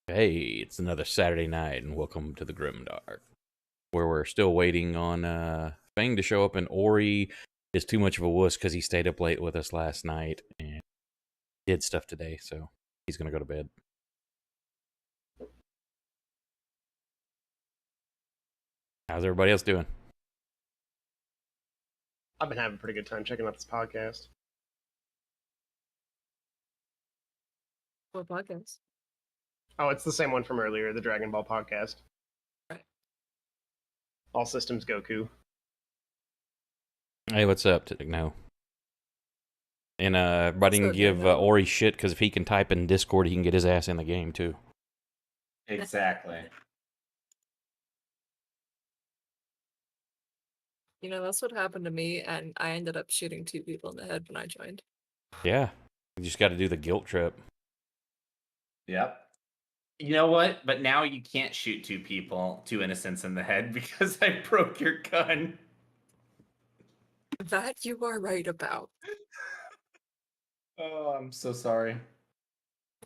Hey, it's another Saturday night, and welcome to the GrimDark, where we're still waiting on Fang to show up, and Ori is too much of a wuss because he stayed up late with us last night and did stuff today, so he's gonna go to bed. How's everybody else doing? I've been having a pretty good time checking out this podcast. What podcast? Oh, it's the same one from earlier, the Dragon Ball podcast. Right. All systems Goku. Hey, what's up, Techno? And everybody can So, give Techno. Ori shit because if he can type in Discord, he can get his ass in the game too. Exactly. You know, that's what happened to me, and I ended up shooting 2 people in the head when I joined. Yeah, you just got to do the guilt trip. Yep. You know what? But now you can't shoot two innocents in the head because I broke your gun. That you are right about. Oh, I'm so sorry.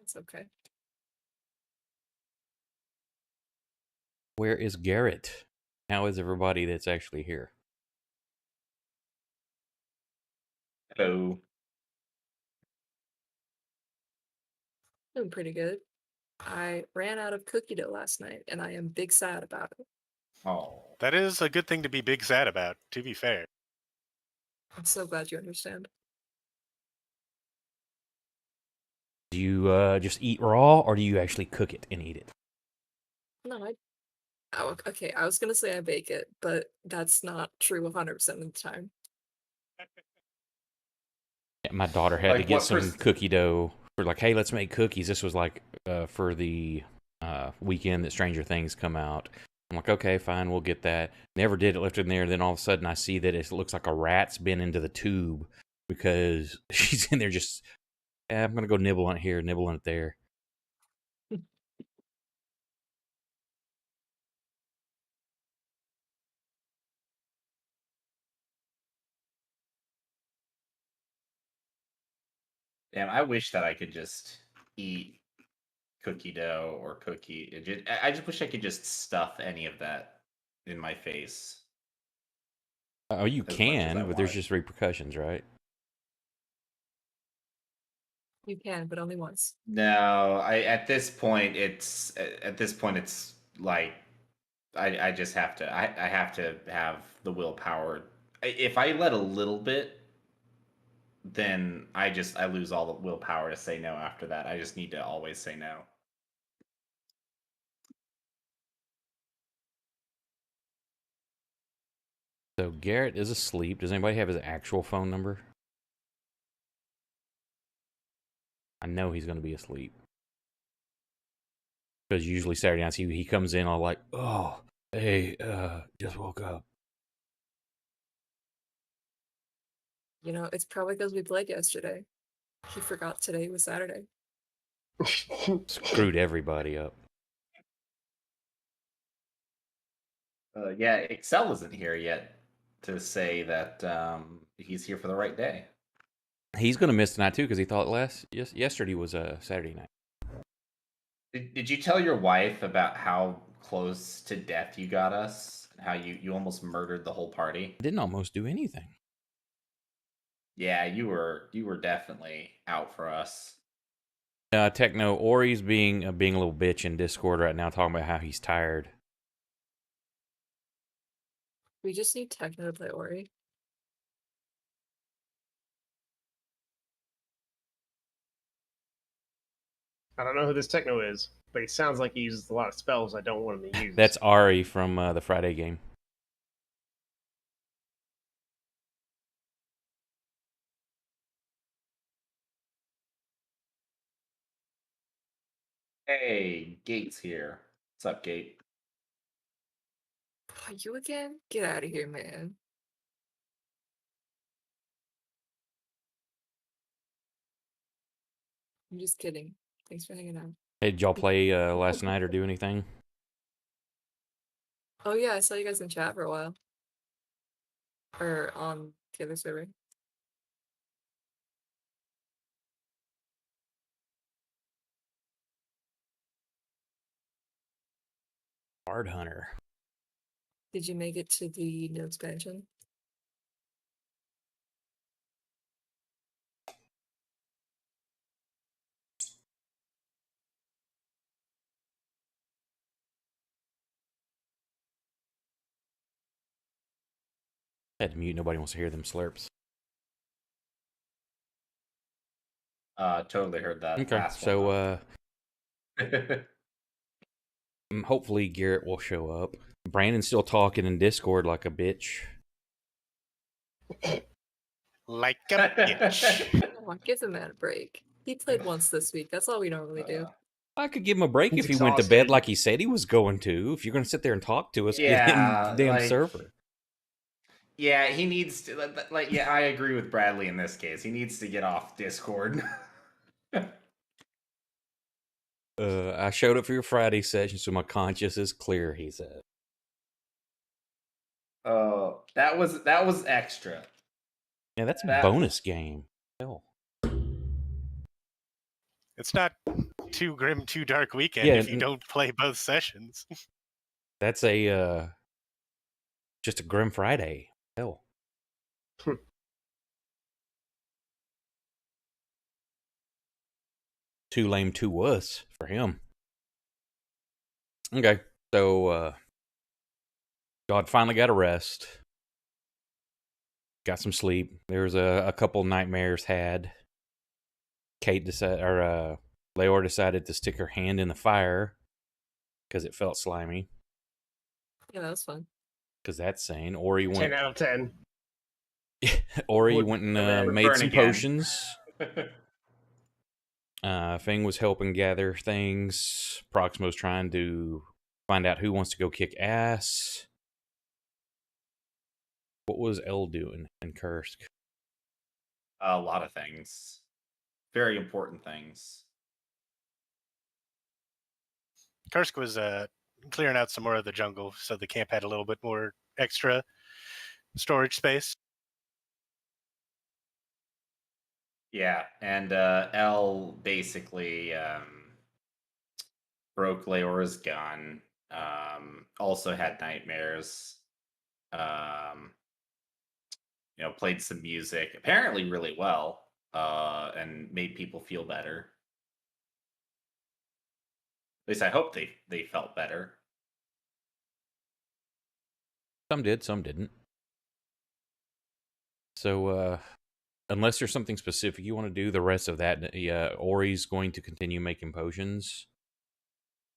It's okay. Where is Garrett? How is everybody that's actually here? Hello. Doing pretty good. I ran out of cookie dough last night, and I am big sad about it. Oh. That is a good thing to be big sad about, to be fair. I'm so glad you understand. Do you just eat raw, or do you actually cook it and eat it? No, okay, I was gonna say I bake it, but that's not true 100% of the time. Yeah, my daughter had to Like get what some cookie dough. We're like, hey, let's make cookies. This was like for the weekend that Stranger Things come out. I'm like, okay, fine, we'll get that. Never did it, left it in there. Then all of a sudden I see that it looks like a rat's been into the tube because she's in there just, I'm going to go nibble on it here, nibble on it there. Damn, I wish that I could just eat cookie dough or I just wish I could just stuff any of that in my face Oh, you as much as I can, but there's want. just repercussions, right? You can, but only once. No, I at this point it's like I just have to I have to have the willpower. If I let a little bit, then I lose all the willpower to say no after that. I just need to always say no. So Garrett is asleep. Does anybody have his actual phone number? I know he's going to be asleep. Because usually Saturday nights he comes in all like, oh, hey, just woke up. You know, it's probably because we played yesterday. He forgot today was Saturday. Screwed everybody up. Yeah, Excel isn't here yet to say that he's here for the right day. He's going to miss tonight too because he thought yesterday was a Saturday night. Did you tell your wife about how close to death you got us? How you almost murdered the whole party? I didn't almost do anything. Yeah, you were definitely out for us. Techno, Ori's being a little bitch in Discord right now, talking about how he's tired. We just need Techno to play Ori. I don't know who this techno is, but he sounds like he uses a lot of spells I don't want him to use. That's Ari from the Friday game. Hey, Gate's here. What's up, Gate? Are you again? Get out of here, man. I'm just kidding. Thanks for hanging out. Hey, did y'all play last night or do anything? Oh yeah, I saw you guys in chat for a while. Or on the other server. Card Hunter. Did you make it to the new expansion? Had to mute. Nobody wants to hear them slurps. Totally heard that. Okay, last so one. hopefully Garrett will show up. Brandon's still talking in Discord like a bitch. Like a bitch. Oh, give the man a break. He played once this week. That's all we normally do. I could give him a break He's if he went to bed exhausted. like he said he was going to. If you're going to sit there and talk to us, get Yeah, in the damn like- server. Yeah, he needs to. Like, yeah, I agree with Bradley in this case. He needs to get off Discord. I showed up for your Friday session, so my conscience is clear, he said. Oh, that was extra. Yeah, that's a That- bonus game. Hell. It's not too grim, too dark weekend Yeah, if you don't play both sessions. That's a just a Grim Friday. Hell. Too lame to us for him. Okay, so God finally got a rest. Got some sleep. There was a couple nightmares had. Leor decided to stick her hand in the fire because it felt slimy. Yeah, that was fun. Because that's sane. Ori 10 went. out of 10. Ori Would went and never made burn some again. potions. Fing was helping gather things. Proximo's trying to find out who wants to go kick ass. What was Elle doing in Kursk? A lot of things. Very important things. Kursk was clearing out some more of the jungle, so the camp had a little bit more extra storage space. Yeah, and L basically broke Leora's gun. Also had nightmares. Played some music, apparently really well, and made people feel better. At least I hope they felt better. Some did, some didn't. So, unless there's something specific you want to do, the rest of that, Ori's going to continue making potions.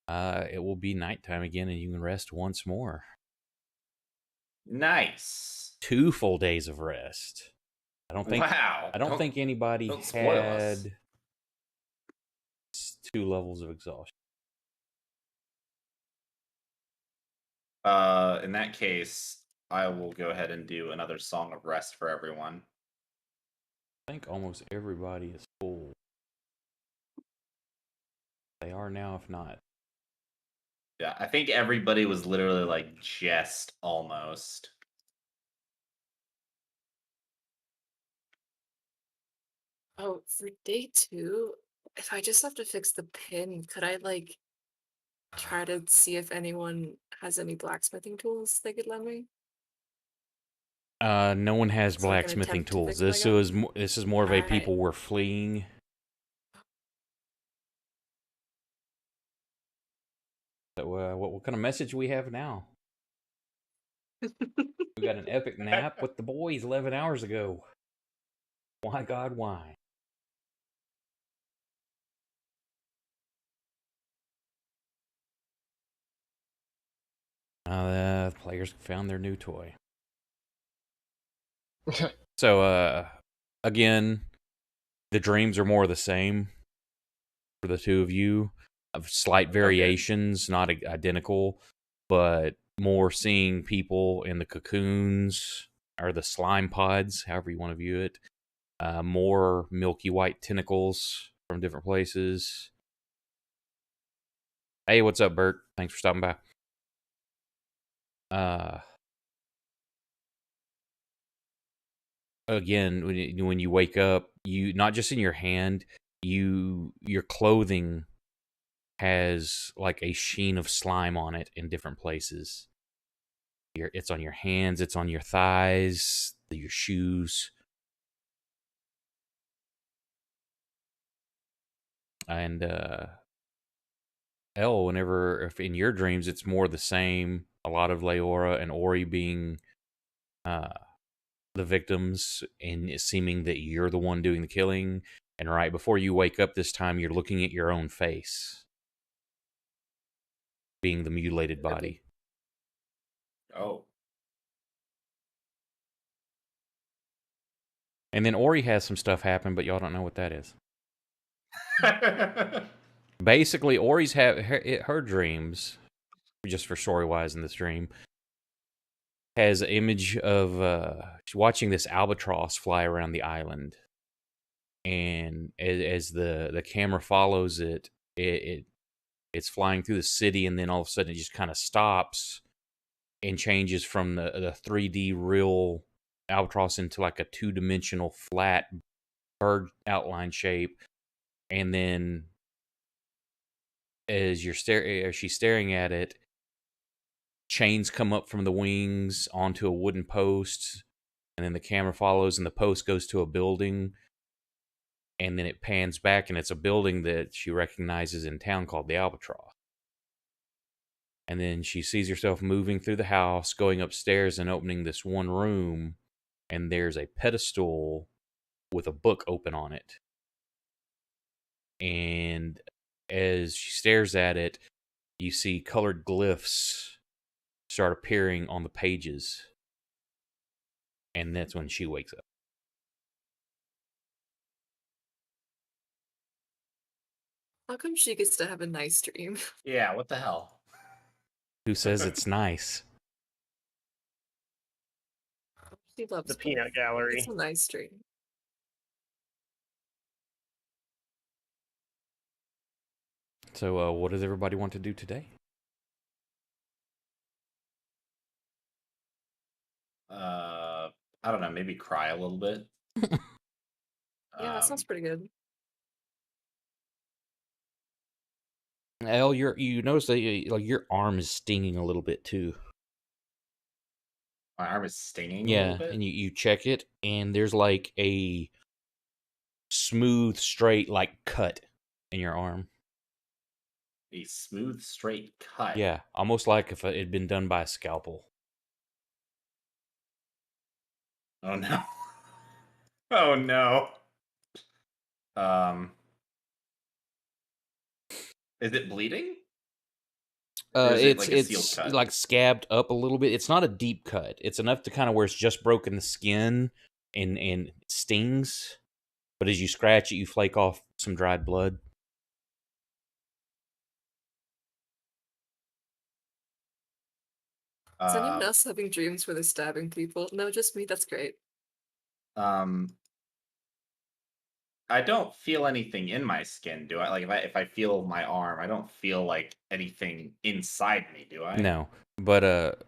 It will be nighttime again, and you can rest once more. Nice. 2 full days of rest. I don't think. Wow. I don't think anybody don't spoil us. had 2 levels of exhaustion. In that case, I will go ahead and do another song of rest for everyone. I think almost everybody is full. They are now, if not. Yeah, I think everybody was literally like just almost. Oh, for day 2, if I just have to fix the pin, could I try to see if anyone has any blacksmithing tools they could lend me? No one has So I can blacksmithing attempt to tools. fix my This gun? is more of a Alright. people were fleeing. So, what kind of message we have now? We got an epic nap with the boys 11 hours ago. Why, God, why? The players found their new toy. So, again, the dreams are more of the same for the two of you, of slight variations, not identical, but more seeing people in the cocoons or the slime pods, however you want to view it. More milky white tentacles from different places. Hey, what's up, Bert? Thanks for stopping by. Again, when you wake up, you not just in your hand, your clothing has like a sheen of slime on it in different places. It's on your hands, it's on your thighs, your shoes. And whenever if in your dreams it's more the same, a lot of Leora and Ori being the victims and it seeming that you're the one doing the killing. And right before you wake up this time, you're looking at your own face, being the mutilated body. Oh. And then Ori has some stuff happen, but y'all don't know what that is. Basically, Ori's her dreams, just for story wise in this dream, has an image of watching this albatross fly around the island, and as the camera follows it's flying through the city, and then all of a sudden it just kind of stops and changes from the 3D real albatross into like a 2-dimensional flat bird outline shape, and then as she's staring at it, chains come up from the wings onto a wooden post, and then the camera follows and the post goes to a building, and then it pans back and it's a building that she recognizes in town called the Albatross. And then she sees herself moving through the house, going upstairs and opening this one room, and there's a pedestal with a book open on it. And as she stares at it, you see colored glyphs start appearing on the pages. And that's when she wakes up. How come she gets to have a nice dream? Yeah, what the hell? Who says it's nice? She loves The both. peanut gallery. It's a nice dream. So, what does everybody want to do today? I don't know, maybe cry a little bit. Yeah, that sounds pretty good. Elle, you notice that like your arm is stinging a little bit too. My arm is stinging a Yeah, little bit. and you check it, and there's like a smooth, straight like cut in your arm. A smooth, straight cut. Yeah, almost like if it had been done by a scalpel. Oh no. Oh no. Is it bleeding? Or is it like a sealed It's cut? like scabbed up a little bit. It's not a deep cut. It's enough to kind of where it's just broken the skin and stings. But as you scratch it, you flake off some dried blood. Is anyone else having dreams where they're stabbing people? No, just me. That's great. I don't feel anything in my skin, do I? Like if I feel my arm, I don't feel like anything inside me, do I? No, but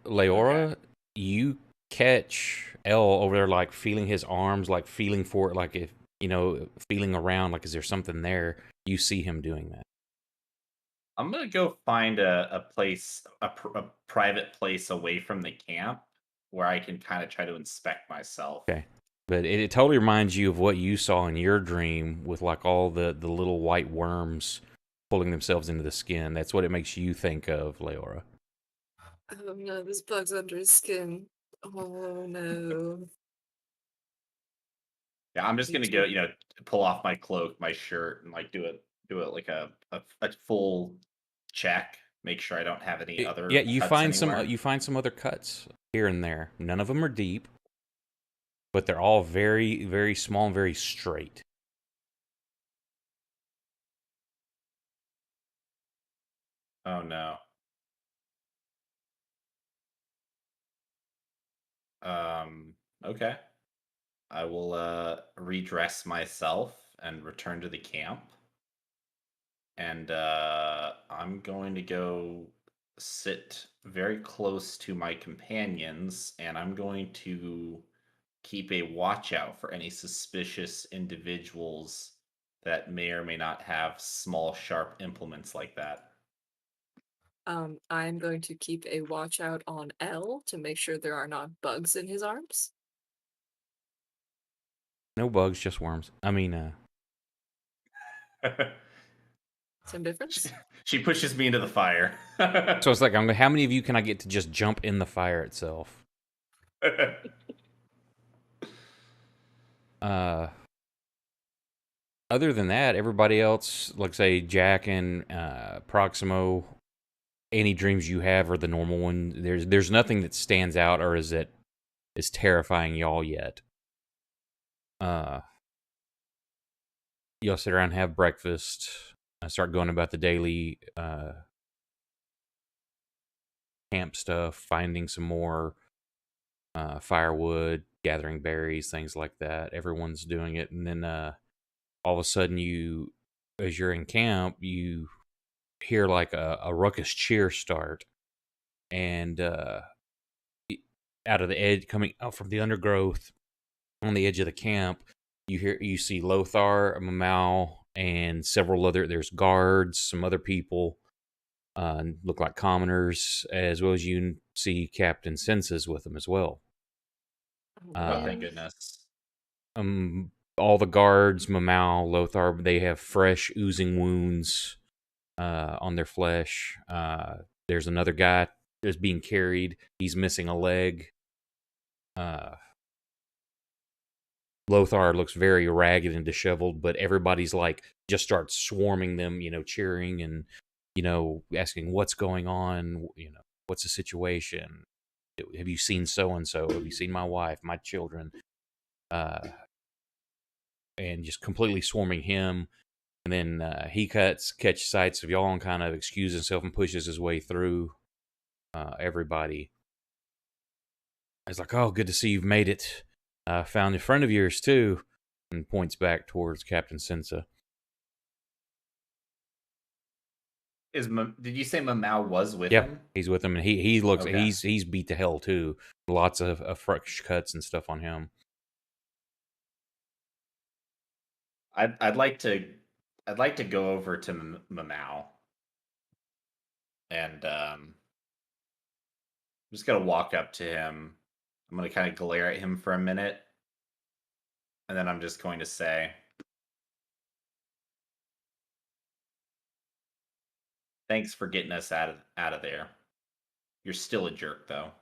Leora, you catch Elle over there, like feeling his arms, like feeling for it, like if feeling around, like is there something there? You see him doing that. I'm gonna go find a place, a private place away from the camp where I can kind of try to inspect myself. Okay. But it totally reminds you of what you saw in your dream with like all the little white worms pulling themselves into the skin. That's what it makes you think of, Leora. Oh no, there's bugs under his skin. Oh no. Yeah, I'm just Me gonna too. go, pull off my cloak, my shirt, and like do it like a full check. Make sure I don't have any other Yeah, you cuts find anywhere. some other cuts here and there. None of them are deep, but they're all very, very small and very straight. Oh no. Okay. I will redress myself and return to the camp. And I'm going to go sit very close to my companions, and I'm going to keep a watch out for any suspicious individuals that may or may not have small, sharp implements like that. I'm going to keep a watch out on L to make sure there are not bugs in his arms. No bugs, just worms. I mean, Same difference? She pushes me into the fire. so it's like, how many of you can I get to just jump in the fire itself? Other than that, everybody else, like say Jack and Proximo, any dreams you have are the normal one. There's nothing that stands out or is terrifying y'all yet. Y'all sit around, have breakfast, start going about the daily camp stuff, finding some more firewood, gathering berries, things like that. Everyone's doing it, and then all of a sudden, as you're in camp, you hear like a ruckus cheer start, and out of the edge, coming out from the undergrowth on the edge of the camp, you see Lothar, Mamau, and several other. There's guards, some other people, look like commoners, as well as you see Captain Senses with them as well. Oh, thank goodness. All the guards, Mamau, Lothar, they have fresh oozing wounds on their flesh. There's another guy that's being carried. He's missing a leg. Lothar looks very ragged and disheveled, but everybody's like just starts swarming them, cheering and asking what's going on, what's the situation? Have you seen so and so? Have you seen my wife, my children? And just completely swarming him. And then he catch sights of y'all and kind of excuses himself and pushes his way through everybody. He's like, "Oh, good to see you've made it. Found a friend of yours too," and points back towards Captain Sensa. Did you say Mamau was with Yep, him? he's with him, and he looks Okay. he's beat to hell too. Lots of fresh cuts and stuff on him. I'd like to go over to Mamau, and I'm just gonna walk up to him. I'm gonna kind of glare at him for a minute, and then I'm just going to say, "Thanks for getting us out of there. You're still a jerk, though."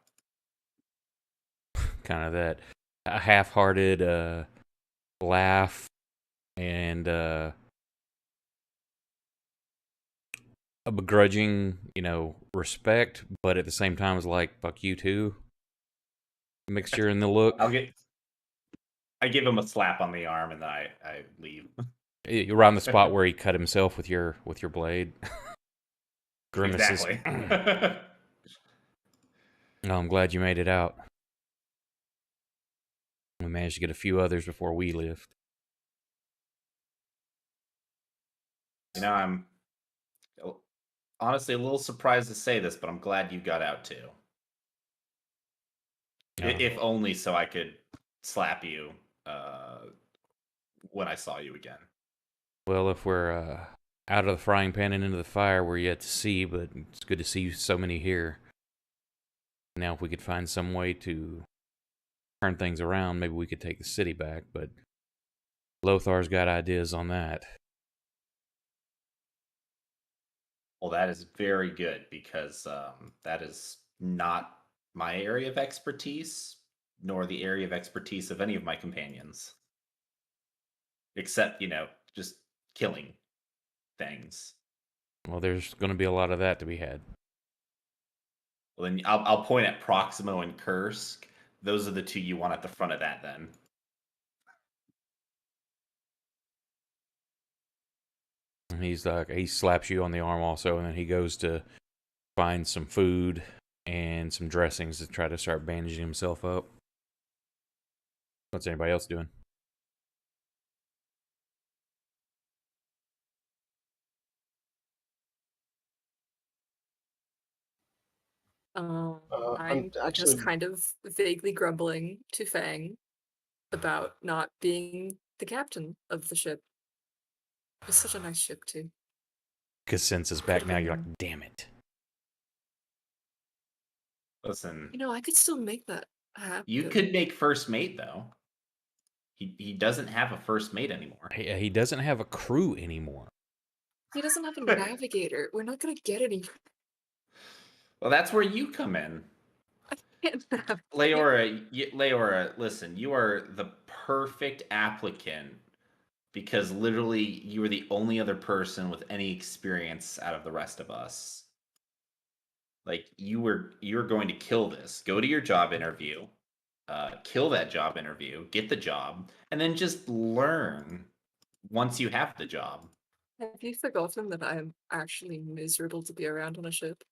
Kind of that a half-hearted laugh and a begrudging, respect, but at the same time, it's like "fuck you too." Mixture in the look. I give him a slap on the arm and then I leave. Around the spot where he cut himself with your blade. Grimaces. Exactly. No, I'm glad you made it out. We managed to get a few others before we left. I'm honestly a little surprised to say this, but I'm glad you got out too. If only so I could slap you when I saw you again. Well, if we're out of the frying pan and into the fire, we're yet to see, but it's good to see so many here. Now, if we could find some way to turn things around, maybe we could take the city back, but Lothar's got ideas on that. Well, that is very good because that is not my area of expertise, nor the area of expertise of any of my companions. Except, just killing things. Well, there's going to be a lot of that to be had. Well, then I'll point at Proximo and Kursk. Those are the two you want at the front of that, then. And he's like, he slaps you on the arm also, and then he goes to find some food and some dressings to try to start bandaging himself up. What's anybody else doing? I'm just kind of vaguely grumbling to Fang about not being the captain of the ship. It's such a nice ship too. Because since it's back now, you're like, damn it. Listen, You know, I could still make that happen. you could make first mate though. He doesn't have a first mate anymore. He doesn't have a crew anymore. He doesn't have a navigator. We're not gonna get any. Well, that's where you come in. I can't navigate. Leora, listen, you are the perfect applicant because literally you are the only other person with any experience out of the rest of us. Like you're going to kill this. Go to your job interview, kill that job interview, get the job, and then just learn once you have the job. Have you forgotten that I am actually miserable to be around on a ship?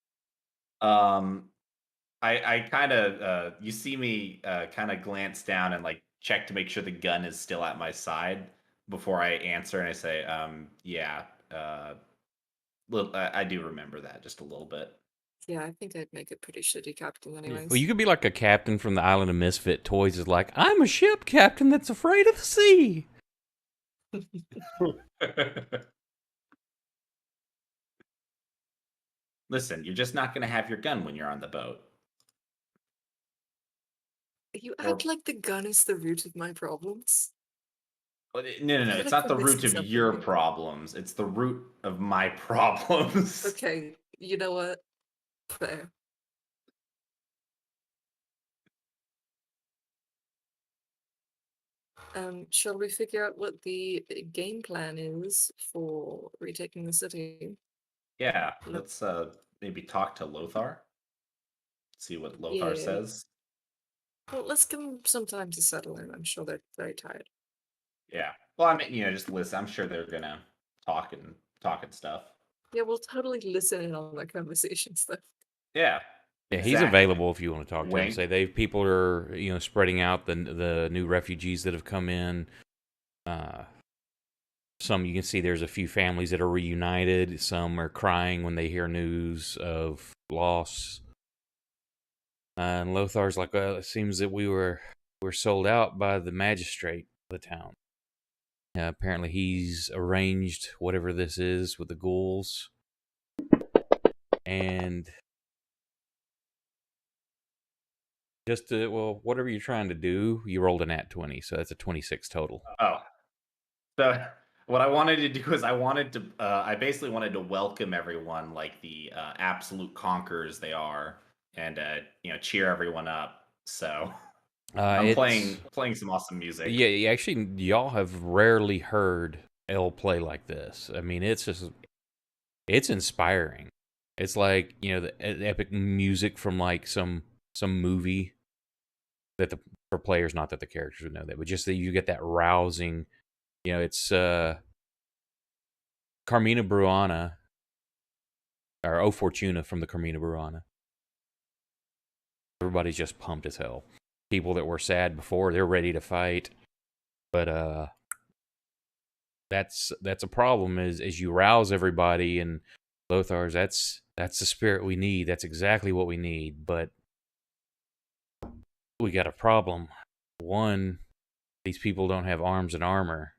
I kind of you see me kind of glance down and like check to make sure the gun is still at my side before I answer, and I say, yeah, I do remember that just a little bit. Yeah, I think I'd make a pretty shitty captain anyways. Well, you could be like a captain from the Island of Misfit Toys. Is like, I'm a ship captain that's afraid of the sea. Listen, you're just not going to have your gun when you're on the boat. You act like the gun is the root of my problems. No. I feel It's like not the we're root missing of your something. problems. It's the root of my problems. Okay, you know what? Fair. Shall we figure out what the game plan is for retaking the city? Yeah, let's maybe talk to Lothar. See what Lothar Yeah. says. Well, let's give them some time to settle in. I'm sure they're very tired. Yeah. Well, I mean, just listen. I'm sure they're gonna talk and stuff. Yeah, we'll totally listen in on their conversations though. Yeah. Yeah, he's exactly. available if you want to talk to him. Wink. Say people are spreading out the new refugees that have come in. Some you can see there's a few families that are reunited. Some are crying when they hear news of loss. And Lothar's like, well, it seems that we're sold out by the magistrate of the town. Apparently he's arranged whatever this is with the ghouls. And just whatever you're trying to do, you rolled a nat 20, so that's a 26 total. Oh. So what I wanted to do is I basically wanted to welcome everyone like the absolute conquerors they are, and cheer everyone up. So I'm playing some awesome music. Yeah, actually, y'all have rarely heard L play like this. I mean, it's inspiring. It's like the epic music from like some movie that for players, not that the characters would know that, but just that you get that rousing. It's Carmina Burana or O Fortuna from the Carmina Burana. Everybody's just pumped as hell. People that were sad before, they're ready to fight. But that's a problem as you rouse everybody, and Lothar's that's the spirit we need. That's exactly what we need. But we got a problem. One, these people don't have arms and armor,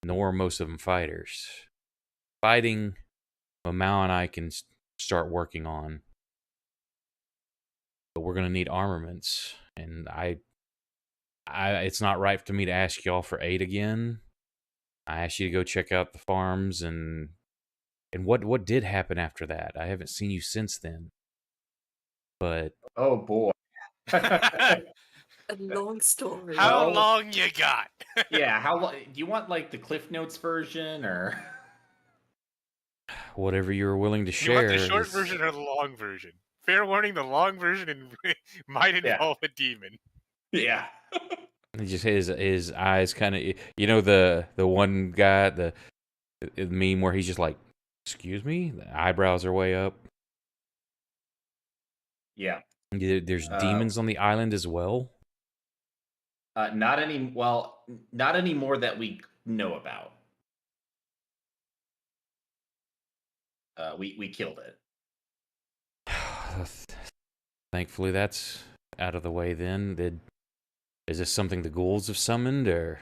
nor are most of them fighters. Fighting, Mau and I can start working on, but we're gonna need armaments, and I it's not right for me to ask y'all for aid again. I asked you to go check out the farms, and what did happen after that? I haven't seen you since then. But oh boy. A long story. How long you got? Yeah, how long? Do you want like the Cliff Notes version or whatever you're willing to share? You want the short version or the long version? Fair warning: the long version might involve a demon. Yeah. Just his eyes kind of, the one guy, the meme where he's just like, excuse me, the eyebrows are way up. Yeah. There's demons on the island as well. Not any more that we know about. We killed it. Thankfully, that's out of the way. Then, is this something the ghouls have summoned, or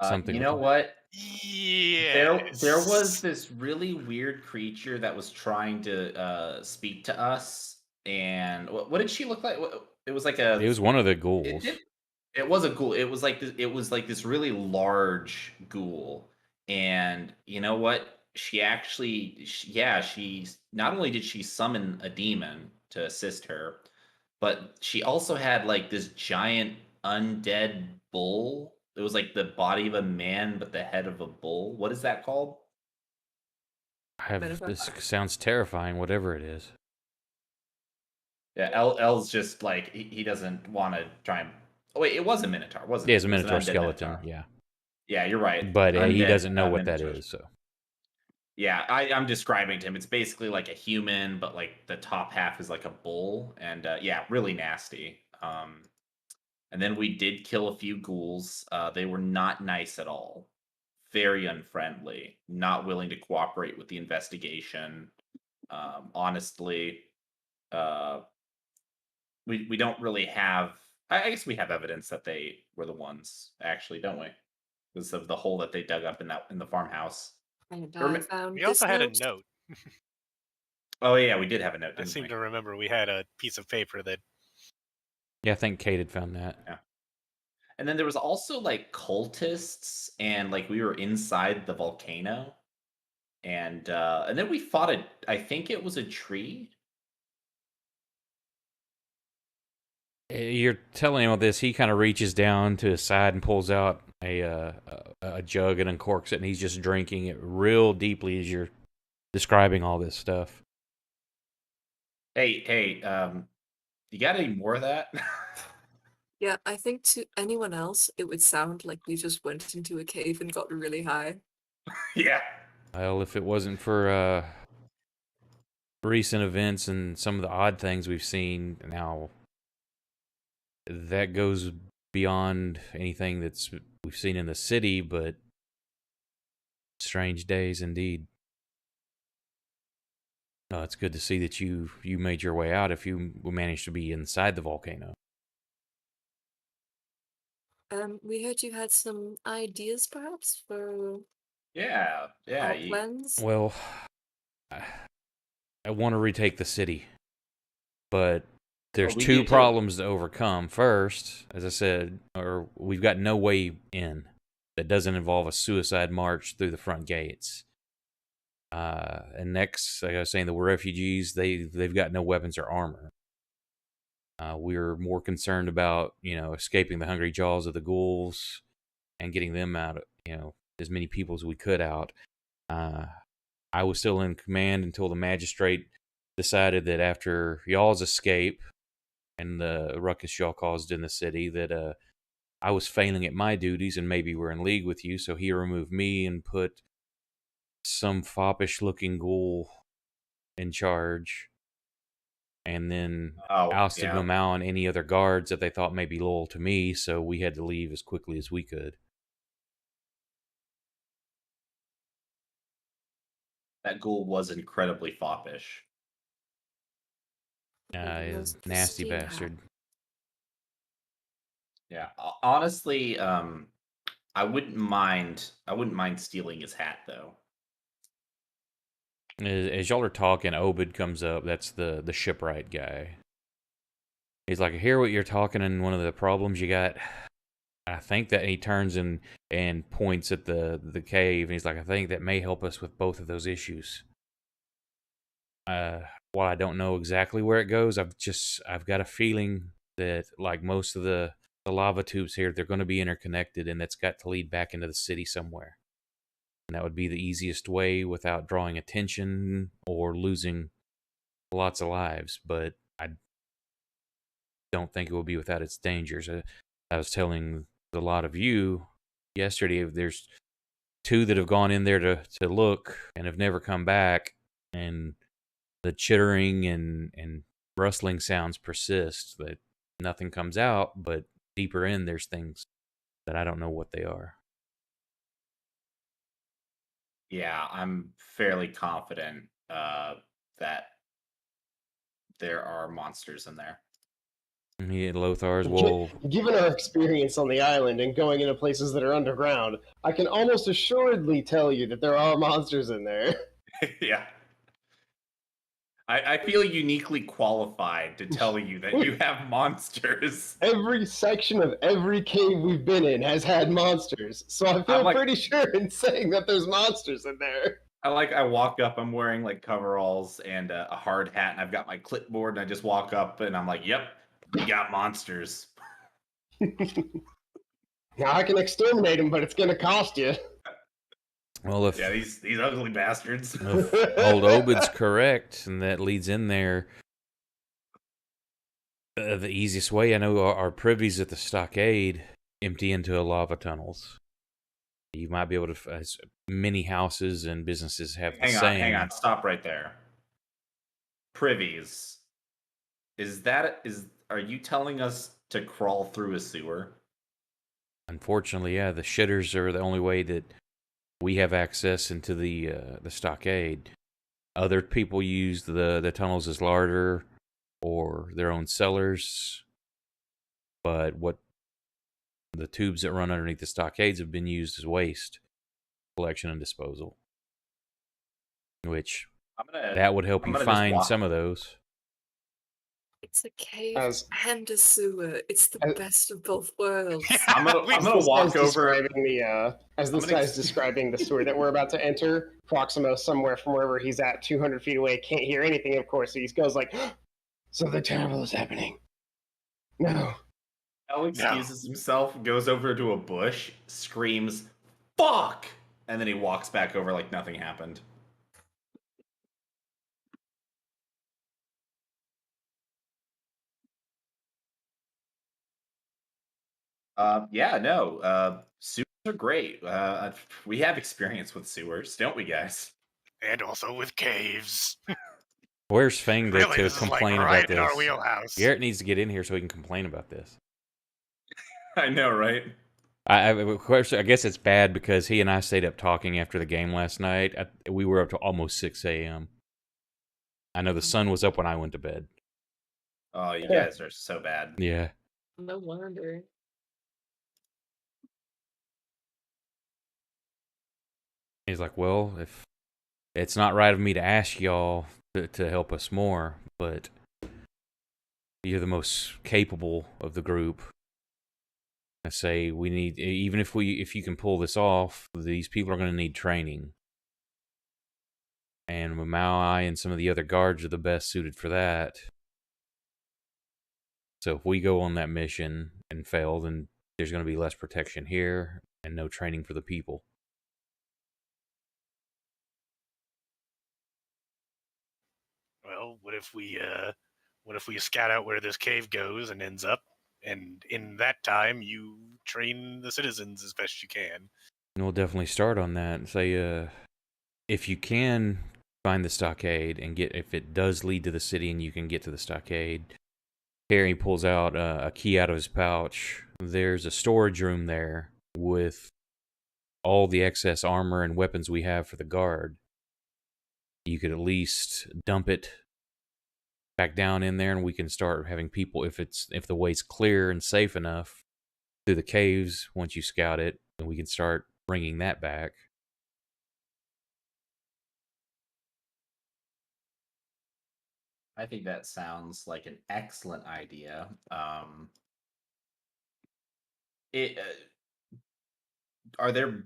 something? You know what? There was Yes. this really weird creature that was trying to speak to us, and what did she look like? It was like It a was one of the it ghouls. did it was a ghoul. It was like this really large ghoul, and you know what? She actually, yeah, she not only did she summon a demon to assist her, but she also had like this giant undead bull. It was like the body of a man, but the head of a bull. What is that called? Have Metaphor. this sounds terrifying, whatever it is. Yeah, L's just like he doesn't want to try and. Oh wait, it was a minotaur, wasn't Yeah, it? it's a It was an Minotaur undead skeleton. minotaur. Yeah, Yeah, you're right. but he Undead doesn't know what that minotaurs. is. So Yeah, I'm describing to him. It's basically like a human, but like the top half is like a bull, and yeah, really nasty. And then we did kill a few ghouls. They were not nice at all. Very unfriendly, not willing to cooperate with the investigation. Honestly, uh, we don't really have. I guess we have evidence that they were the ones, actually, don't we? Because of the hole that they dug up in the farmhouse. And Or I ma- found We also this had a note. note. Oh yeah, we did have a note, I didn't seem we? to remember we had a piece of paper that. yeah, I think Kate had found that. Yeah. And then there was also like cultists, and like we were inside the volcano, and then we fought a. I think it was a tree. You're telling him all this. He kind of reaches down to his side and pulls out a jug and uncorks it, and he's just drinking it real deeply as you're describing all this stuff. Hey, you got any more of that? Yeah, I think to anyone else, it would sound like we just went into a cave and got really high. Yeah. Well, if it wasn't for recent events and some of the odd things we've seen now, that goes beyond anything that's we've seen in the city, but strange days indeed. It's good to see that you made your way out if you managed to be inside the volcano. We heard you had some ideas, perhaps, for Yeah. our plans. Well, I want to retake the city, but there's we two do too. problems to overcome. First, as I said, or we've got no way in that doesn't involve a suicide march through the front gates. And next, like I was saying, the refugees they've got no weapons or armor. We're more concerned about escaping the hungry jaws of the ghouls and getting them out. As many people as we could out. I was still in command until the magistrate decided that after y'all's escape and the ruckus y'all caused in the city, that I was failing at my duties and maybe were in league with you. So he removed me and put some foppish-looking ghoul in charge, and then Oh ousted yeah. them out on any other guards that they thought may be loyal to me. So we had to leave as quickly as we could. That ghoul was incredibly foppish. He Is was nasty pristine hat. bastard. Yeah. Honestly, I wouldn't mind stealing his hat though. As y'all are talking, Obed comes up. That's the shipwright guy. He's like, I hear what you're talking, and one of the problems you got. I think that he turns and points at the cave, and he's like, I think that may help us with both of those issues. While I don't know exactly where it goes, I've got a feeling that like most of the lava tubes here, they're going to be interconnected, and that's got to lead back into the city somewhere. And that would be the easiest way without drawing attention or losing lots of lives. But I don't think it will be without its dangers. I was telling a lot of you yesterday, there's two that have gone in there to look and have never come back, and the chittering and rustling sounds persist. That nothing comes out, but deeper in, there's things that I don't know what they are. Yeah, I'm fairly confident that there are monsters in there. Me Lothar's will. Given our experience on the island and going into places that are underground, I can almost assuredly tell you that there are monsters in there. Yeah. I feel uniquely qualified to tell you that you have monsters. Every section of every cave we've been in has had monsters, so I feel like- pretty sure in saying that there's monsters in there. I walk up, I'm wearing like coveralls and a hard hat, and I've got my clipboard, and I just walk up and I'm like, yep, we got monsters. Now I can exterminate them, but it's gonna cost you. Well, if, Yeah, these ugly bastards. if old Obid's correct, and that leads in there, the easiest way I know are privies at the stockade empty into lava tunnels. You might be able to, as many houses and businesses have the same. Hang on, stop right there. Privies. Are you telling us to crawl through a sewer? Unfortunately, yeah, the shitters are the only way that we have access into the stockade. Other people use the tunnels as larder or their own cellars, but what the tubes that run underneath the stockades have been used as waste collection and disposal. Which that would help you find some of those. It's a cave As- and a sewer. It's the as- best of both worlds. I'm gonna walk over. As this guy's describing the sewer that we're about to enter, Proximo, somewhere from wherever he's at, 200 feet away, can't hear anything, of course, so he goes like, something terrible is happening. No. El excuses himself, goes over to a bush, screams, "Fuck!" and then he walks back over like nothing happened. Sewers are great. We have experience with sewers, don't we, guys? And also with caves. Where's Fang Really, to this is like complain right about in our this? wheelhouse. Garrett needs to get in here so he can complain about this. I know, right? Of course, I guess it's bad because he and I stayed up talking after the game last night. We were up to almost 6 a.m. I know the sun was up when I went to bed. Oh, you guys are so bad. Yeah. No wonder. He's like, well, if it's not right of me to ask y'all to help us more, but you're the most capable of the group. I say we need, even if you can pull this off, these people are going to need training. And Maui and some of the other guards are the best suited for that. So if we go on that mission and fail, then there's going to be less protection here and no training for the people. Well, what if we scout out where this cave goes and ends up, and in that time you train the citizens as best you can? And we'll definitely start on that and say, if you can find the stockade and if it does lead to the city and you can get to the stockade, Harry pulls out a key out of his pouch. There's a storage room there with all the excess armor and weapons we have for the guard. You could at least dump it back down in there, and we can start having people, if the way's clear and safe enough through the caves once you scout it, then we can start bringing that back. I think that sounds like an excellent idea. Are there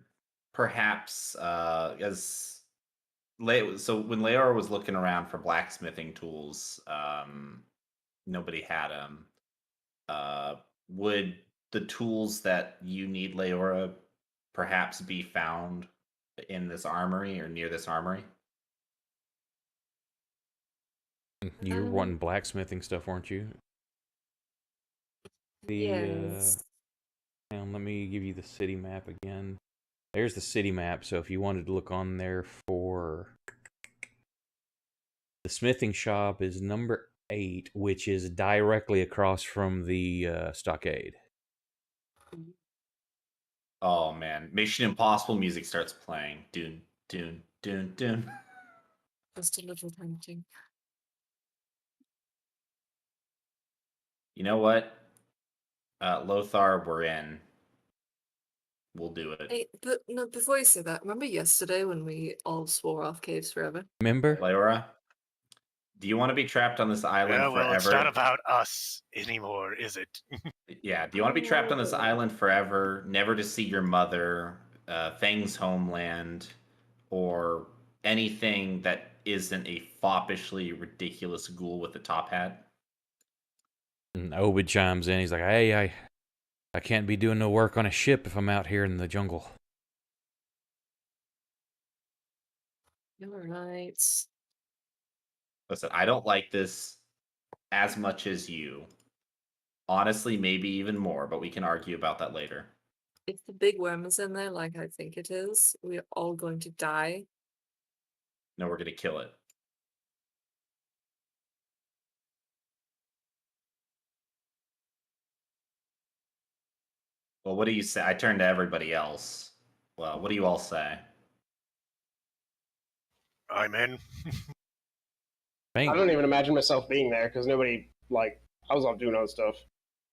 perhaps as so when Leora was looking around for blacksmithing tools, nobody had them. Would the tools that you need, Leora, perhaps be found in this armory or near this armory? You were wanting blacksmithing stuff, weren't you? Yes. Let me give you the city map again. There's the city map, so if you wanted to look on there for... The smithing shop is number 8, which is directly across from the stockade. Oh man, Mission Impossible music starts playing. Dun, dun, dun, dun. Just a little tempting. You know what? Lothar, we're in. We'll do it. Hey, but no, before you say that, remember yesterday when we all swore off caves forever? Remember? Leora, do you want to be trapped on this island Yeah, well, it's not forever? about us anymore, is it? Yeah, do you want to be trapped on this island forever, never to see your mother, Fang's homeland, or anything that isn't a foppishly ridiculous ghoul with a top hat? And Obed chimes in. He's like, "Hey, I can't be doing no work on a ship if I'm out here in the jungle." You're right. Listen, I don't like this as much as you. Honestly, maybe even more, but we can argue about that later. If the big worm is in there, like I think it is, we're all going to die. No, we're gonna kill it. Well, what do you say? I turn to everybody else. Well, what do you all say? I'm in. I don't even imagine myself being there because nobody, like, I was off doing other stuff.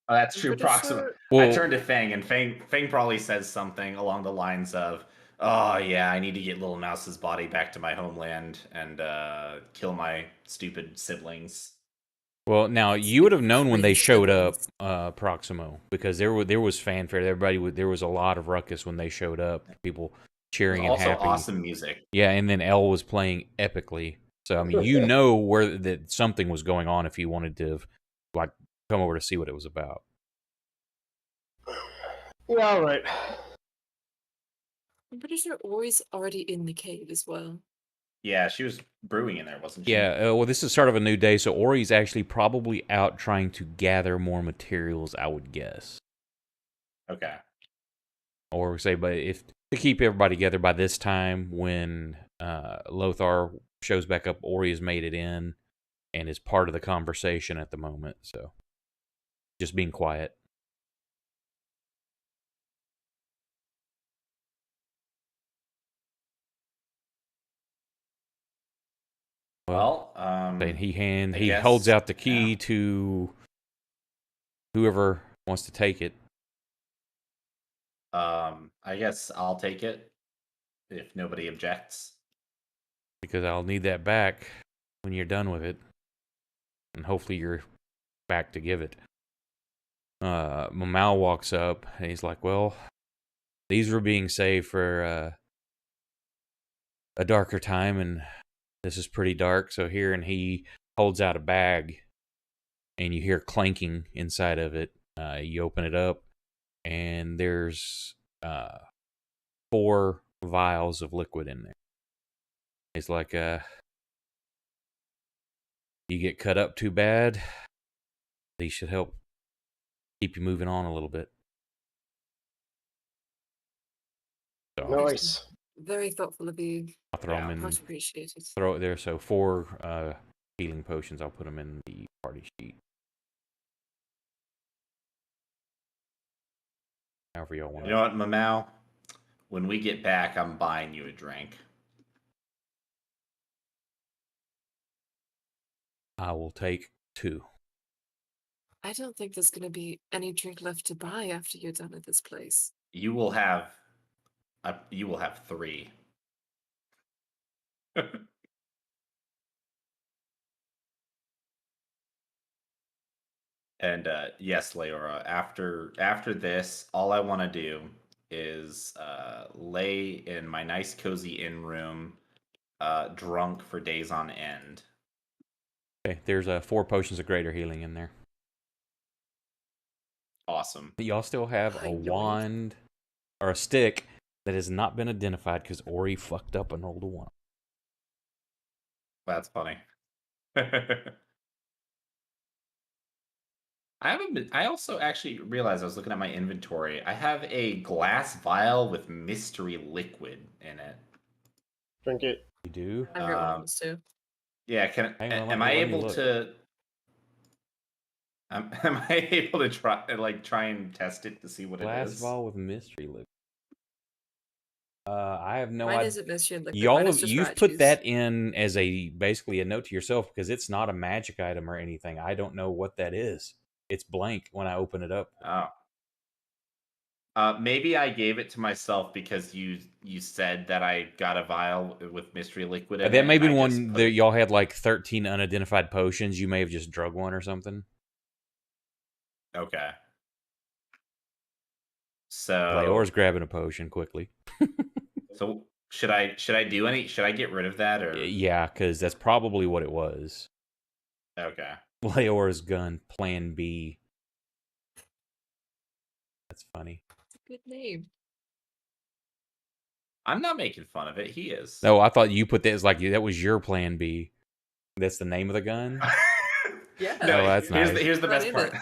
Oh, that's I'm true. pretty Proxima. sure- I Well, turned to Fang, and Fang probably says something along the lines of, "Oh yeah, I need to get Little Mouse's body back to my homeland and kill my stupid siblings." well, now you would have known when they Three showed up, siblings. Proximo, because there was fanfare. There was a lot of ruckus when they showed up. People cheering and Also, happy. awesome music. Yeah, and then Elle was playing epically. So I mean, you know where that something was going on if you wanted to, like, come over to see what it was about. Yeah, all right. I'm pretty sure Ori's already in the cave as well. Yeah, she was brewing in there, wasn't she? Yeah, well, this is start of a new day, so Ori's actually probably out trying to gather more materials, I would guess. Okay. Or say, but if to keep everybody together by this time, when Lothar shows back up, Ori has made it in and is part of the conversation at the moment. So just being quiet. Well, And I he guess, holds out the key yeah. to whoever wants to take it. I guess I'll take it if nobody objects. Because I'll need that back when you're done with it. And hopefully you're back to give it. Mamal walks up and he's like, "Well, these were being saved for a darker time, and this is pretty dark. So here," and he holds out a bag, and you hear clanking inside of it. You open it up, and there's 4 vials of liquid in there. It's like, you get cut up too bad, these should help keep you moving on a little bit. So Nice. Very thoughtful of you. I'll throw them in, Much appreciated. throw it there. So 4 healing potions. I'll put them in the party sheet. However y'all want You know what, Mamau? When we get back, I'm buying you a drink. I will take 2. I don't think there's going to be any drink left to buy after you're done at this place. You will have 3. And yes, Leora, after this, all I want to do is lay in my nice cozy inn room, drunk for days on end. Okay, there's 4 potions of greater healing in there. Awesome. Y'all still have a Yoink. wand or a stick that has not been identified because Ori fucked up and rolled a 1. That's funny. I also actually realized I was looking at my inventory. I have a glass vial with mystery liquid in it. Drink it. You do? I heard one of those too. Yeah, Hang on, am I let me able look. to? Am I able to try and test it to see what Glass it is? vial with mystery liquid. I have no Mine idea. isn't mystery liquid. Y'all Mine is have, just you've rat put juice. that in as basically a note to yourself because it's not a magic item or anything. I don't know what that is. It's blank when I open it up. Oh. Maybe I gave it to myself because you said that I got a vial with mystery liquid in it. That may and be I one just put that it- y'all had like 13 unidentified potions. You may have just drug one or something. Okay. So Leor's grabbing a potion quickly. So should I do any? Should I get rid of that or? Yeah, because that's probably what it was. Okay. Leor's gun, Plan B. That's funny. It's a good name. I'm not making fun of it. He is. No, I thought you put that as like that was your Plan B. That's the name of the gun. Yeah. No, Oh, that's nice. Here's the Not best in part. it.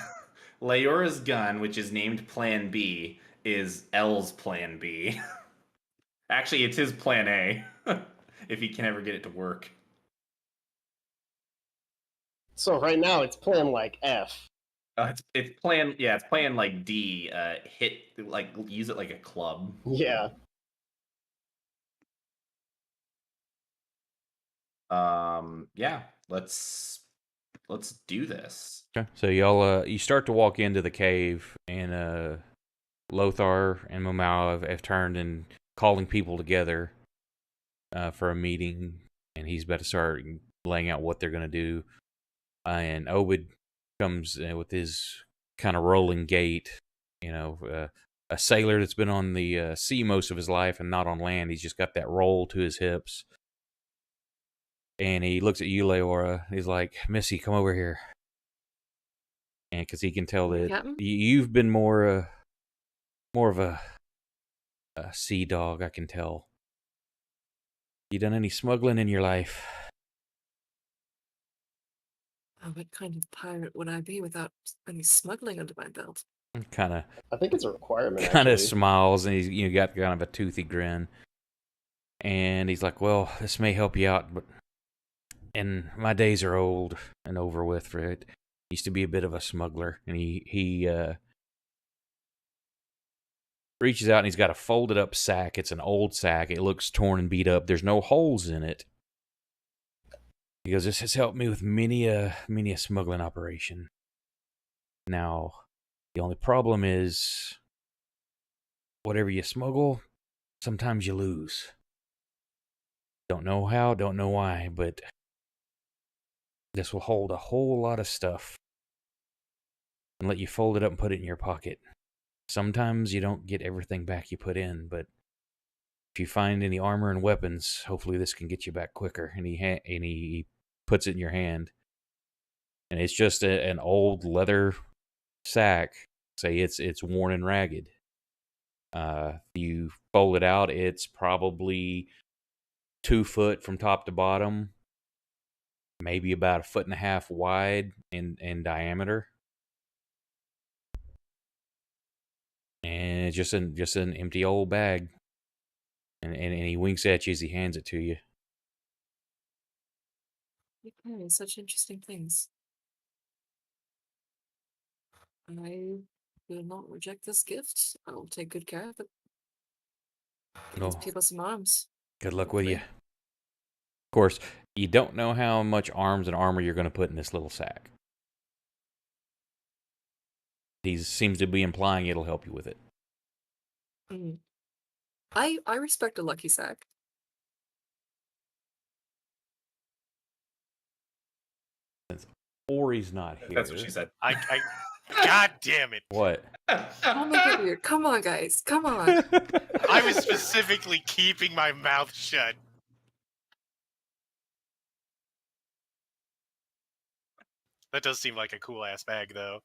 Leora's gun, which is named Plan B, is L's Plan B. Actually, it's his Plan A. If he can ever get it to work. So right now it's playing like F. It's plan. Yeah, it's playing like D. Hit like use it like a club. Yeah. Yeah. Let's do this. Okay. So y'all, you start to walk into the cave, and Lothar and Momau have turned and calling people together for a meeting, and he's about to start laying out what they're going to do. And Obed comes with his kind of rolling gait, a sailor that's been on the sea most of his life and not on land. He's just got that roll to his hips. And he looks at you, Leora. He's like, Missy, come over here. And because he can tell that Captain? you've been more of a sea dog, I can tell. You done any smuggling in your life? Oh, what kind of pirate would I be without any smuggling under my belt? Kind of I think it's a requirement. kind of actually. smiles, and he's got kind of a toothy grin. And he's like, well, this may help you out, but and my days are old and over with for it. Used to be a bit of a smuggler, and he reaches out and he's got a folded up sack. It's an old sack. It looks torn and beat up. There's no holes in it. He goes, this has helped me with many a smuggling operation. Now, the only problem is, whatever you smuggle, sometimes you lose. Don't know how, don't know why, but this will hold a whole lot of stuff and let you fold it up and put it in your pocket. Sometimes you don't get everything back you put in, but if you find any armor and weapons, hopefully this can get you back quicker. And he puts it in your hand. And it's just an old leather sack. Say it's worn and ragged. You fold it out, it's probably 2 foot from top to bottom, maybe about 1.5 feet wide in diameter. And it's just an empty old bag. And he winks at you as he hands it to you. You carry such interesting things. I will not reject this gift. I will take good care of it. Give these Oh. people some arms. Good luck with you. Of course, you don't know how much arms and armor you're going to put in this little sack. He seems to be implying it'll help you with it. Mm. I respect a lucky sack. Ori's not here. That's what she said. I God damn it! What? Don't make it weird. Come on, guys. Come on. I was specifically keeping my mouth shut. That does seem like a cool ass bag, though.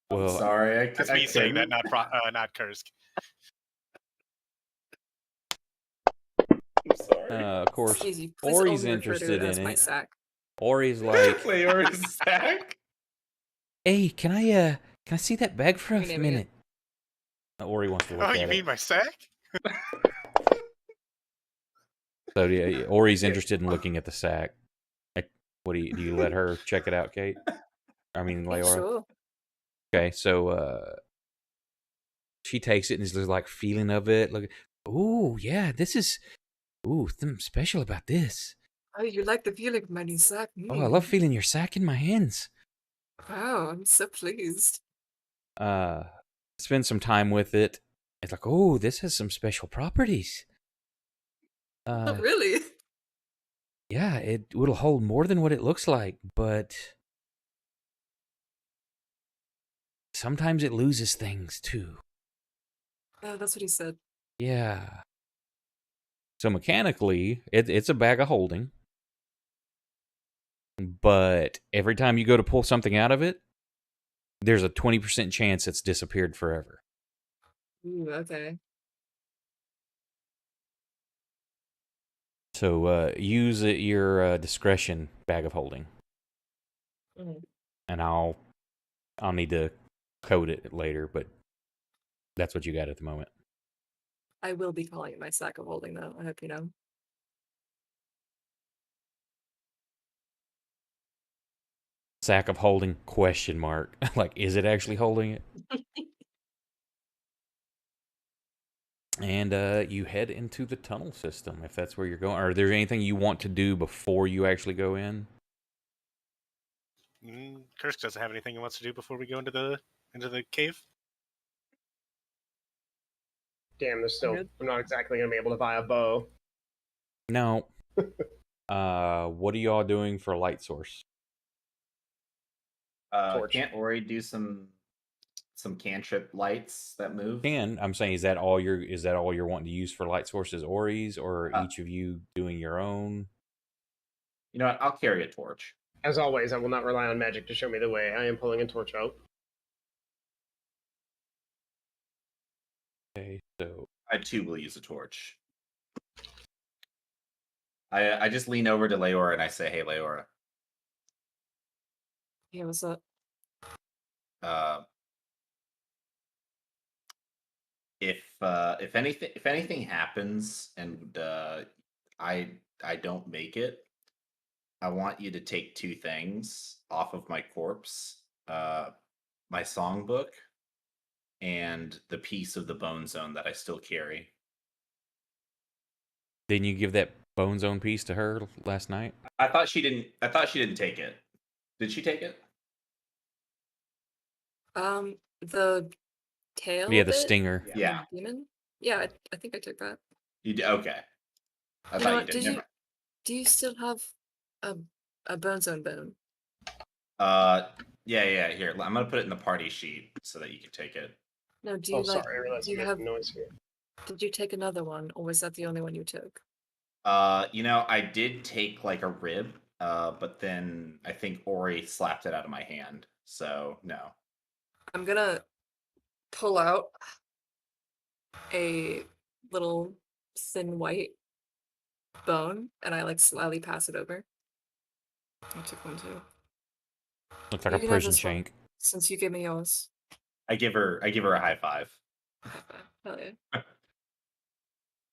Well, Sorry, That's me saying that, not Kursk. I'm sorry. of course, Excuse you. Please Ori's only refer to interested it as in my it. sack. Ori's like, Leora's sack. hey, can I see that bag for a Renaming minute? Ori wants to look Oh, at you it. mean my sack? So yeah, Ori's interested in looking at the sack. What do you let her check it out, Kate? I mean, Yeah, Leora. sure. Okay, so she takes it and is just like feeling of it. Look, ooh, yeah, this is something special about this. Oh, you like the feeling of my new sack? Oh, I love feeling your sack in my hands. Wow, I'm so pleased. Spend some time with it. It's like, oh, this has some special properties. Really? Yeah, it'll hold more than what it looks like, but sometimes it loses things too. Oh, that's what he said. Yeah. So mechanically, it's a bag of holding, but every time you go to pull something out of it, there's a 20% chance it's disappeared forever. Ooh, okay. So use at your discretion, bag of holding, Mm. and I'll need to code it later, but that's what you got at the moment. I will be calling it my sack of holding, though. I hope you know. Sack of holding, question mark. Like, is it actually holding it? And you head into the tunnel system, if that's where you're going. Are there anything you want to do before you actually go in? Kursk doesn't have anything he wants to do before we go into the cave. Damn, there's still. Good. I'm not exactly gonna be able to buy a bow. No. What are y'all doing for a light source? Torch. Can't Ori do some cantrip lights that move? I'm saying, is that all you're wanting to use for light sources, Ori's, or each of you doing your own? You know what? I'll carry a torch. As always, I will not rely on magic to show me the way. I am pulling a torch out. Okay, so I too will use a torch. I just lean over to Leora and I say, "Hey, Leora, Yeah, what's up? uh, if anything happens and I don't make it, I want you to take two things off of my corpse: my songbook and the piece of the bone zone that I still carry." didn't you give that bone zone piece to her last night? I thought she didn't. I thought she didn't take it. Did she take it? The tail Yeah, the bit? stinger. from Yeah. the demon? Yeah, I think I took that. You did. Okay. I You know thought you what? did. Did Never you mind. do you still have a bone zone bone? Yeah. Here, I'm gonna put it in the party sheet so that you can take it. No, do Oh, you like sorry, I realized do I'm you have making noise here. did you take another one, or was that the only one you took? I did take like a rib, but then I think Ori slapped it out of my hand. So no. I'm gonna pull out a little thin white bone and I like slyly pass it over. I took one too. Looks like You a can have prison this one shank. since you gave me yours. I give her a high five. Hell yeah.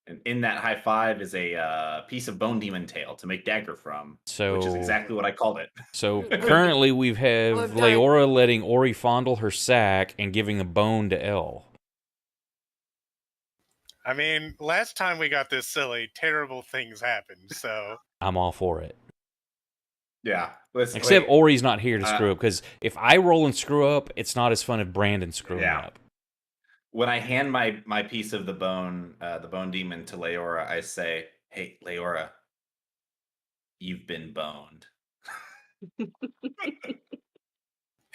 And in that high five is a piece of bone demon tail to make dagger from, which is So, exactly what I called it. so What- currently we have Well, I'm dying. Leora letting Ori fondle her sack and giving the bone to Elle. I mean, last time we got this silly, terrible things happened. So I'm all for it. Yeah. Let's Except wait. Ori's not here to screw up, because if I roll and screw up, it's not as fun as Brandon screwing Yeah. up. When I hand my piece of the bone demon to Leora, I say, "Hey, Leora, you've been boned."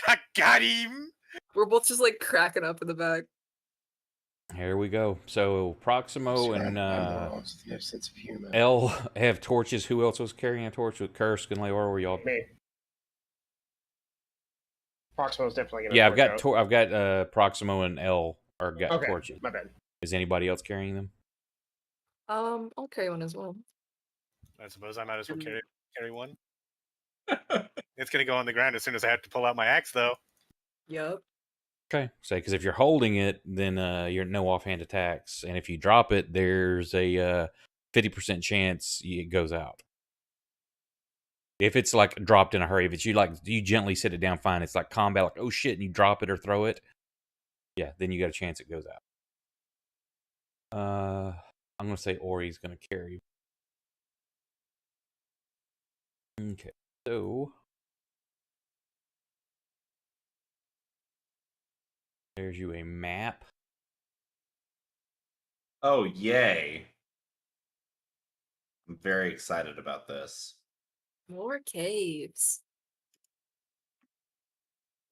I got him. We're both just like cracking up in the back. Here we go. So Proximo and Sense of humor. Elle have torches. Who else was carrying a torch with Kursk and Leora? Were y'all? Me. Proximo's definitely gonna. Yeah, torch out. I've got Proximo and Elle are got Okay, torches. my bad. Is anybody else carrying them? I'll carry one as well. I suppose I might as well carry one. It's gonna go on the ground as soon as I have to pull out my axe, though. Yup. Okay, say because if you're holding it, then you're no offhand attacks, and if you drop it, there's a 50% chance it goes out. If it's like dropped in a hurry, if it's you gently sit it down, fine. It's like combat, like oh shit, and you drop it or throw it, yeah, then you got a chance it goes out. I'm gonna say Ori's gonna carry. Okay, so There's you a map. Oh, yay. I'm very excited about this. More caves.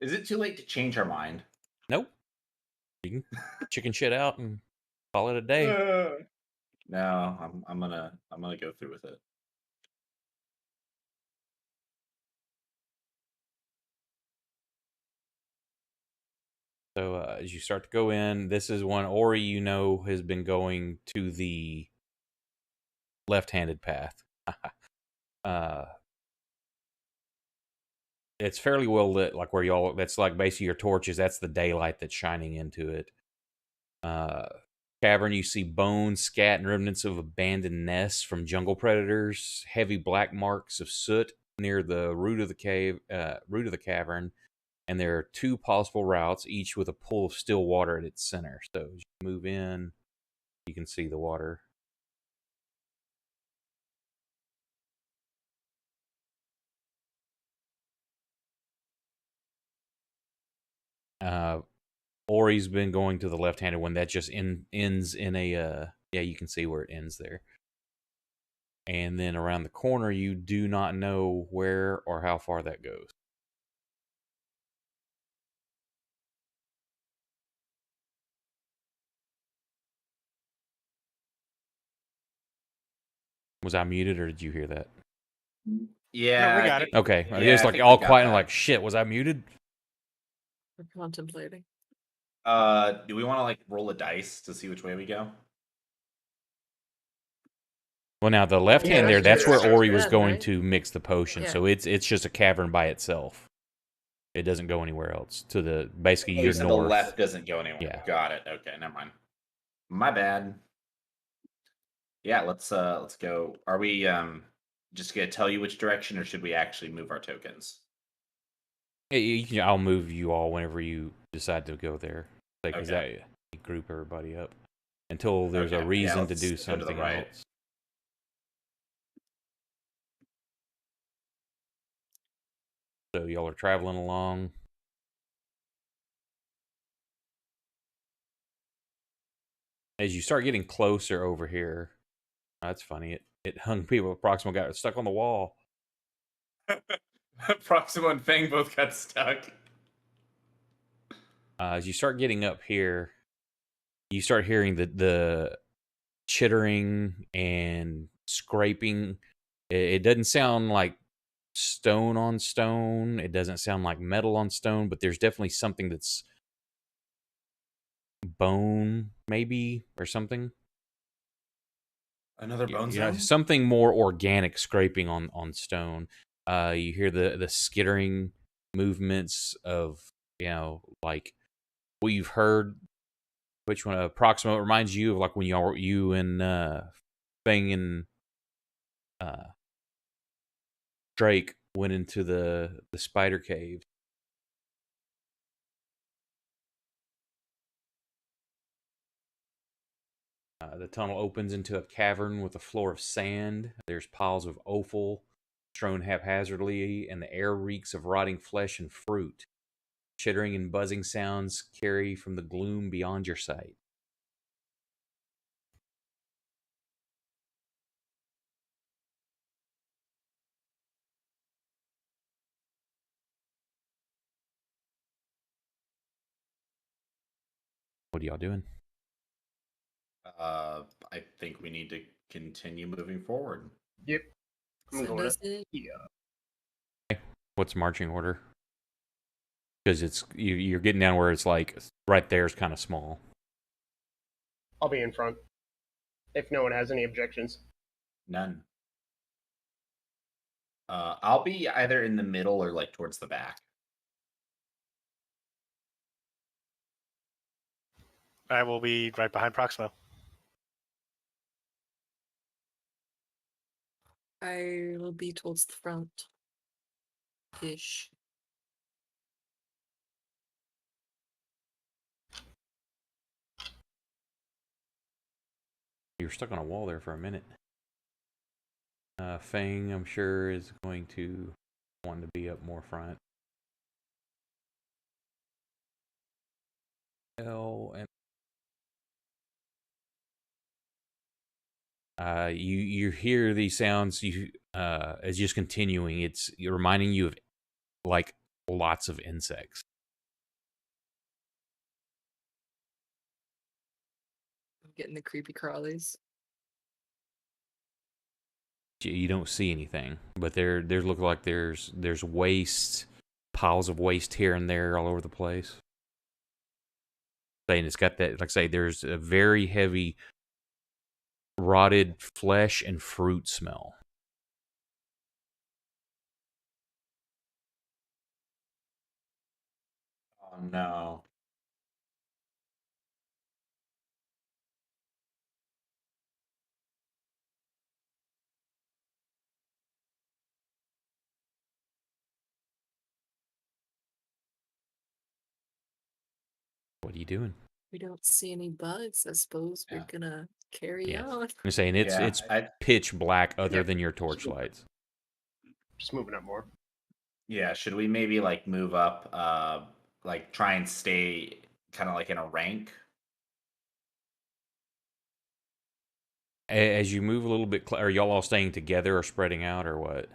Is it too late to change our mind? Nope. You can chicken shit out and call it a day. No, I'm gonna go through with it. So as you start to go in, this is one Ori has been going to the left-handed path. It's fairly well lit, like where y'all. That's like basically your torches. That's the daylight that's shining into it. Cavern, you see bones, scat, and remnants of abandoned nests from jungle predators. Heavy black marks of soot near the root of the cavern. And there are 2 possible routes, each with a pool of still water at its center. So as you move in, you can see the water. Ori's been going to the left-handed one. That just ends in a... yeah, you can see where it ends there. And then around the corner, you do not know where or how far that goes. Was I muted or did you hear that? Yeah, No, we I got think- it. Okay, Yeah, I was I like think all we got quiet and that. like, shit, was I muted? We're contemplating. Do we want to like roll a dice to see which way we go? Well, now the left Yeah, hand there, that's that's where true. Ori was Then, going right? to mix the potion. Yeah. So it's just a cavern by itself. It doesn't go anywhere else. To the basically Oh, your you said north. the left doesn't go anywhere. Yeah. Got it. Okay, never mind. My bad. Yeah, let's go. Are we just gonna tell you which direction, or should we actually move our tokens? I'll move you all whenever you decide to go there. Because Okay. that group everybody up until there's a Okay, yeah, reason to let's do go to the something right. else. So y'all are traveling along. As you start getting closer over here, that's funny. It hung people. Proximal got stuck on the wall. Proxima and Fang both got stuck. As you start getting up here, you start hearing the chittering and scraping. It doesn't sound like stone on stone. It doesn't sound like metal on stone, but there's definitely something that's bone, maybe, or something. Another bone sound? Something more organic scraping on stone. You hear the skittering movements of, like what you've heard. Which one? Proxima reminds you of like when you and Fang and Drake went into the spider cave. The tunnel opens into a cavern with a floor of sand. There's piles of offal strewn haphazardly, and the air reeks of rotting flesh and fruit. Chittering and buzzing sounds carry from the gloom beyond your sight. What are y'all doing? I think we need to continue moving forward. Yep. I'm Send going us to. in. Yeah. What's marching order? Because you're getting down where it's like right there is kind of small. I'll be in front. If no one has any objections. None. I'll be either in the middle or like towards the back. I will be right behind Proximo. I will be towards the front. Ish. You were stuck on a wall there for a minute. Fang, I'm sure, is going to want to be up more front. Hell, and you hear these sounds. It's just continuing. It's reminding you of like lots of insects. I'm getting the creepy crawlies. You don't see anything, but there look like there's waste, piles of waste here and there all over the place. And it's got that, like I say, there's a very heavy rotted flesh and fruit smell. Oh no. What are you doing? We don't see any bugs. I suppose we're gonna carry on. I'm saying it's pitch black other than your torchlights. Just moving up more. Yeah, should we maybe like move up, like try and stay kind of like in a rank? As you move a little bit, are y'all all staying together or spreading out or what?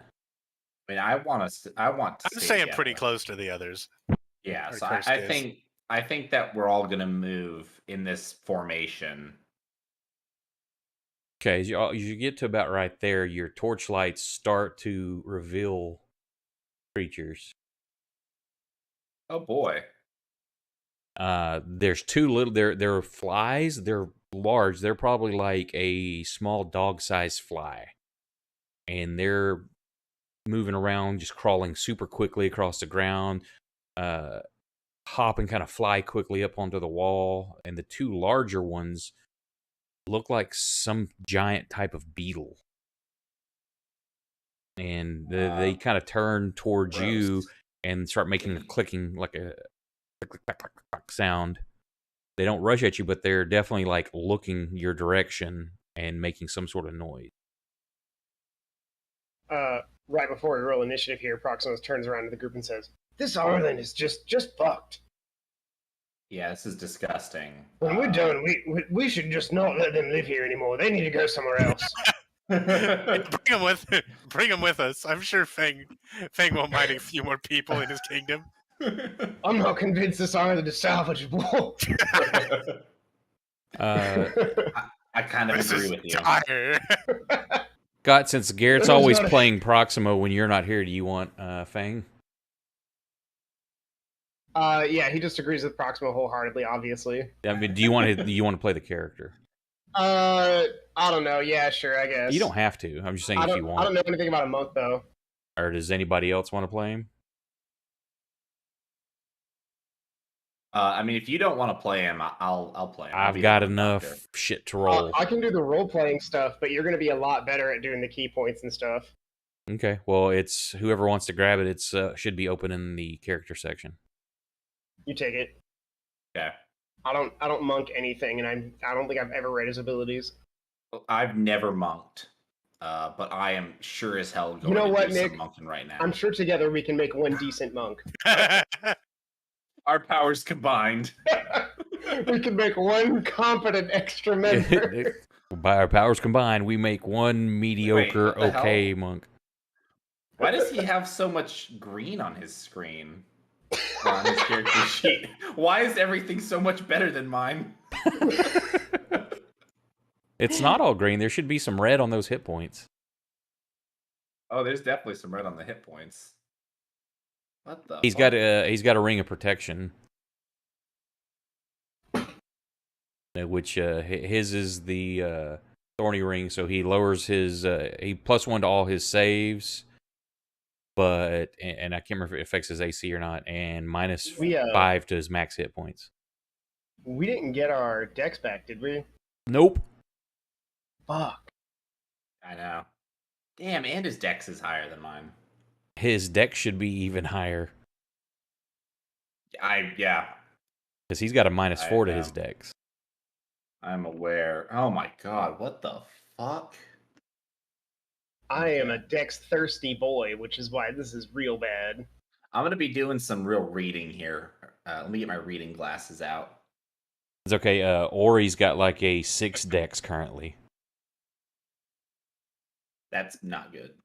I mean, I want to I'm stay staying together. pretty close to the others. Yeah, Or so Kirst I is. think that we're all gonna move in this formation. Okay, as you get to about right there, your torchlights start to reveal creatures. Oh boy. There's two little. They're flies. They're large. They're probably like a small dog-sized fly, and they're moving around, just crawling super quickly across the ground. Hop and kind of fly quickly up onto the wall, and the two larger ones look like some giant type of beetle. And they kind of turn towards you and start making a clicking, like a click, click, click, click sound. They don't rush at you, but they're definitely like looking your direction and making some sort of noise. Right before we roll initiative here, Proximus turns around to the group and says, "This island is just fucked. Yeah, this is disgusting. When we're done, we should just not let them live here anymore. They need to go somewhere else." Bring them with us. I'm sure Feng won't mind a few more people in his kingdom. I'm not convinced this island is salvageable. I kind of This agree is with you. dire. Scott, since Garrett's There's always not a- playing Proximo when you're not here, do you want Fang? Yeah, he just agrees with Proximo wholeheartedly, obviously. I mean, do you want to play the character? I don't know. Yeah, sure, I guess. You don't have to. I'm just saying if you want. I don't know anything about a monk, though. Or does anybody else want to play him? I mean, if you don't want to play him, I'll play him. I've got enough shit to roll. I can do the role-playing stuff, but you're going to be a lot better at doing the key points and stuff. Okay, well, it's whoever wants to grab it. It's should be open in the character section. You take it. Okay. I don't monk anything, and I don't think I've ever read his abilities. I've never monked, but I am sure as hell going You know to what, do Nick? some monking right now. I'm sure together we can make one decent monk. Our powers combined. We can make one competent extra member. By our powers combined, we make one mediocre, what the okay hell? monk. Why does he have so much green on his screen? On his character sheet? Why is everything so much better than mine? It's not all green. There should be some red on those hit points. Oh, there's definitely some red on the hit points. What the? He's got a ring of protection, which his is the thorny ring. So he lowers his he +1 to all his saves, but and I can't remember if it affects his AC or not, and -5 to his max hit points. We didn't get our dex back, did we? Nope. Fuck. I know. Damn, and his dex is higher than mine. His dex should be even higher Yeah. because he's got a -4 to his know. dex. I'm aware. Oh my god, what the fuck? I am a dex-thirsty boy, which is why this is real bad. I'm gonna be doing some real reading here. Let me get my reading glasses out. It's okay. Ori's got like a 6 dex currently. That's not good.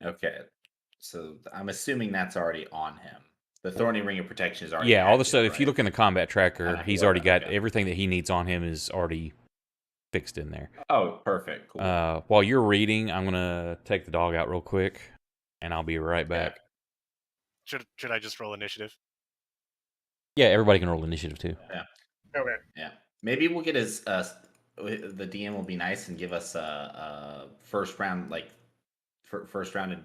Okay, so I'm assuming that's already on him. The Thorny Ring of Protection is already Yeah, all the active, stuff. If you right? look in the combat tracker, I he's feel already that, got okay. everything that he needs on him is already fixed in there. Oh, perfect. Cool. While you're reading, I'm gonna take the dog out real quick, and I'll be right back. Should I just roll initiative? Yeah, everybody can roll initiative too. Yeah. Okay. Yeah. Maybe we'll get his. The DM will be nice and give us a first round, like first round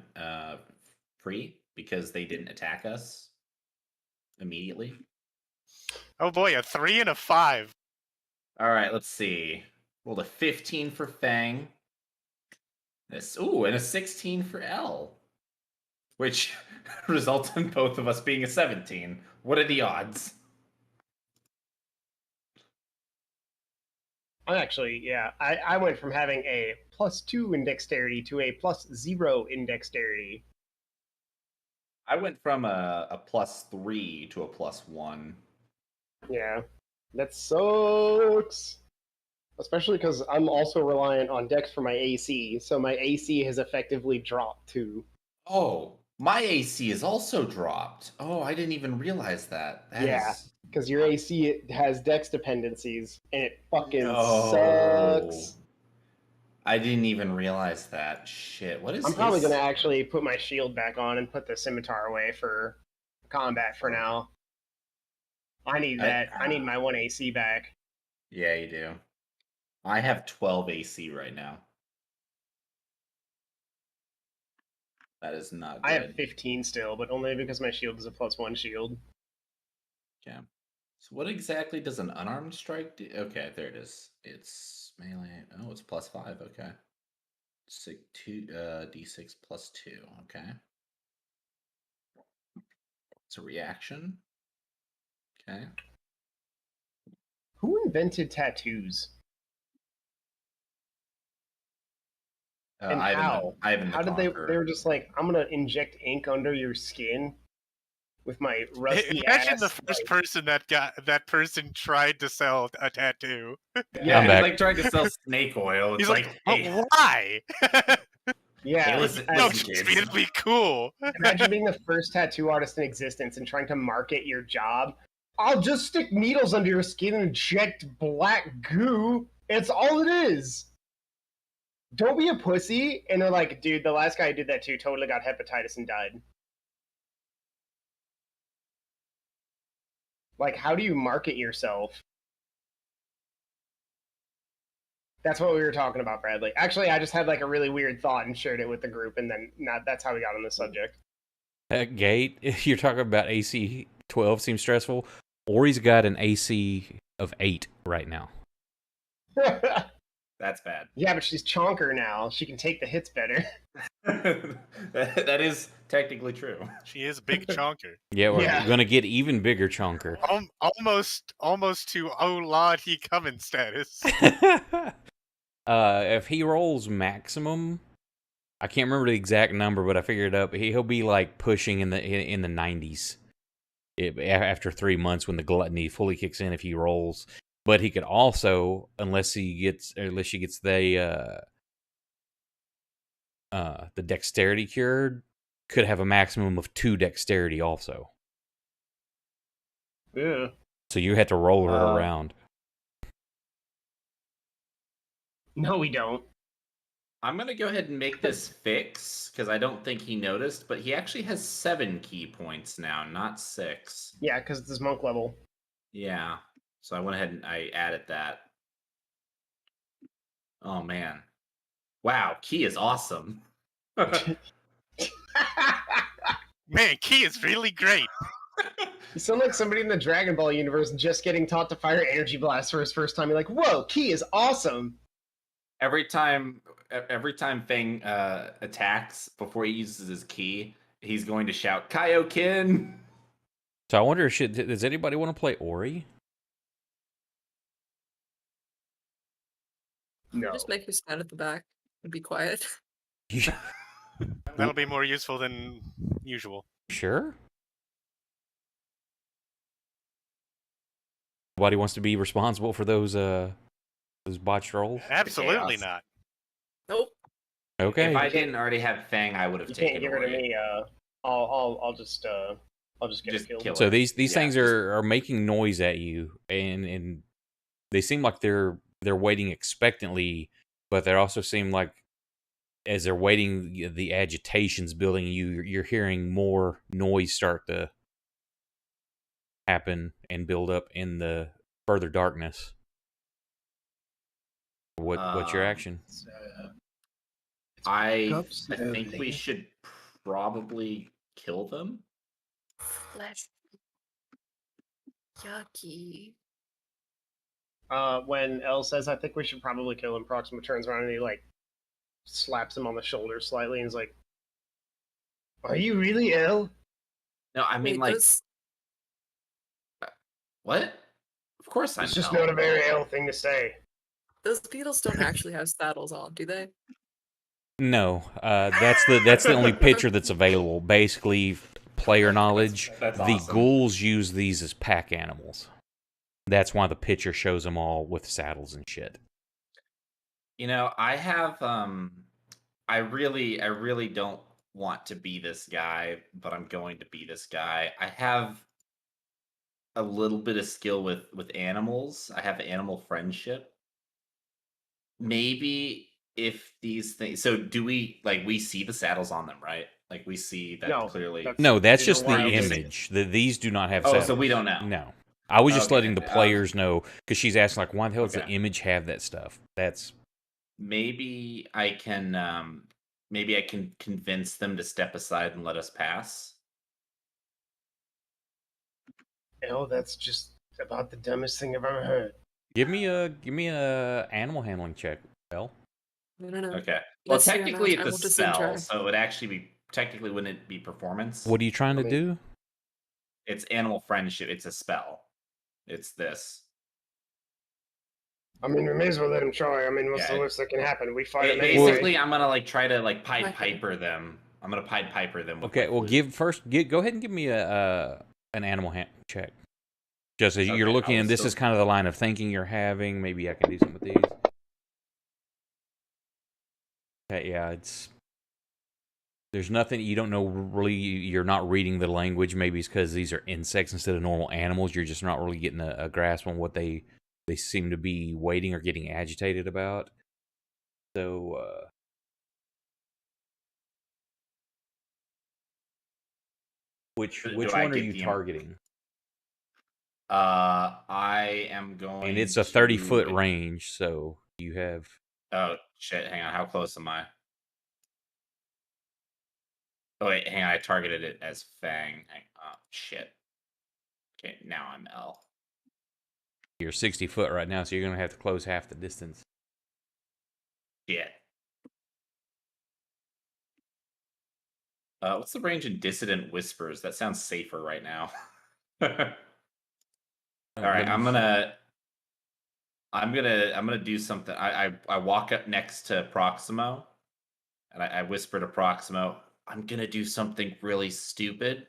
free because they didn't attack us immediately. Oh boy, a 3 and a 5. All right, let's see. Rolled a 15 for Fang. And a 16 for L, which results in both of us being a 17. What are the odds? I went from having a +2 in dexterity to a +0 in dexterity. I went from a +3 to a +1. Yeah, that sucks. Especially because I'm also reliant on dex for my AC, so my AC has effectively dropped too. Oh, my AC is also dropped. Oh, I didn't even realize that. Yeah, because your AC has dex dependencies, and it fucking No. sucks. I didn't even realize that. Shit, what is I'm probably his... gonna actually put my shield back on and put the scimitar away for combat for now. I need that. I need my 1 AC back. Yeah, you do. I have 12 AC right now. That is not good. I have 15 still, but only because my shield is a +1 shield. Okay. So what exactly does an unarmed strike do? Okay, there it is. It's melee. Oh, it's +5. Okay. D6 +2. Okay. It's a reaction. Okay. Who invented tattoos? And how? Ivan the How did they? Conqueror. They were just like, I'm gonna inject ink under your skin with my rusty Imagine ass. the first person that person tried to sell a tattoo. Yeah, I'm he's back. like trying to sell snake oil. It's He's like, hey, but why? Yeah, hey, listen, No, listen, trust kids. me, it'll be cool. imagine being the first tattoo artist in existence and trying to market your job. I'll just stick needles under your skin and inject black goo. It's all it is. Don't be a pussy. And they're like, dude, the last guy who did that too totally got hepatitis and died. Like, how do you market yourself? That's what we were talking about, Bradley. Actually, I just had like a really weird thought and shared it with the group, and then that's how we got on the subject. At Gate, if you're talking about AC 12 seems stressful, Ori's got an AC of 8 right now. That's bad. Yeah, but she's chonker now. She can take the hits better. that is technically true. She is a big chonker. Yeah, we're Yeah. gonna get even bigger chonker. Almost to oh lord, he coming status. If he rolls maximum, I can't remember the exact number, but I figured it up. He'll be like pushing in the 90s after 3 months when the gluttony fully kicks in. If he rolls, but he could also, unless she gets the dexterity cured, could have a maximum of 2 dexterity also. Yeah. So you had to roll her around. No, we don't. I'm gonna go ahead and make this fix because I don't think he noticed, but he actually has 7 key points now, not 6. Yeah, because it's monk level. Yeah. So I went ahead and I added that. Oh man. Wow, key is awesome. Man, Key is really great. You sound like somebody in the Dragon Ball universe just getting taught to fire energy blast for his first time. You're like, whoa, Key is awesome. Every time Fang attacks before he uses his key, he's going to shout Kaioken. So I wonder, does anybody want to play Ori? No. Just make her stand at the back and be quiet. That'll be more useful than usual. Sure. Nobody wants to be responsible for those botched rolls. Absolutely chaos. not. Nope. Okay. If I didn't already have Fang, I would have You taken can't give her away. to me. I'll just get Just her killed. kill So her. these Yeah, things just- are making noise at you, and they seem like they're waiting expectantly, but they also seem like as they're waiting, the agitation's building. You're hearing more noise start to happen and build up in the further darkness. What's your action? I Cups I and think we everything. should probably kill them. Flesh. Yucky. When Elle says, "I think we should probably kill him," Proxima turns around and he like slaps him on the shoulder slightly and is like, "Are you really Elle?" No, I mean Wait, like those what? Of course I'm It's just Elle. not a very Elle thing to say. beetles don't actually have saddles on, do they? No, that's the only picture that's available. Basically, player knowledge. That's the awesome. ghouls use these as pack animals. That's why the picture shows them all with saddles and shit. You know, I have I really don't want to be this guy, but I'm going to be this guy. I have a little bit of skill with animals. I have animal friendship. Maybe if these things, so do we see the saddles on them, right? Like we see that No, clearly. that's- No, that's These just are the wild image. These do not have Oh, saddles. so we don't know. No. I was just Okay, letting the players know, because she's asking, like, why the hell does the Okay. image have that stuff? That's Maybe I can convince them to step aside and let us pass. Elle, that's just about the dumbest thing I've ever heard. give me a animal handling check, Bell. No. Okay. Well, Let's hear him technically out. I it's a want to see him spell, try. so it would actually be technically wouldn't it be performance? What are you trying to I mean- do? It's animal friendship. It's a spell. It's this. I mean, we may as well let him try. I mean, what's Yeah, the worst that can happen? We fight him Basically, anyway. I'm gonna like try to like Pied Okay. Piper them. I'm gonna Pied Piper them. With Okay, my well, flute. go ahead and give me an animal check. Just as you're Okay, looking, I and was this still- is kind of the line of thinking you're having. Maybe I can do something with these. Okay, yeah, there's nothing you don't know really. You're not reading the language. Maybe it's because these are insects instead of normal animals. You're just not really getting a grasp on what they seem to be waiting or getting agitated about. So, which Do one I are get you the targeting? I am going. And it's a 30-foot range, so you have. Oh shit! Hang on. How close am I? Oh wait, hang on. I targeted it as Fang. Oh shit. Okay, now I'm L. You're 60 foot right now, so you're gonna have to close half the distance. Shit. What's the range in Dissident Whispers? That sounds safer right now. All right, I'm gonna do something. I walk up next to Proximo, and I whisper to Proximo, "I'm gonna do something really stupid.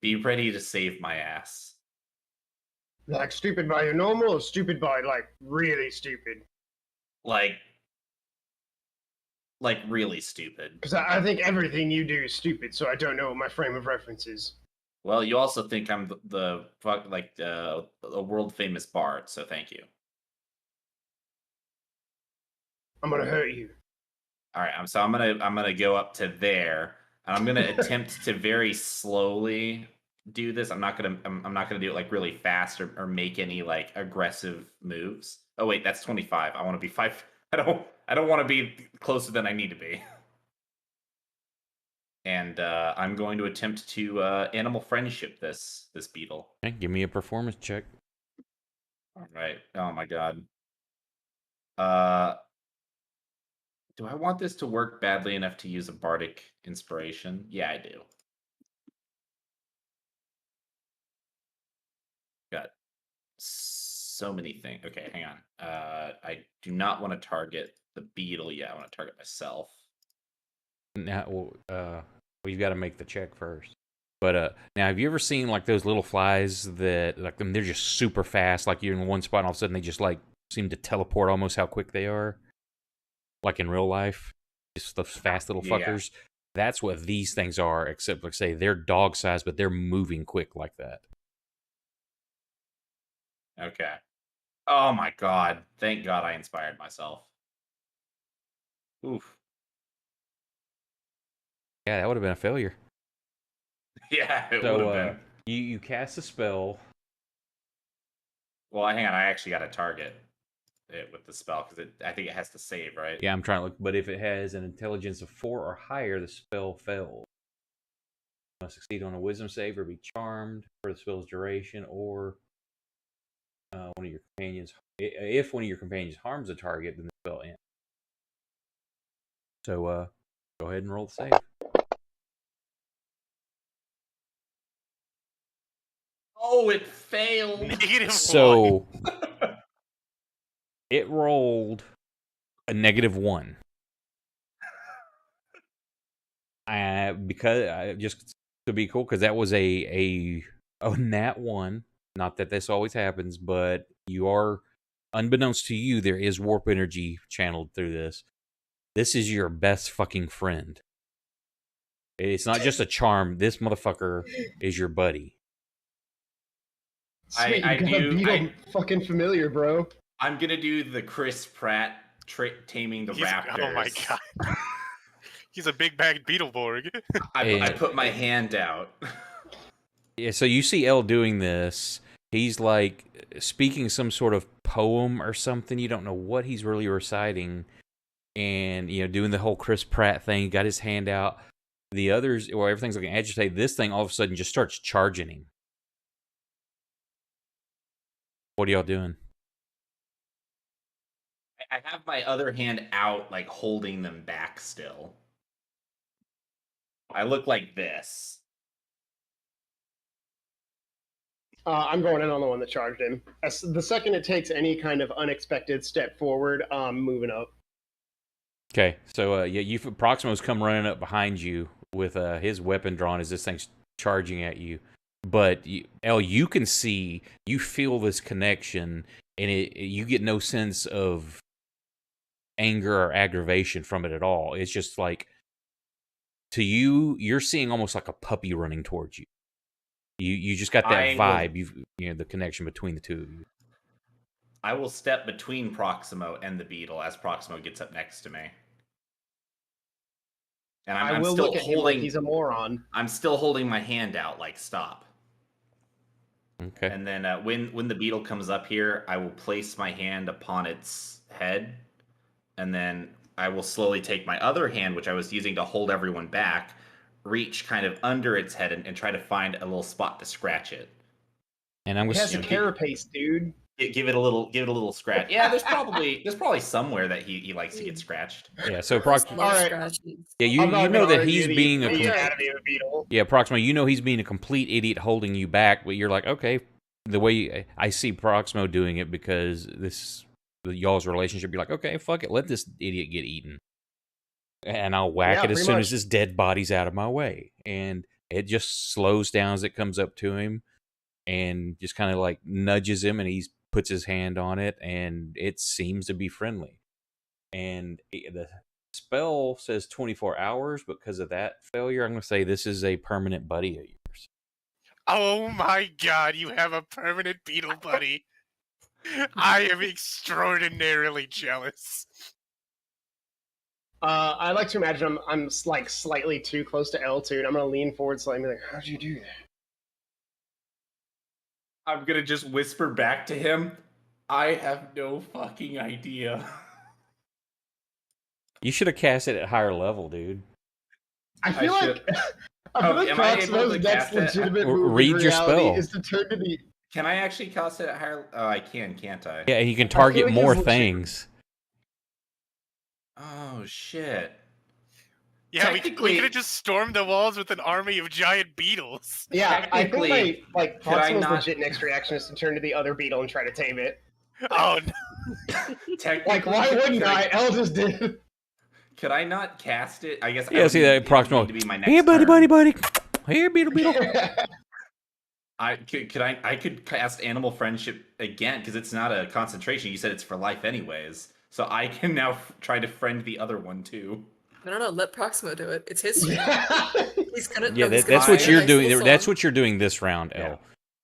Be ready to save my ass." Like stupid by your normal, or stupid by like really stupid? Like really stupid. Because I think everything you do is stupid, so I don't know what my frame of reference is. Well, you also think I'm the fuck like a world famous bard, so thank you. I'm gonna hurt you. All right, so I'm gonna go up to there, and I'm gonna attempt to very slowly do this. I'm not gonna do it like really fast or make any like aggressive moves. Oh wait, that's 25. I want to be 5. I don't want to be closer than I need to be. And I'm going to attempt to animal friendship this beetle. Okay, give me a performance check. All right. Oh my god. Do I want this to work badly enough to use a bardic inspiration? Yeah, I do. Got so many things. Okay, hang on. I do not want to target the beetle yet. I want to target myself. Now, well, you've got to make the check first. But now, have you ever seen like those little flies that like them? They're just super fast. Like you're in one spot, and all of a sudden they just like seem to teleport almost how quick they are. Like in real life, just those fast little fuckers. That's what these things are. Except like say they're dog sized, but they're moving quick like that. Okay. Oh my god! Thank God I inspired myself. Oof. Yeah, that would have been a failure. Yeah, it would So have been. you cast a spell. Well, hang on. I actually got to target it with the spell because I think it has to save, right? Yeah, I'm trying to look. But if it has an intelligence of 4 or higher, the spell fails. Must succeed on a wisdom save or be charmed for the spell's duration, or one of your companions. If one of your companions harms a target, then the spell ends. So go ahead and roll the save. Oh, it failed. -1. So it rolled a -1. Because just to be cool, because that was a nat 1. Not that this always happens, but you are, unbeknownst to you, there is warp energy channeled through this. This is your best fucking friend. It's not just a charm. This motherfucker is your buddy. Sweet, I you got do- a beetle I- fucking familiar, bro. I'm gonna do the Chris Pratt taming the raptors. Oh my god. He's a big bag Beetleborg. I put my hand out. Yeah, so you see Elle doing this. He's like speaking some sort of poem or something. You don't know what he's really reciting. And, doing the whole Chris Pratt thing. He got his hand out. The others, well, everything's looking agitated. This thing all of a sudden just starts charging him. What are y'all doing? I have my other hand out, like holding them back still. I look like this. I'm going in on the one that charged him. The second it takes any kind of unexpected step forward, I'm moving up. Okay, so Proximo's come running up behind you with his weapon drawn as this thing's charging at you. But Elle, you can see, you feel this connection, and you get no sense of anger or aggravation from it at all. It's just like, to you, you're seeing almost like a puppy running towards you. You just got that vibe. The connection between the two of you. I will step between Proximo and the beetle as Proximo gets up next to me. And I'm will still look at him like he's a moron. I'm still holding my hand out, like stop. Okay. And then when the beetle comes up here, I will place my hand upon its head, and then I will slowly take my other hand, which I was using to hold everyone back, reach kind of under its head and try to find a little spot to scratch it. And I'm He going has a carapace, dude. Give it a little scratch. Yeah, there's probably somewhere that he likes to get scratched. Yeah, so Proximo. All right. Scratches. Yeah, you know that he's being a anatomy of a beetle. Yeah, Proximo, you know he's being a complete idiot holding you back, but you're like, okay, the way I see Proximo doing it, because y'all's relationship, you're like, okay, fuck it, let this idiot get eaten. And I'll whack it as soon as this dead body's out of my way. And it just slows down as it comes up to him and just kind of like nudges him, and he puts his hand on it, and it seems to be friendly. And the spell says 24 hours, but because of that failure, I'm going to say this is a permanent buddy of yours. Oh my god, you have a permanent beetle buddy. I am extraordinarily jealous. I like to imagine I'm like slightly too close to L2, and I'm going to lean forward slightly and be like, how'd you do that? I'm gonna just whisper back to him, I have no fucking idea. You should have cast it at higher level, dude. I feel like Proximo's next legitimate move read in your reality spell. is to turn to the... Can I actually cast it at higher? Oh, I can, can't I? Yeah, and you can target like more his things. Oh shit. Yeah, we could have just stormed the walls with an army of giant beetles. Yeah, I think like could I Proximo's not- legit next reaction is to turn to the other beetle and try to tame it. Oh no. Like, why wouldn't I? El just did. Could I not cast it? I guess. I Yeah, would see need- that it would Proximo. need to be my next Hey, buddy, turn. buddy. Here, beetle, beetle. I could cast animal friendship again because it's not a concentration. You said it's for life anyways, so I can now try to friend the other one too. No. Let Proximo do it. It's his turn. He's gonna. Yeah, no, he's that's gonna what sing a you're nice doing. little That's song. what you're doing this round, Yeah.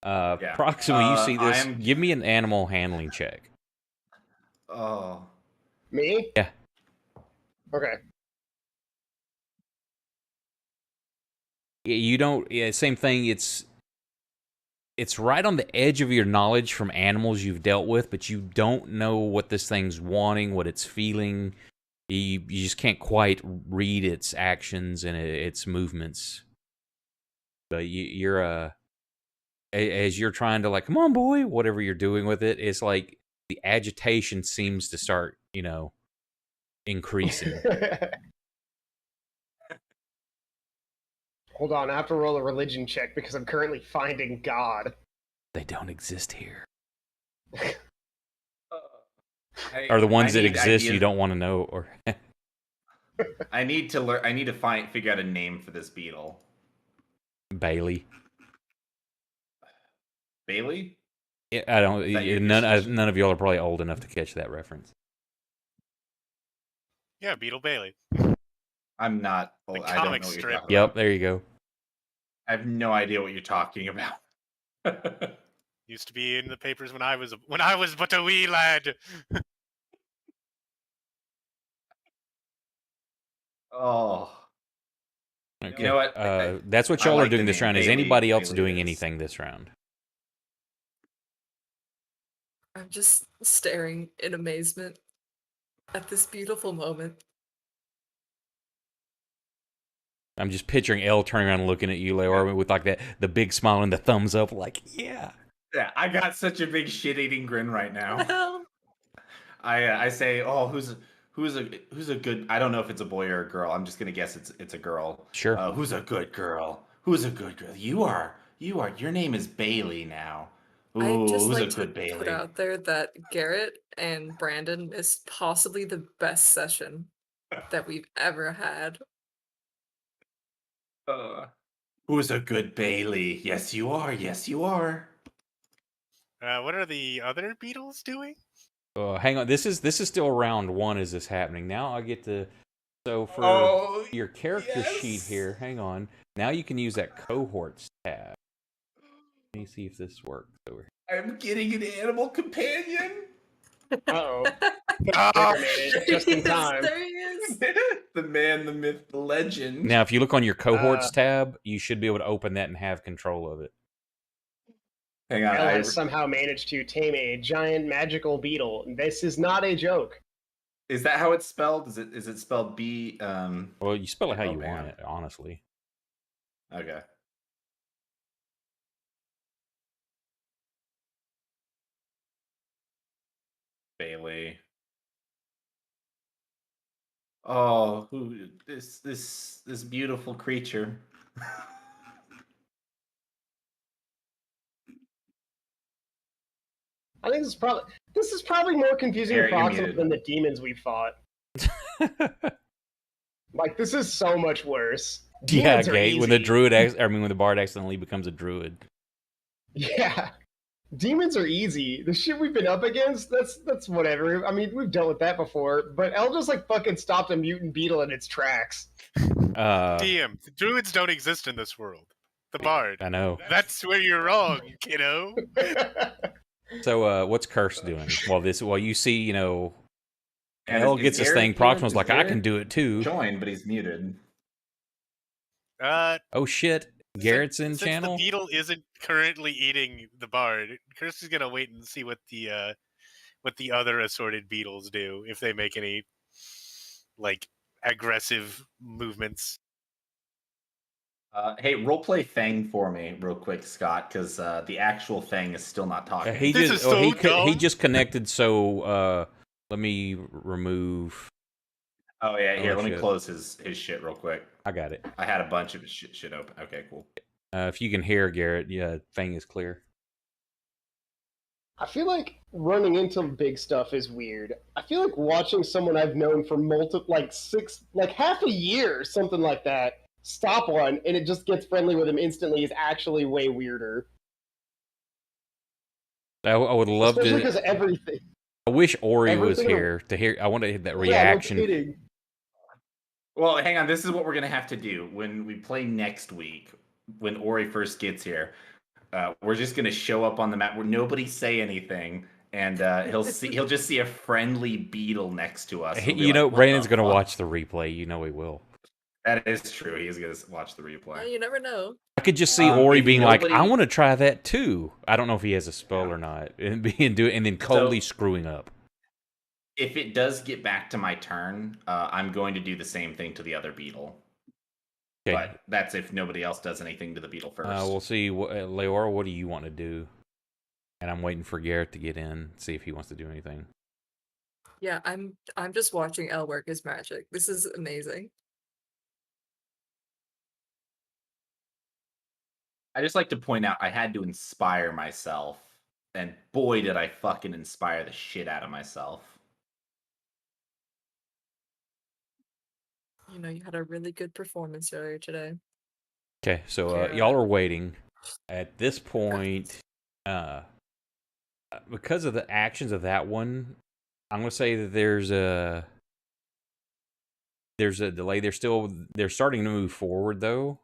L. Yeah. Proximo, you see this? I am- Give me an animal handling check. Oh, Me? Yeah. Okay. You don't. Yeah, same thing. It's right on the edge of your knowledge from animals you've dealt with, but you don't know what this thing's wanting, what it's feeling. You just can't quite read its actions and its movements. But you're as you're trying to like, come on, boy, whatever you're doing with it, it's like the agitation seems to start, increasing. Hold on, I have to roll a religion check because I'm currently finding God. They don't exist here. I- Or the ones I that need exist you ideas. don't want to know, or I need to learn. I need to figure out a name for this beetle. Bailey. Bailey? Yeah, I don't. Is that your None of y'all are probably old enough to catch that reference. Yeah, Beetle Bailey. I'm not. The I don't know comic what you're strip. talking Yep, about. there you go. I have no idea what you're talking about. Used to be in the papers when I was but a wee lad. Oh. Okay. You know what? That's what I y'all are like the doing this name round. Is Bailey. anybody else Bailey doing is. anything this round? I'm just staring in amazement at this beautiful moment. I'm just picturing Elle turning around and looking at you, Leora, with like the big smile and the thumbs up, like, yeah. Yeah, I got such a big shit-eating grin right now. I say, oh, who's a good? I don't know if it's a boy or a girl. I'm just gonna guess it's a girl. Sure. Who's a good girl? Who's a good girl? You are. Your name is Bailey now. Ooh, I'd just who's like a to good Bailey? put out there that Garrett and Brandon is possibly the best session that we've ever had. Who's a good Bailey? Yes, you are. Yes, you are. What are the other beetles doing? Hang on. This is still round one as this happening. Now I get to. So for your character sheet here, hang on. Now you can use that cohorts tab. Let me see if this works over here. I'm getting an animal companion. Uh-oh. Oh, Made it just in time. There he is. The man, the myth, the legend. Now, if you look on your cohorts tab, you should be able to open that and have control of it. Hang on. Elle has somehow managed to tame a giant magical beetle. This is not a joke. Is that how it's spelled? Is it spelled B? Well, you spell it how Oh, you man. want it, honestly. Okay. Bailey. Oh, who this beautiful creature. I think this is probably more confusing Garrett, and you're Proxima muted. than the demons we've fought. Like, this is so much worse. Yeah, Demons are Gate. When the easy. when the bard accidentally becomes a druid. Yeah. Demons are easy. The shit we've been up against, that's whatever. I mean, we've dealt with that before, but Elle just like fucking stopped a mutant beetle in its tracks. DM, the druids don't exist in this world. The bard. I know. That's where you're wrong, kiddo. So, what's Curse doing? Well, you see, And Elle is gets this Garrett thing. here? Proxima's Is like, I can Garrett do it too. Join, but he's muted. Oh shit, Garrett's in Since channel. the beetle isn't currently eating the bard, Curse is gonna wait and see what the other assorted beetles do if they make any like aggressive movements. Hey, roleplay Fang for me real quick, Scott, because the actual Fang is still not talking. He This just is so he dumb. just connected. So let me remove. Oh yeah, here, Oh, let me shit. close his shit real quick. I got it. I had a bunch of his shit open. Okay, cool. If you can hear Garrett, yeah, thing is clear. I feel like running into big stuff is weird. I feel like watching someone I've known for half a year, something like that, stop one, and it just gets friendly with him instantly is actually way weirder. I would love Especially to. because everything. I wish Ori was everything- here to hear. I want to hit that Yeah, no reaction. kidding. Well, hang on. This is what we're gonna have to do when we play next week. When Ori first gets here, we're just gonna show up on the map where nobody say anything, and he'll just see a friendly beetle next to us. You know, Brandon's gonna watch the replay. You know he will. That is true. He's gonna watch the replay. Well, you never know. I could just see Ori being like, nobody- "I want to try that too." I don't know if he has a spell or not, and do it, and then totally screwing up. If it does get back to my turn, I'm going to do the same thing to the other beetle. Okay. But that's if nobody else does anything to the beetle first. We'll see. Leora, what do you want to do? And I'm waiting for Garrett to get in, see if he wants to do anything. Yeah, I'm just watching Elle work his magic. This is amazing. I just like to point out I had to inspire myself, and boy did I fucking inspire the shit out of myself. You know, you had a really good performance earlier today. Okay, so y'all are waiting. At this point, because of the actions of that one, I'm gonna say that there's a delay. They're starting to move forward though.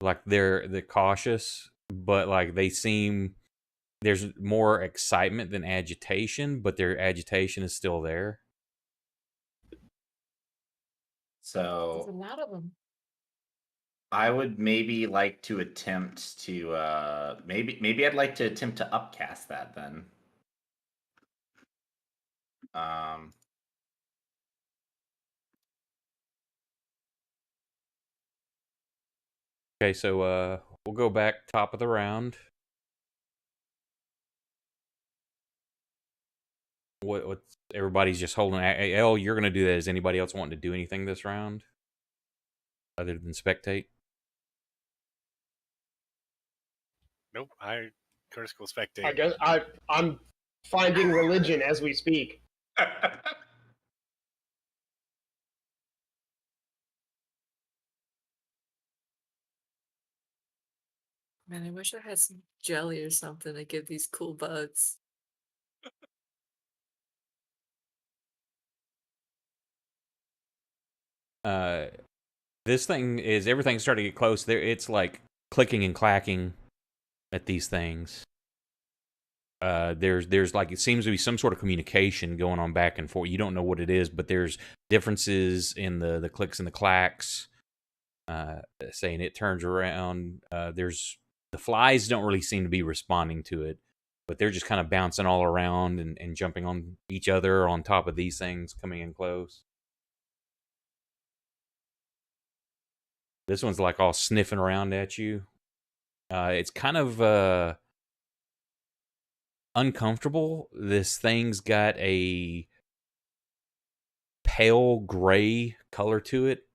Like they're cautious, but like they seem there's more excitement than agitation, but their agitation is still there. There's a So lot of them. I would maybe like to attempt to maybe I'd like to attempt to upcast that then. Okay, so we'll go back top of the round. What everybody's just holding. Elle, you're gonna do that. Is anybody else wanting to do anything this round other than spectate? Nope, Kursk will spectate. I guess I'm finding religion as we speak. Man, I wish I had some jelly or something to give these cool bugs. This thing is everything's starting to get close. There, it's like clicking and clacking at these things. There's like it seems to be some sort of communication going on back and forth. You don't know what it is, but there's differences in the clicks and the clacks. Saying it turns around. There's the flies don't really seem to be responding to it, but they're just kind of bouncing all around and jumping on each other on top of these things coming in close. This one's like all sniffing around at you. It's kind of uncomfortable. This thing's got a pale gray color to it.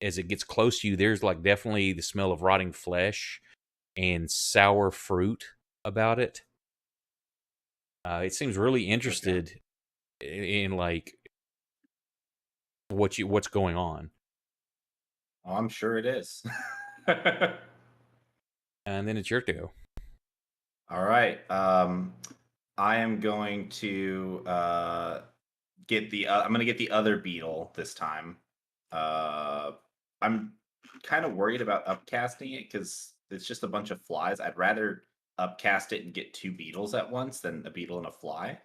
As it gets close to you, there's like definitely the smell of rotting flesh and sour fruit about it. It seems really interested in like what's going on. Oh, I'm sure it is. And then it's your go. All right. I am going to get the. I'm going to get the other beetle this time. I'm kind of worried about upcasting it because it's just a bunch of flies. I'd rather upcast it and get two beetles at once than a beetle and a fly.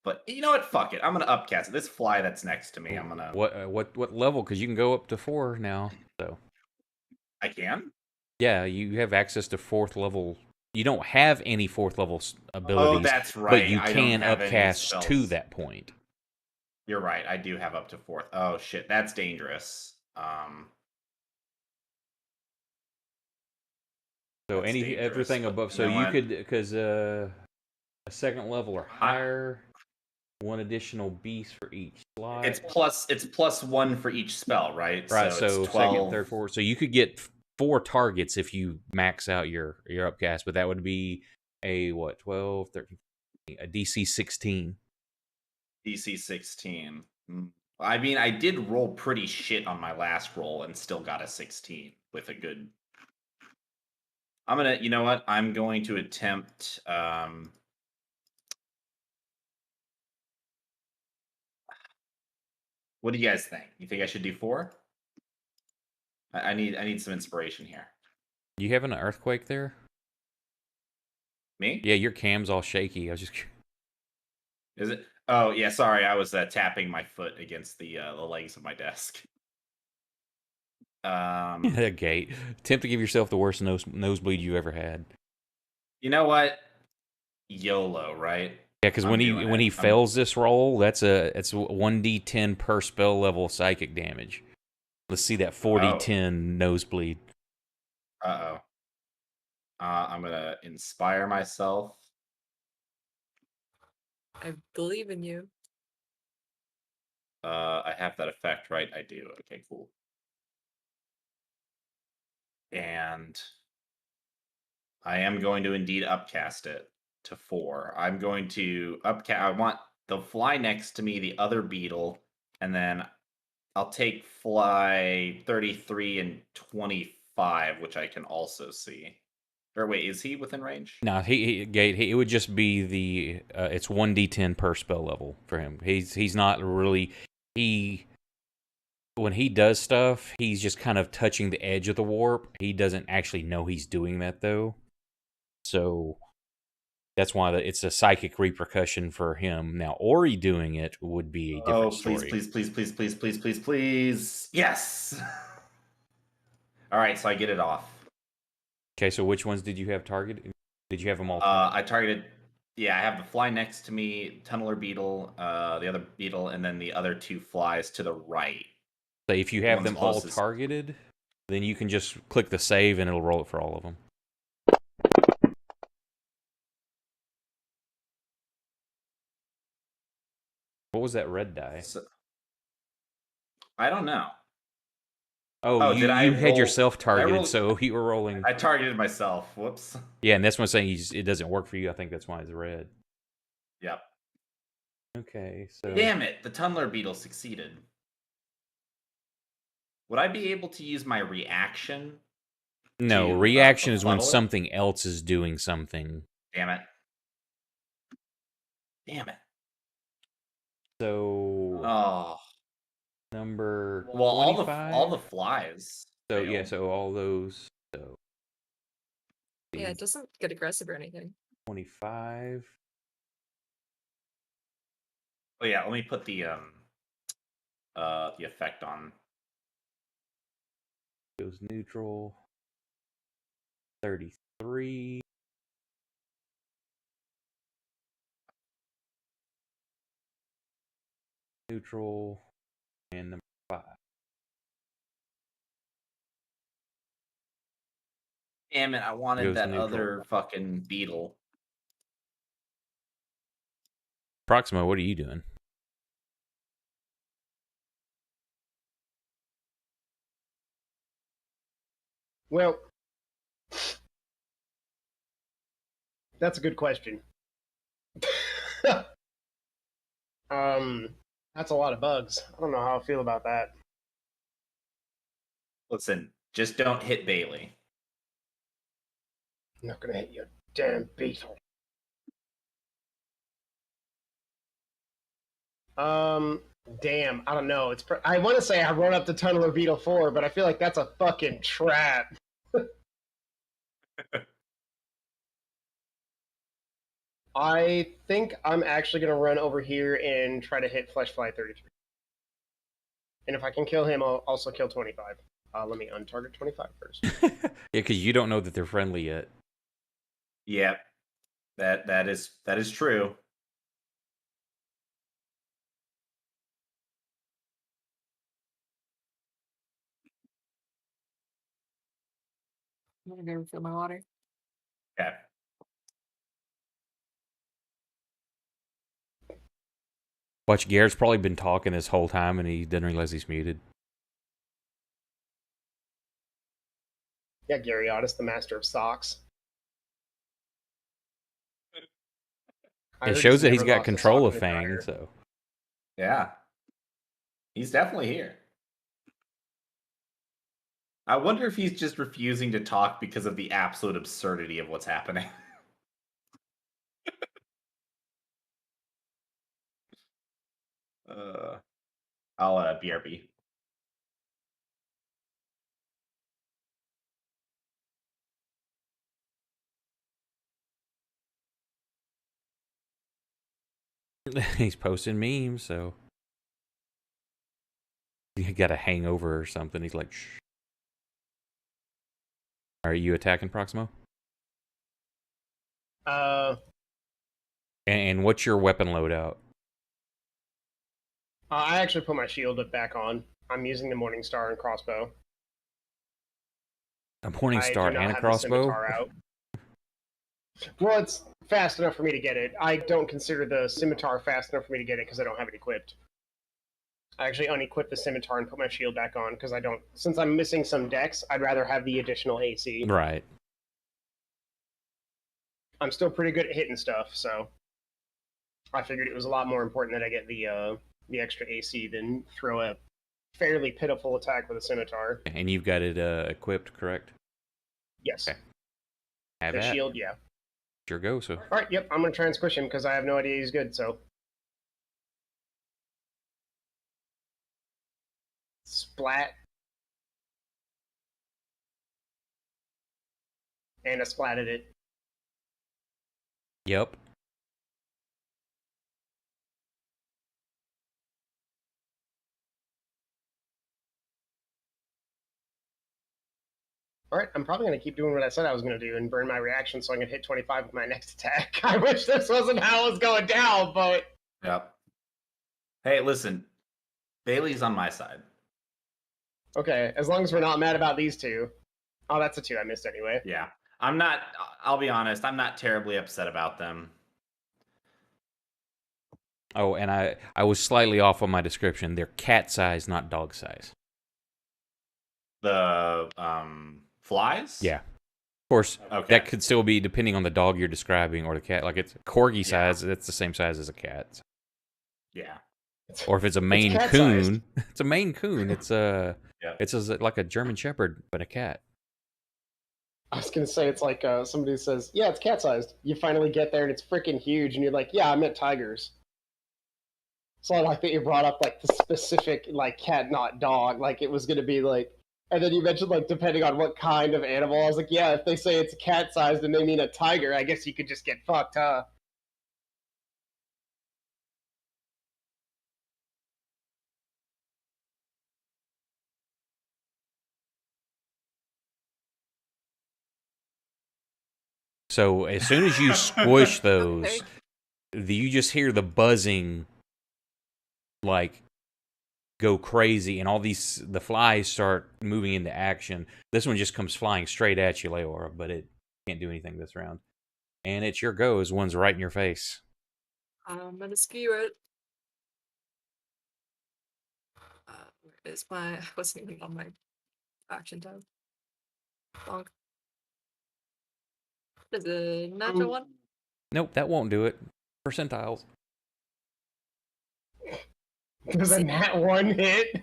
But you know what? Fuck it. I'm gonna upcast it. This fly that's next to me. I'm gonna. What level? Because you can go up to 4 now. So I can. yeah, you have access to 4th level. You don't have any 4th level abilities. Oh, that's right. But you I can don't have any upcast spells. to that point. You're right. I do have up to 4th. Oh shit, that's dangerous. So That's dangerous, everything but above. you So know you what? could because a 2nd level or higher, 1 additional beast for each slot. It's plus 1 for each spell, right? Right. So it's 12. 2nd, 3rd, 4th. So you could get 4 targets if you max out your upcast, but that would be a 12, 13, a DC 16. DC 16. I mean, I did roll pretty shit on my last roll and still got a 16 with a good. You know what? I'm going to attempt. What do you guys think? You think I should do 4? I need some inspiration here. You having an earthquake there? Me? Yeah, your cam's all shaky. I was just. Is it? Oh yeah, sorry. I was tapping my foot against the legs of my desk. A gate. Attempt to give yourself the worst nosebleed you ever had. You know what? YOLO, right? Yeah, because when he fails this roll, it's 1d10 per spell level psychic damage. Let's see that 4d10 nosebleed. I'm gonna inspire myself. I believe in you. I have that effect, right? I do. Okay, cool. And I am going to indeed upcast it to 4. I'm going to upcast. I want the fly next to me, the other beetle, and then I'll take fly 33 and 25, which I can also see. Or wait, is he within range? No, it would just be the it's 1d10 per spell level for him. He's not really when he does stuff, he's just kind of touching the edge of the warp. He doesn't actually know he's doing that though. So that's why it's a psychic repercussion for him. Now, Ori doing it would be a different story. Please. Yes! All right, so I get it off. Okay, so which ones did you have targeted? Did you have them all targeted? I targeted... Yeah, I have the fly next to me, tunneler beetle, the other beetle, and then the other 2 flies to the right. So if you have them all targeted, then you can just click the save and it'll roll it for all of them. What was that red die? I don't know. Oh, you had yourself targeted, so you were rolling. I targeted myself. Whoops. Yeah, and that's what I'm saying. It doesn't work for you. I think that's why it's red. Yep. Okay, so... Damn it! The tunneler beetle succeeded. Would I be able to use my reaction? No, reaction is when something else is doing something. Damn it. So... Number 25? all the flies. So failed. Yeah, so all those. So yeah, it doesn't get aggressive or anything. 25. Oh yeah, let me put the effect on. Goes neutral. 33. Neutral. And number 5. Damn it, I wanted that neutral. Other fucking beetle. Proximo, what are you doing? Well, that's a good question. That's a lot of bugs. I don't know how I feel about that. Listen, just don't hit Bailey. I'm not gonna hit you, damn beetle. Damn, I don't know. I want to say I run up to Tunneler Beetle 4, but I feel like that's a fucking trap. I think I'm actually going to run over here and try to hit Fleshfly 33. And if I can kill him, I'll also kill 25. Let me untarget 25 first. Yeah, because you don't know that they're friendly yet. Yep. That is true. I'm gonna go refill my water. Okay. Watch, Garrett's probably been talking this whole time and he didn't realize he's muted. Yeah, Gary Otis, the master of socks. It shows that he's got control of Fang, so... Yeah. He's definitely here. I wonder if he's just refusing to talk because of the absolute absurdity of what's happening. I'll BRB. He's posting memes, so he got a hangover or something. He's like, shh. Are you attacking Proximo? And what's your weapon loadout? I actually put my shield back on. I'm using the Morning Star and crossbow. A Morning Star I do not and a have crossbow? The scimitar out. Well, it's fast enough for me to get it. I don't consider the scimitar fast enough for me to get it because I don't have it equipped. I actually unequipped the scimitar and put my shield back on because I don't. Since I'm missing some dex, I'd rather have the additional AC. Right. I'm still pretty good at hitting stuff, so I figured it was a lot more important that I get the extra AC than throw a fairly pitiful attack with a scimitar. And you've got it equipped, correct? Yes. Okay. Have The that. shield, yeah. Sure go, so. All right, yep, I'm going to try and squish him because I have no idea he's good, so. Splat. And I splatted it. Yep. All right, I'm probably going to keep doing what I said I was going to do and burn my reaction so I can hit 25 with my next attack. I wish this wasn't how it was going down, but... Yep. Hey, listen. Bailey's on my side. Okay, as long as we're not mad about these two. Oh, that's a 2 I missed anyway. Yeah. I'm not, I'll be honest, I'm not terribly upset about them. Oh, and I was slightly off on my description. They're cat size, not dog size. The flies? Yeah. Of course, Okay. that could still be depending on the dog you're describing or the cat. Like it's corgi size, that's the same size as a cat. Yeah. Or if it's a Maine cat-sized. Coon, it's a Maine Coon. It's Yeah. it's like a German Shepherd, but a cat. I was going to say, it's like somebody says, yeah, it's cat-sized. You finally get there and it's freaking huge, and you're like, yeah, I meant tigers. So I like that you brought up like the specific like cat, not dog. Like it was going to be like, and then you mentioned like depending on what kind of animal. I was like, yeah, if they say it's cat-sized and they mean a tiger, I guess you could just get fucked, huh? So as soon as you squish those, Okay. you just hear the buzzing, like go crazy, and all the flies start moving into action. This one just comes flying straight at you, Leora, but it can't do anything this round. And it's your go as one's right in your face. I'm gonna skew it. Where is my? I wasn't even on my action tab. Bonk. Is it natural one? Nope, that won't do it. Percentiles. Does a nat 1 hit?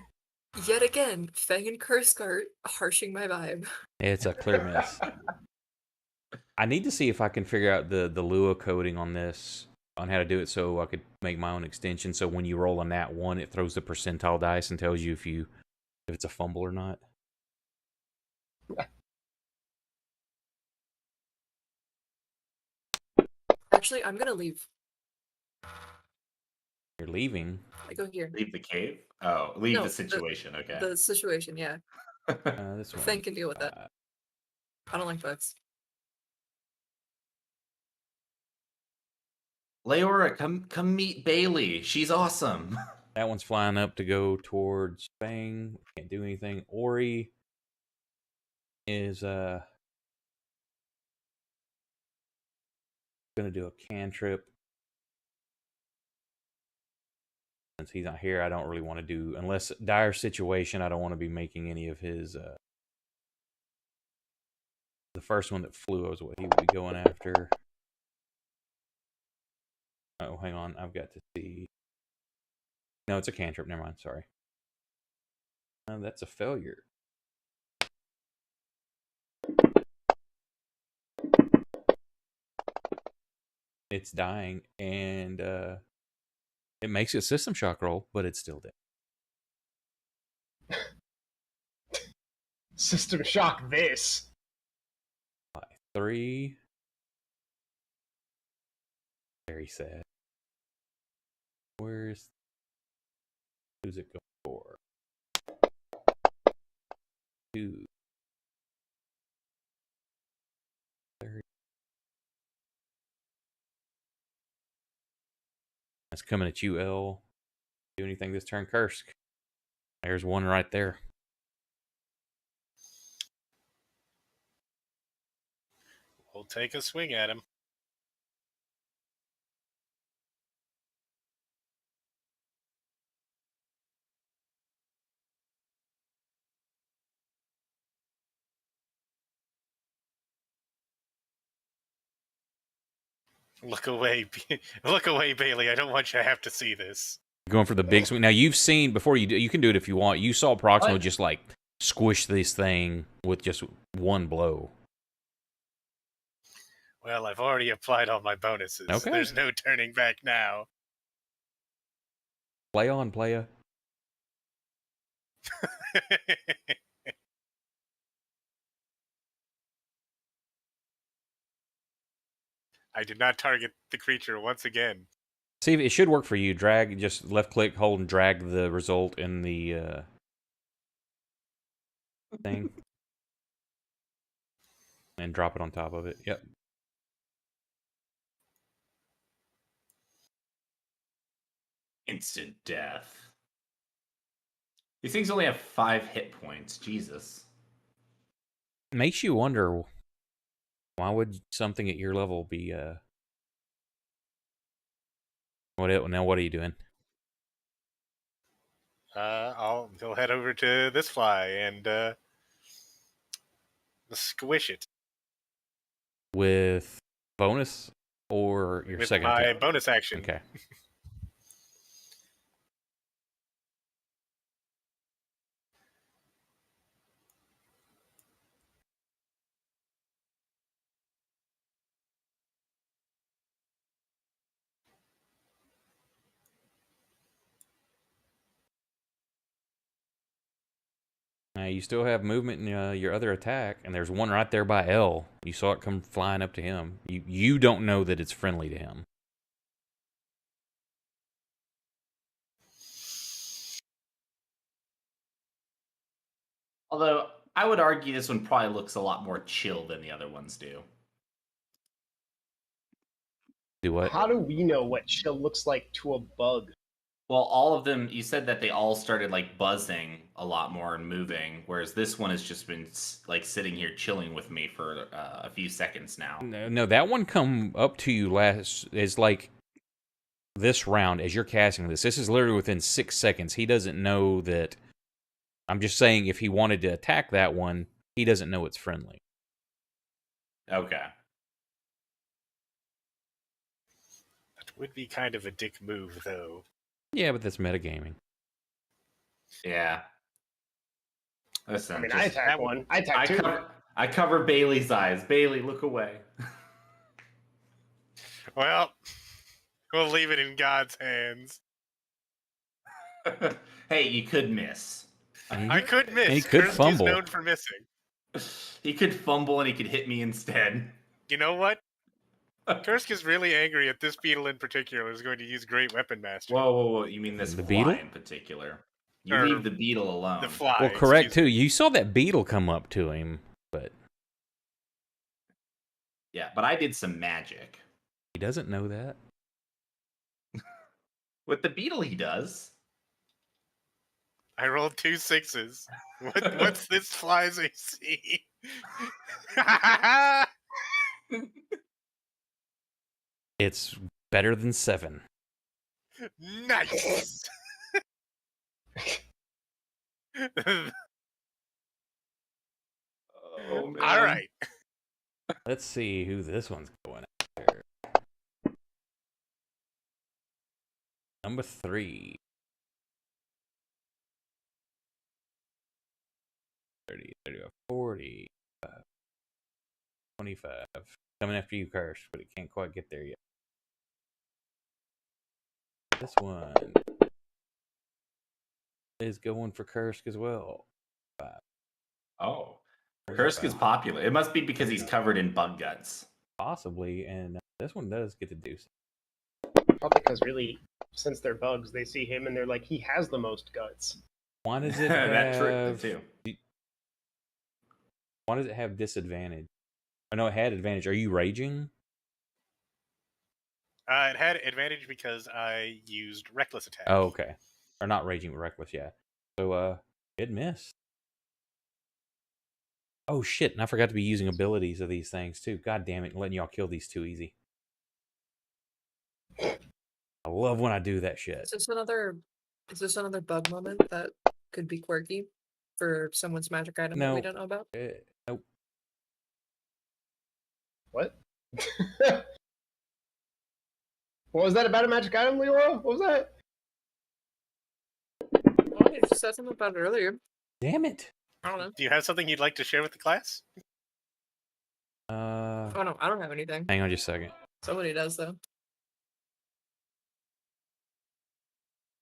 Yet again, Fang and Curse harshing my vibe. It's a clear miss. I need to see if I can figure out the Lua coding on this, on how to do it so I could make my own extension. So when you roll a nat 1, it throws the percentile dice and tells you if it's a fumble or not. Actually, I'm gonna leave. You're leaving. I go here. Leave the cave? Oh, leave No, the situation, okay. The situation, yeah. This one. Fang can deal with that. I don't like bugs. Leora, come meet Bailey. She's awesome. That one's flying up to go towards Fang. Can't do anything. Ori is gonna do a cantrip. Since he's not here, I don't really want to do, unless dire situation, I don't want to be making any of his the first one that flew was what he would be going after. Oh, hang on, I've got to see. No, it's a cantrip, never mind, sorry. That's a failure. It's dying, and it makes a system shock roll, but it's still dead. System shock this. 3. Very sad. Who's it go for? 2. 30. That's coming at you, L. Do anything this turn, Kursk? There's one right there. We'll take a swing at him. Look away, look away, Bailey. I don't want you to have to see this. Going for the big swing. Now, you've seen, before you can do it if you want, you saw Proximo just like squish this thing with just one blow. Well, I've already applied all my bonuses. Okay. There's no turning back now. Play on, playa. I did not target the creature once again. See, it should work for you. Drag, just left click, hold, and drag the result in the thing. And drop it on top of it. Yep. Instant death. These things only have 5 hit points. Jesus. Makes you wonder, why would something at your level be what are you doing? I'll go head over to this fly and squish it With bonus or your with second my attack? bonus action. Okay. Now you still have movement in your other attack, and there's one right there by L. You saw it come flying up to him. You don't know that it's friendly to him. Although, I would argue this one probably looks a lot more chill than the other ones do. Do what? How do we know what chill looks like to a bug? Well, all of them, you said that they all started like buzzing a lot more and moving, whereas this one has just been like sitting here chilling with me for a few seconds now. No, that one come up to you last is like this round as you're casting this. This is literally within 6 seconds. He doesn't know that. I'm just saying, if he wanted to attack that one, he doesn't know it's friendly. Okay. That would be kind of a dick move, though. Yeah, but that's metagaming. Yeah. Listen, I mean, I attacked one. I attacked two. I cover Bailey's eyes. Bailey, look away. Well, we'll leave it in God's hands. Hey, you could miss. I could miss. And he could Kurski's fumble. known for missing. He could fumble and he could hit me instead. You know what? Kursk is really angry at this beetle in particular. Is going to use Great Weapon Master. Whoa. You mean this The fly beetle? in particular? You Or leave the beetle alone. The fly. Well, correct, excuse too. You saw that beetle come up to him, but Yeah, but I did some magic. he doesn't know that. With the beetle, he does. I rolled 2 6s. What's this fly's AC? It's better than 7. Nice. Oh, man. All right. Let's see who this one's going after. Number 3. 30, 35, 40, 25. Coming after you, Curse, but it can't quite get there yet. This one is going for Kursk as well. 5. Oh, Kursk is popular. It must be because he's covered in bug guts. Possibly, and this one does get to do something. Probably because really, since they're bugs, they see him and they're like, he has the most guts. Why does it That have... too. Why does it have disadvantage? I know it had advantage. Are you raging? It had advantage because I used reckless attack. Oh, okay. Or not raging, but reckless, yeah. So, it missed. Oh, shit, and I forgot to be using abilities of these things, too. God damn it, letting y'all kill these too easy. I love when I do that shit. Is this another bug moment that could be quirky for someone's magic item that we don't know about? Nope. What? What was that about a magic item, Leora? What was that? Well, you just said something about it earlier. Damn it. I don't know. Do you have something you'd like to share with the class? Oh no, I don't have anything. Hang on just a second. Somebody does though.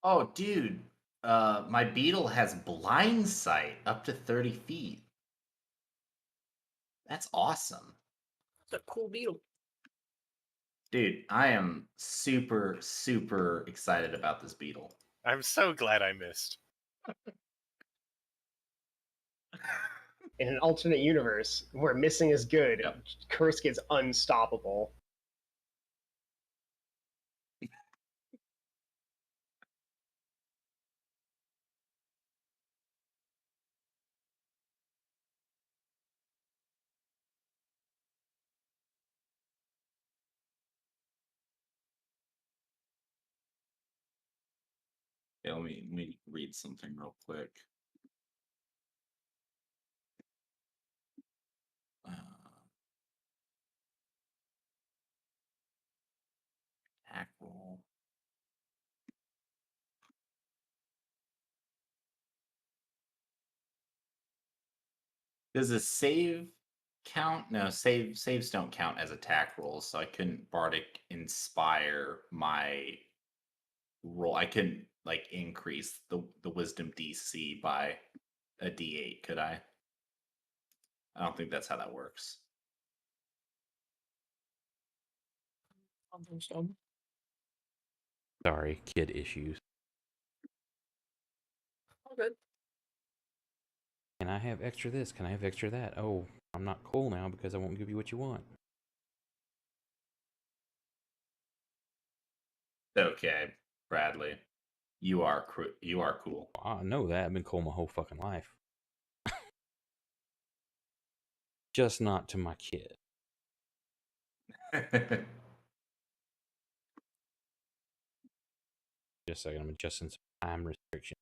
Oh, dude. My beetle has blind sight up to 30 feet. That's awesome. It's a cool beetle. Dude, I am super, super excited about this beetle. I'm so glad I missed. In an alternate universe where missing is good, Yep. Kursk is unstoppable. Yeah, let me read something real quick. Attack roll. Does a save count? No, saves don't count as attack rolls, so I couldn't Bardic Inspire my roll. I couldn't like increase the Wisdom DC by a D8, could I? I don't think that's how that works. I don't think so. Sorry, kid issues. All good. Can I have extra this? Can I have extra that? Oh, I'm not cool now because I won't give you what you want. Okay, Bradley, you are cool. I know that. I've been cool my whole fucking life. Just not to my kid. Just a second, I'm adjusting some time restriction.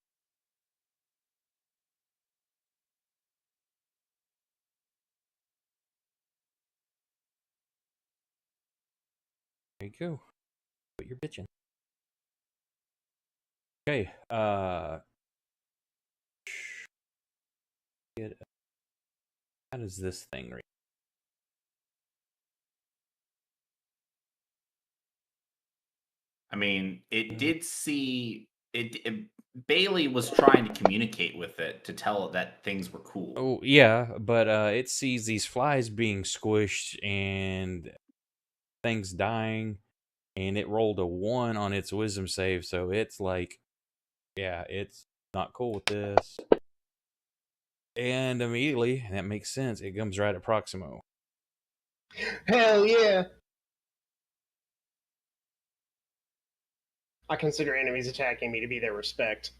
There you go. But you're bitching. Okay, how does this thing read? I mean, it did see it. Bailey was trying to communicate with it to tell it that things were cool. Oh, yeah, but it sees these flies being squished and things dying, and it rolled a 1 on its wisdom save, so it's like, yeah, it's not cool with this. And immediately, that makes sense, it comes right at Proximo. Hell yeah! I consider enemies attacking me to be their respect.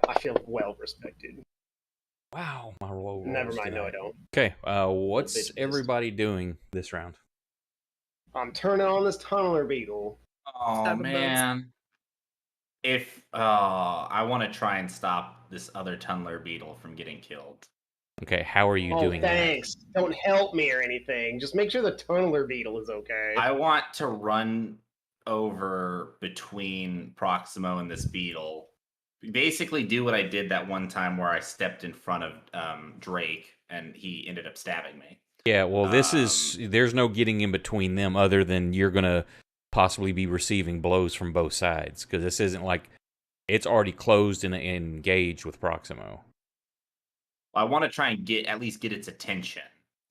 I feel well respected. Wow, my roll. Never mind, no I don't. Okay, what's everybody doing this round? I'm turning on this tunneler beetle. Oh Seven man. If I want to try and stop this other tunneler beetle from getting killed. Okay, how are you doing thanks. that? Don't help me or anything. Just make sure the tunneler beetle is okay. I want to run over between Proximo and this beetle Basically, do what I did that one time where I stepped in front of Drake and he ended up stabbing me. Yeah, well, there's no getting in between them other than you're going to possibly be receiving blows from both sides, because this isn't like it's already closed and engaged with Proximo. I want to try and at least get its attention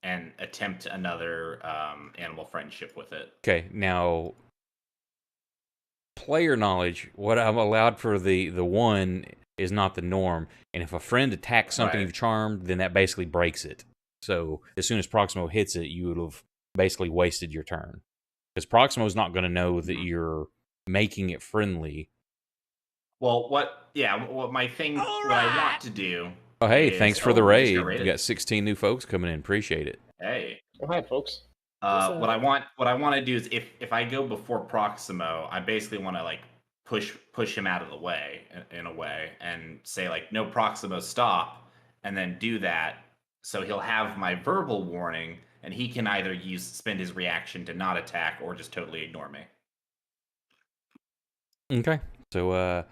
and attempt another animal friendship with it. Okay, now player knowledge, what I'm allowed for the one is not the norm, and if a friend attacks something you've charmed, then that basically breaks it. So as soon as Proximo hits it, you would have basically wasted your turn, because Proximo's not going to know that you're making it friendly. Well, what my thing, what I want to do. Oh, hey, is, thanks for the raid. You raided. got 16 new folks coming in. Appreciate it. Hey. Oh, hi, folks. What I want to do is if I go before Proximo, I basically want to like push him out of the way in a way and say like, no, Proximo, stop, and then do that. So he'll have my verbal warning, and he can either spend his reaction to not attack or just totally ignore me. Okay, so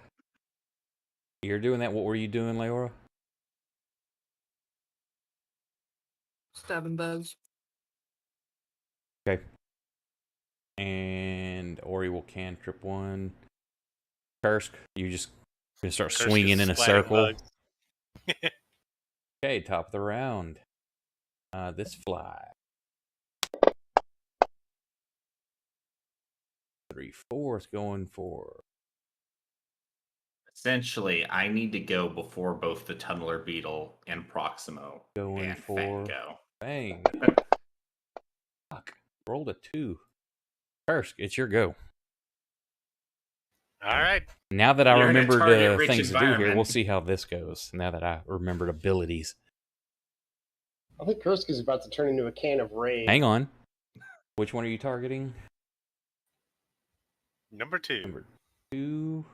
you're doing that. What were you doing, Leora? Stabbing bugs. Okay. And Ori will cantrip one. Kursk, you just gonna start Kursk swinging is in a splatting circle. bugs. Okay, top of the round. This fly. 3/4 is going for. Essentially, I need to go before both the Tunneler Beetle and Proximo Going and for Fang go. Bang. Fuck. Rolled a 2. Kursk, it's your go. All right. Now that I You're in a remembered target-rich things to do here, environment. we'll see how this goes. Now that I remembered abilities. I think Kursk is about to turn into a can of raid. Hang on. Which one are you targeting? Number 2. Number 2.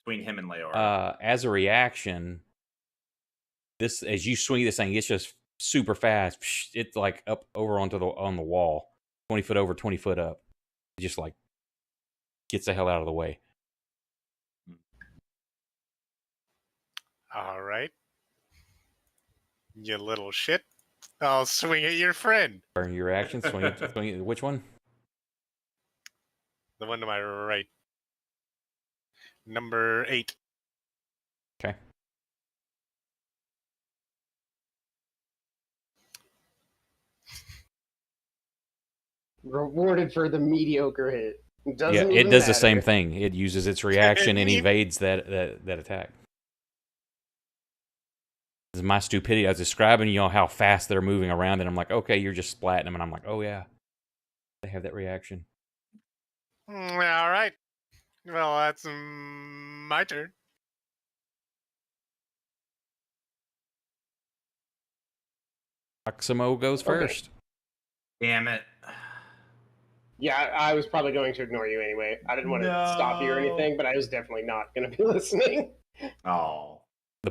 Between him and Leora. As a reaction, this as you swing this thing, it's just super fast. It's like up over on the wall, 20 foot over, 20 foot up. It just like gets the hell out of the way. All right. You little shit. I'll swing at your friend. Burn your action. Swing it. Which one? The one to my right. Number 8. Okay. Rewarded for the mediocre hit. It does the same thing. It uses its reaction and evades that attack. This is my stupidity. I was describing y'all how fast they're moving around, and I'm like, okay, you're just splatting them, and I'm like, oh yeah, they have that reaction. All right. Well, that's my turn. Proximo goes first. Damn it. Yeah, I was probably going to ignore you anyway. I didn't want to stop you or anything, but I was definitely not going to be listening. Oh.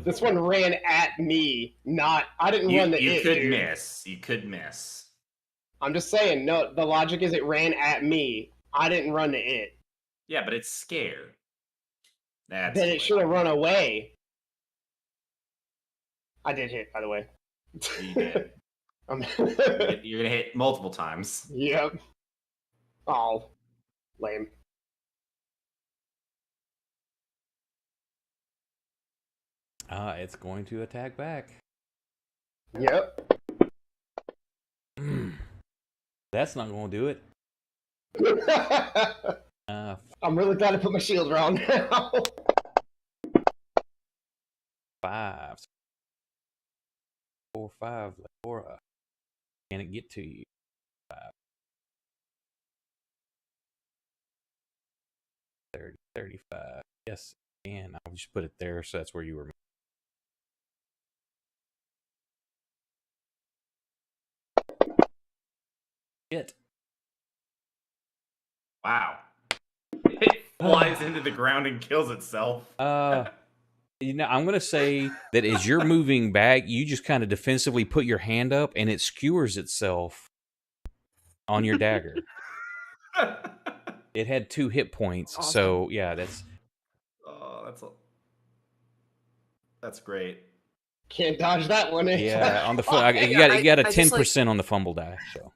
This one ran at me, not... I didn't run to it, You could dude. miss. You could miss. I'm just saying, no, the logic is it ran at me. I didn't run to it. Yeah, but it's scared. Then it should have run away. I did hit, by the way. You did. You're going to hit multiple times. Yep. Oh, lame. It's going to attack back. Yep. That's not going to do it. I'm really glad I put my shield around now. 5. 4, 5. Leora. Can it get to you? 5. 30, 35. Yes, and I'll just put it there, so that's where you were. Shit. Wow. It flies into the ground and kills itself. You know, I'm going to say that as you're moving back, you just kind of defensively put your hand up, and it skewers itself on your dagger. It had 2 hit points, Awesome. so yeah, that's... Oh, that's That's great. Can't dodge that one. Yeah, on the you got a 10% on the fumble die. So.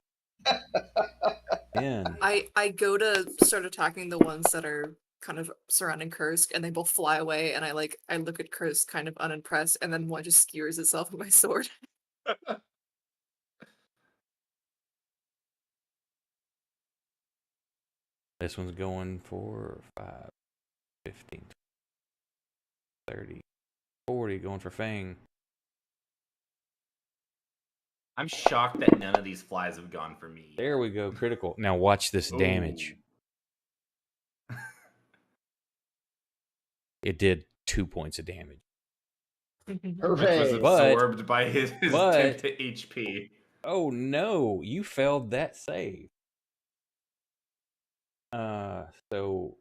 Man. I go to start attacking the ones that are kind of surrounding Kursk, and they both fly away, and I look at Kursk kind of unimpressed, and then one just skewers itself with my sword. This one's going for 5, 15, 30, 40, going for Fang. I'm shocked that none of these flies have gone for me. There we go, critical. Now watch this damage. It did 2 points of damage. Which was absorbed by his 10 to HP. Oh no, you failed that save. So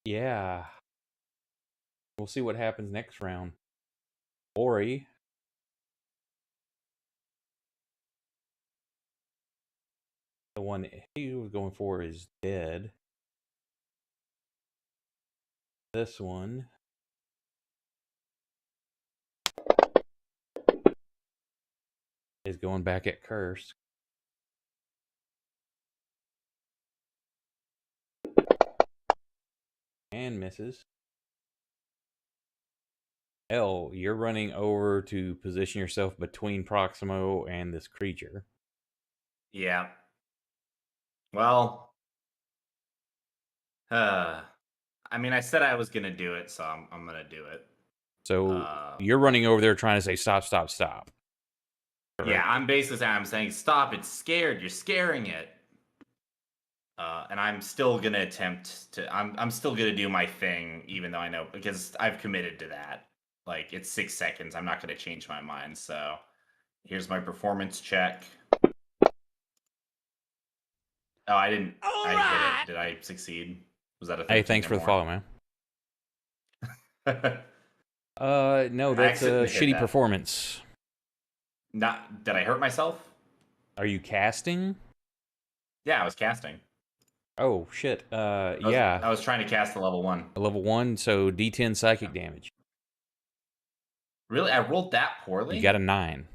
yeah. We'll see what happens next round. Ori. The one he was going for is dead. This one is going back at Curse. And misses. L, you're running over to position yourself between Proximo and this creature. Yeah. Well, I mean, I said I was gonna do it, so I'm gonna do it. So you're running over there trying to say stop, stop, stop. Right? Yeah, I'm basically saying stop. It's scared. You're scaring it. And I'm still gonna attempt to. I'm still gonna do my thing, even though I know because I've committed to that. Like it's 6 seconds. I'm not gonna change my mind. So here's my performance check. Oh, I didn't. I hit it. Did I succeed? Was that a thing? Hey, thanks for the follow, man. No, that's a shitty performance. Not. Did I hurt myself? Are you casting? Yeah, I was casting. Oh shit. I was trying to cast a level 1. A level 1, so D10 psychic damage. Really? I rolled that poorly? You got a 9.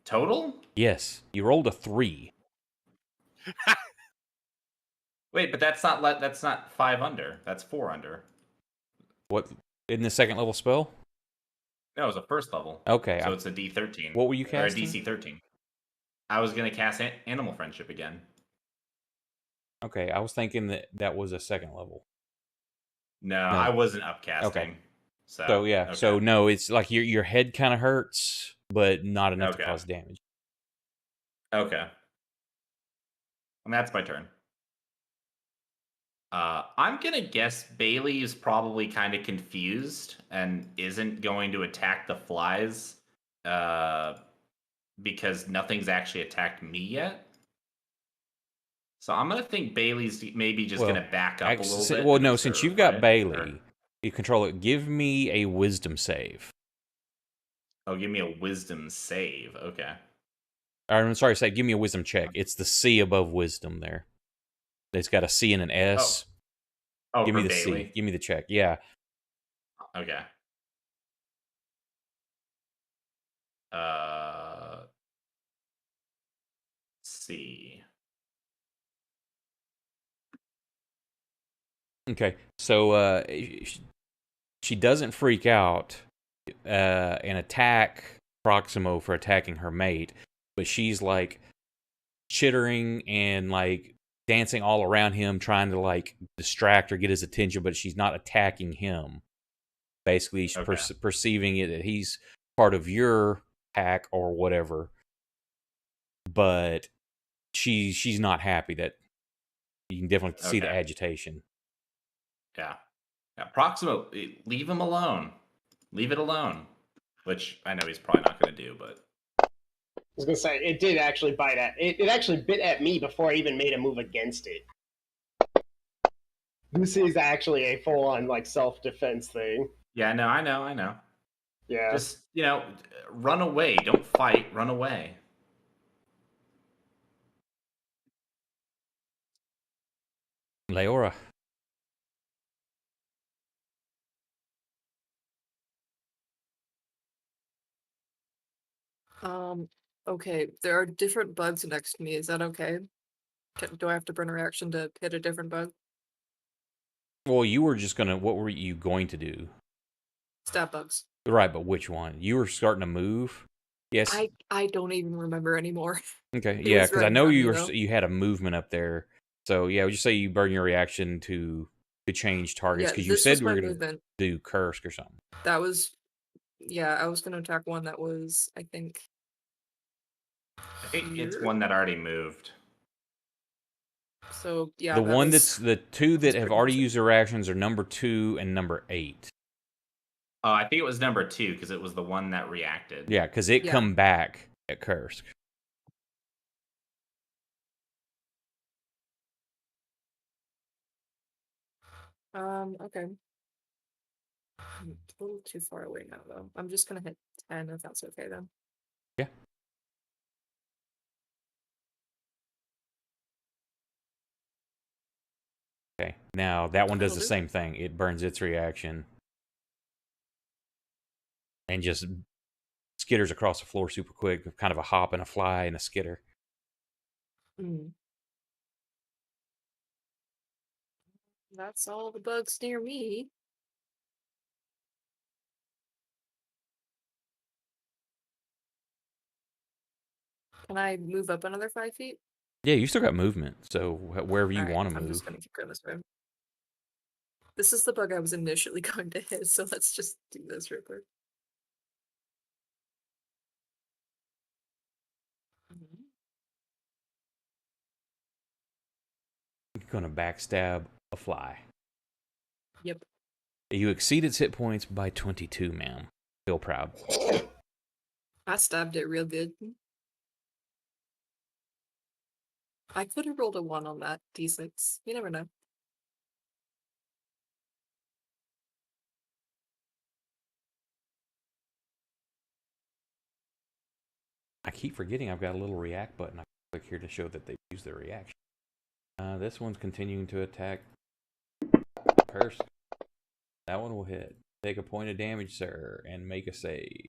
Total? Yes. You rolled a 3. Wait, but that's not 5 under. That's 4 under. What? In the second level spell? No, it was a first level. Okay. So it's a D13. What were you casting? Or a DC 13. I was going to cast Animal Friendship again. Okay, I was thinking that was a second level. No, I wasn't upcasting. Okay. So yeah. Okay. So no, it's like your head kind of hurts, but not enough to cause damage. Okay. And that's my turn. I'm gonna guess Bailey is probably kind of confused and isn't going to attack the flies, because nothing's actually attacked me yet. So I'm gonna think Bailey's maybe just gonna back up a little bit. Well, no, since you've got Bailey, you control it. Give me a wisdom save. Oh, give me a wisdom save. Okay. I'm sorry, give me a wisdom check. It's the C above wisdom there. It's got a C and an S. Oh, give me the Bailey. C. Give me the check. Yeah. Okay. C. Okay. So she doesn't freak out and attack Proximo for attacking her mate, but she's like chittering and like dancing all around him, trying to like distract or get his attention, but she's not attacking him. Basically, she's perceiving it that he's part of your pack or whatever, but she's not happy. That you can definitely see the agitation. Yeah. Proximo, leave him alone. Leave it alone. Which I know he's probably not going to do, but I was gonna say it did actually bite at it. Actually bit at me before I even made a move against it. This is actually a full-on like self-defense thing. Yeah, no, I know. Yeah. Just run away. Don't fight. Run away. Leora. Okay, there are different bugs next to me. Is that okay? Do I have to burn a reaction to hit a different bug? Well, you were just gonna. What were you going to do? Stab bugs. Right, but which one? You were starting to move. Yes. I don't even remember anymore. Okay. It Yeah, was because I right in know front of you me, were. though. You had a movement up there. So yeah, would you say you burn your reaction to change targets? Yeah, Because you this said was we were my gonna movement. do Kursk or something. That was, yeah, I was gonna attack one that was, I think, I think it's here. one that already moved. So yeah, The that one was. that's the two that was have pretty already much it. used their reactions are number 2 and number 8. I think it was number 2 because it was the one that reacted. Yeah, because it Yeah. come back at Kursk. Okay. I'm a little too far away now, though. I'm just gonna hit 10 if that's okay then. Yeah. Okay. Now that one does That'll the do. same thing. It burns its reaction and just skitters across the floor super quick, kind of a hop and a fly and a skitter. Mm. That's all the bugs near me. Can I move up another 5 feet? Yeah, you still got movement, so wherever you Alright, want to I'm move. just gonna keep going this way. This is the bug I was initially going to hit, so let's just do this real quick. Mhm. You're gonna backstab a fly. Yep. You exceed its hit points by 22, ma'am. Feel proud. I stabbed it real good. I could have rolled a 1 on that d6. You never know. I keep forgetting I've got a little react button. I click here to show that they use their reaction. This one's continuing to attack Curse. That one will hit. Take a point of damage, sir, and make a save.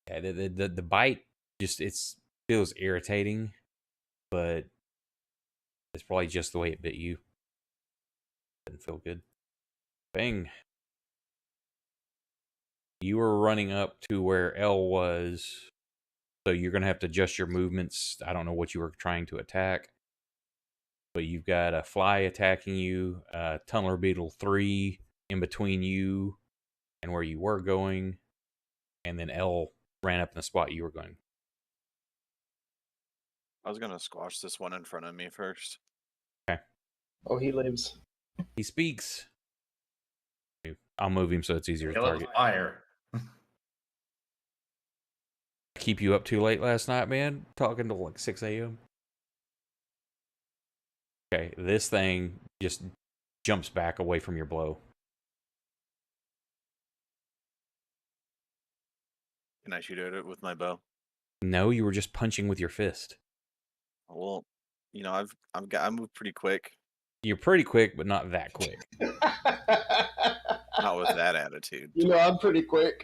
Yeah, the bite just feels irritating, but it's probably just the way it bit you. Didn't feel good. Bang. You were running up to where L was, so you're gonna have to adjust your movements. I don't know what you were trying to attack, but you've got a fly attacking you, Tunneler Beetle 3 in between you and where you were going, and then L ran up in the spot you were going. I was gonna squash this one in front of me first. Okay. Oh, he lives. He speaks. I'll move him so it's easier to Kill it target. with fire. Keep you up too late last night, man? Talking till like 6 a.m.? Okay, this thing just jumps back away from your blow. Can I shoot at it with my bow? No, you were just punching with your fist. Well, you know, I move pretty quick. You're pretty quick, but not that quick. Not with that attitude. You know, I'm pretty quick.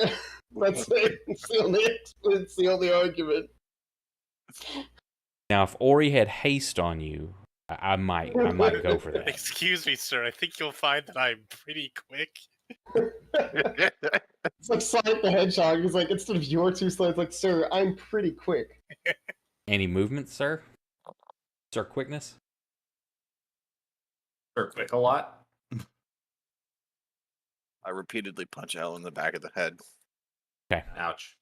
Let's say it's the only argument. Now, if Ori had haste on you, I might go for that. Excuse me, sir. I think you'll find that I'm pretty quick. It's like Sonic the Hedgehog. He's like, instead of you're too slow, it's like, sir, I'm pretty quick. Any movement, sir? Sir, quickness? Or quick a lot. I repeatedly punch L in the back of the head. Okay. Ouch.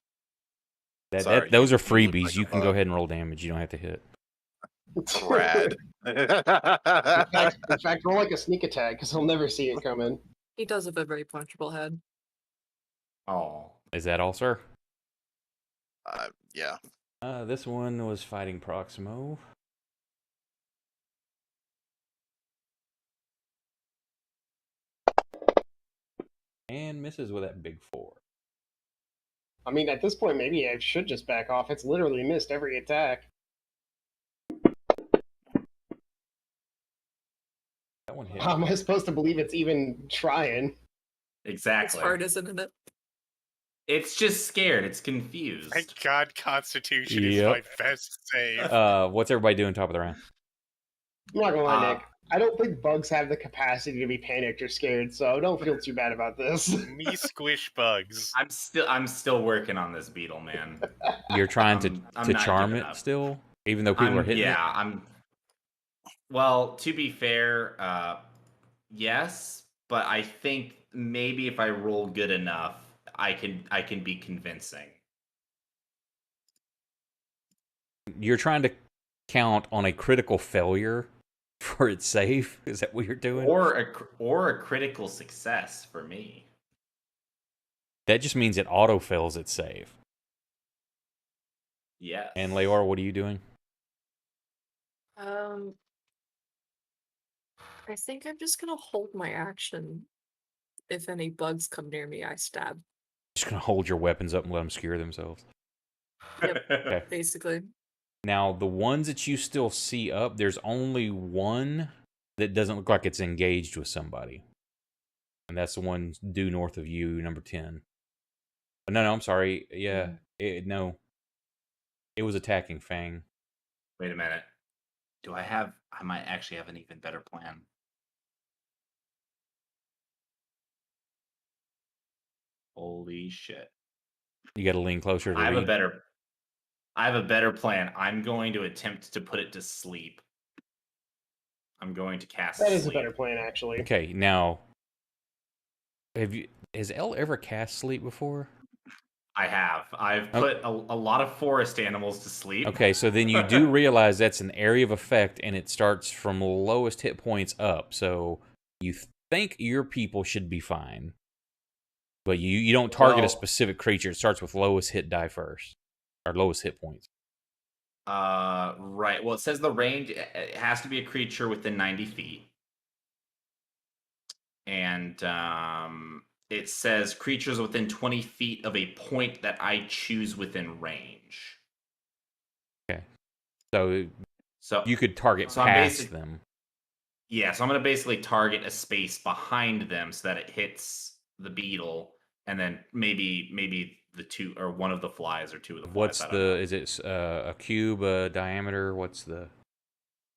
Sorry, those are you look freebies. like You a can go bug. ahead and roll damage. You don't have to hit. Rad. In fact, roll like a sneak attack, because he'll never see it coming. He does have a very punchable head. Oh. Is that all, sir? Yeah. This one was fighting Proximo. And misses with that big 4. I mean, at this point, maybe I should just back off. It's literally missed every attack. That one hit. How am I supposed to believe it's even trying? It's Exactly. hard, isn't it? It's just scared. It's confused. Thank God Constitution is my best save. What's everybody doing top of the round? I'm not gonna lie, Nick. I don't think bugs have the capacity to be panicked or scared, so don't feel too bad about this. Me squish bugs. I'm still working on this beetle, man. You're trying to not charm giving it up. still, even though people are hitting it. Well, to be fair, yes, but I think maybe if I roll good enough, I can be convincing. You're trying to count on a critical failure for its save. Is that what you're doing? Or a critical success for me. That just means it auto fails its save. Yes. And Leora, what are you doing? I think I'm just gonna hold my action. If any bugs come near me, I stab. Just gonna hold your weapons up and let them skewer themselves. Yep, Okay. basically. Now, the ones that you still see up, there's only one that doesn't look like it's engaged with somebody. And that's the one due north of you, number 10. No, I'm sorry. Yeah, no. It was attacking Fang. Wait a minute. I might actually have an even better plan. Holy shit. You got to lean closer to I have Reed. a better plan. I'm going to attempt to put it to sleep. I'm going to cast That is sleep. a better plan, actually. Okay, now, has Elle ever cast sleep before? I have. I've put a lot of forest animals to sleep. Okay, so then you do realize that's an area of effect, and it starts from lowest hit points up. So you think your people should be fine, but you don't target a specific creature. It starts with lowest hit die first, or lowest hit points. Right. Well, it says the range it has to be a creature within 90 feet. And it says creatures within 20 feet of a point that I choose within range. Okay. So you could target past them. Yeah, so I'm going to basically target a space behind them so that it hits the beetle, and then maybe the two or one of the flies or two of the flies. Is it a cube diameter? What's the?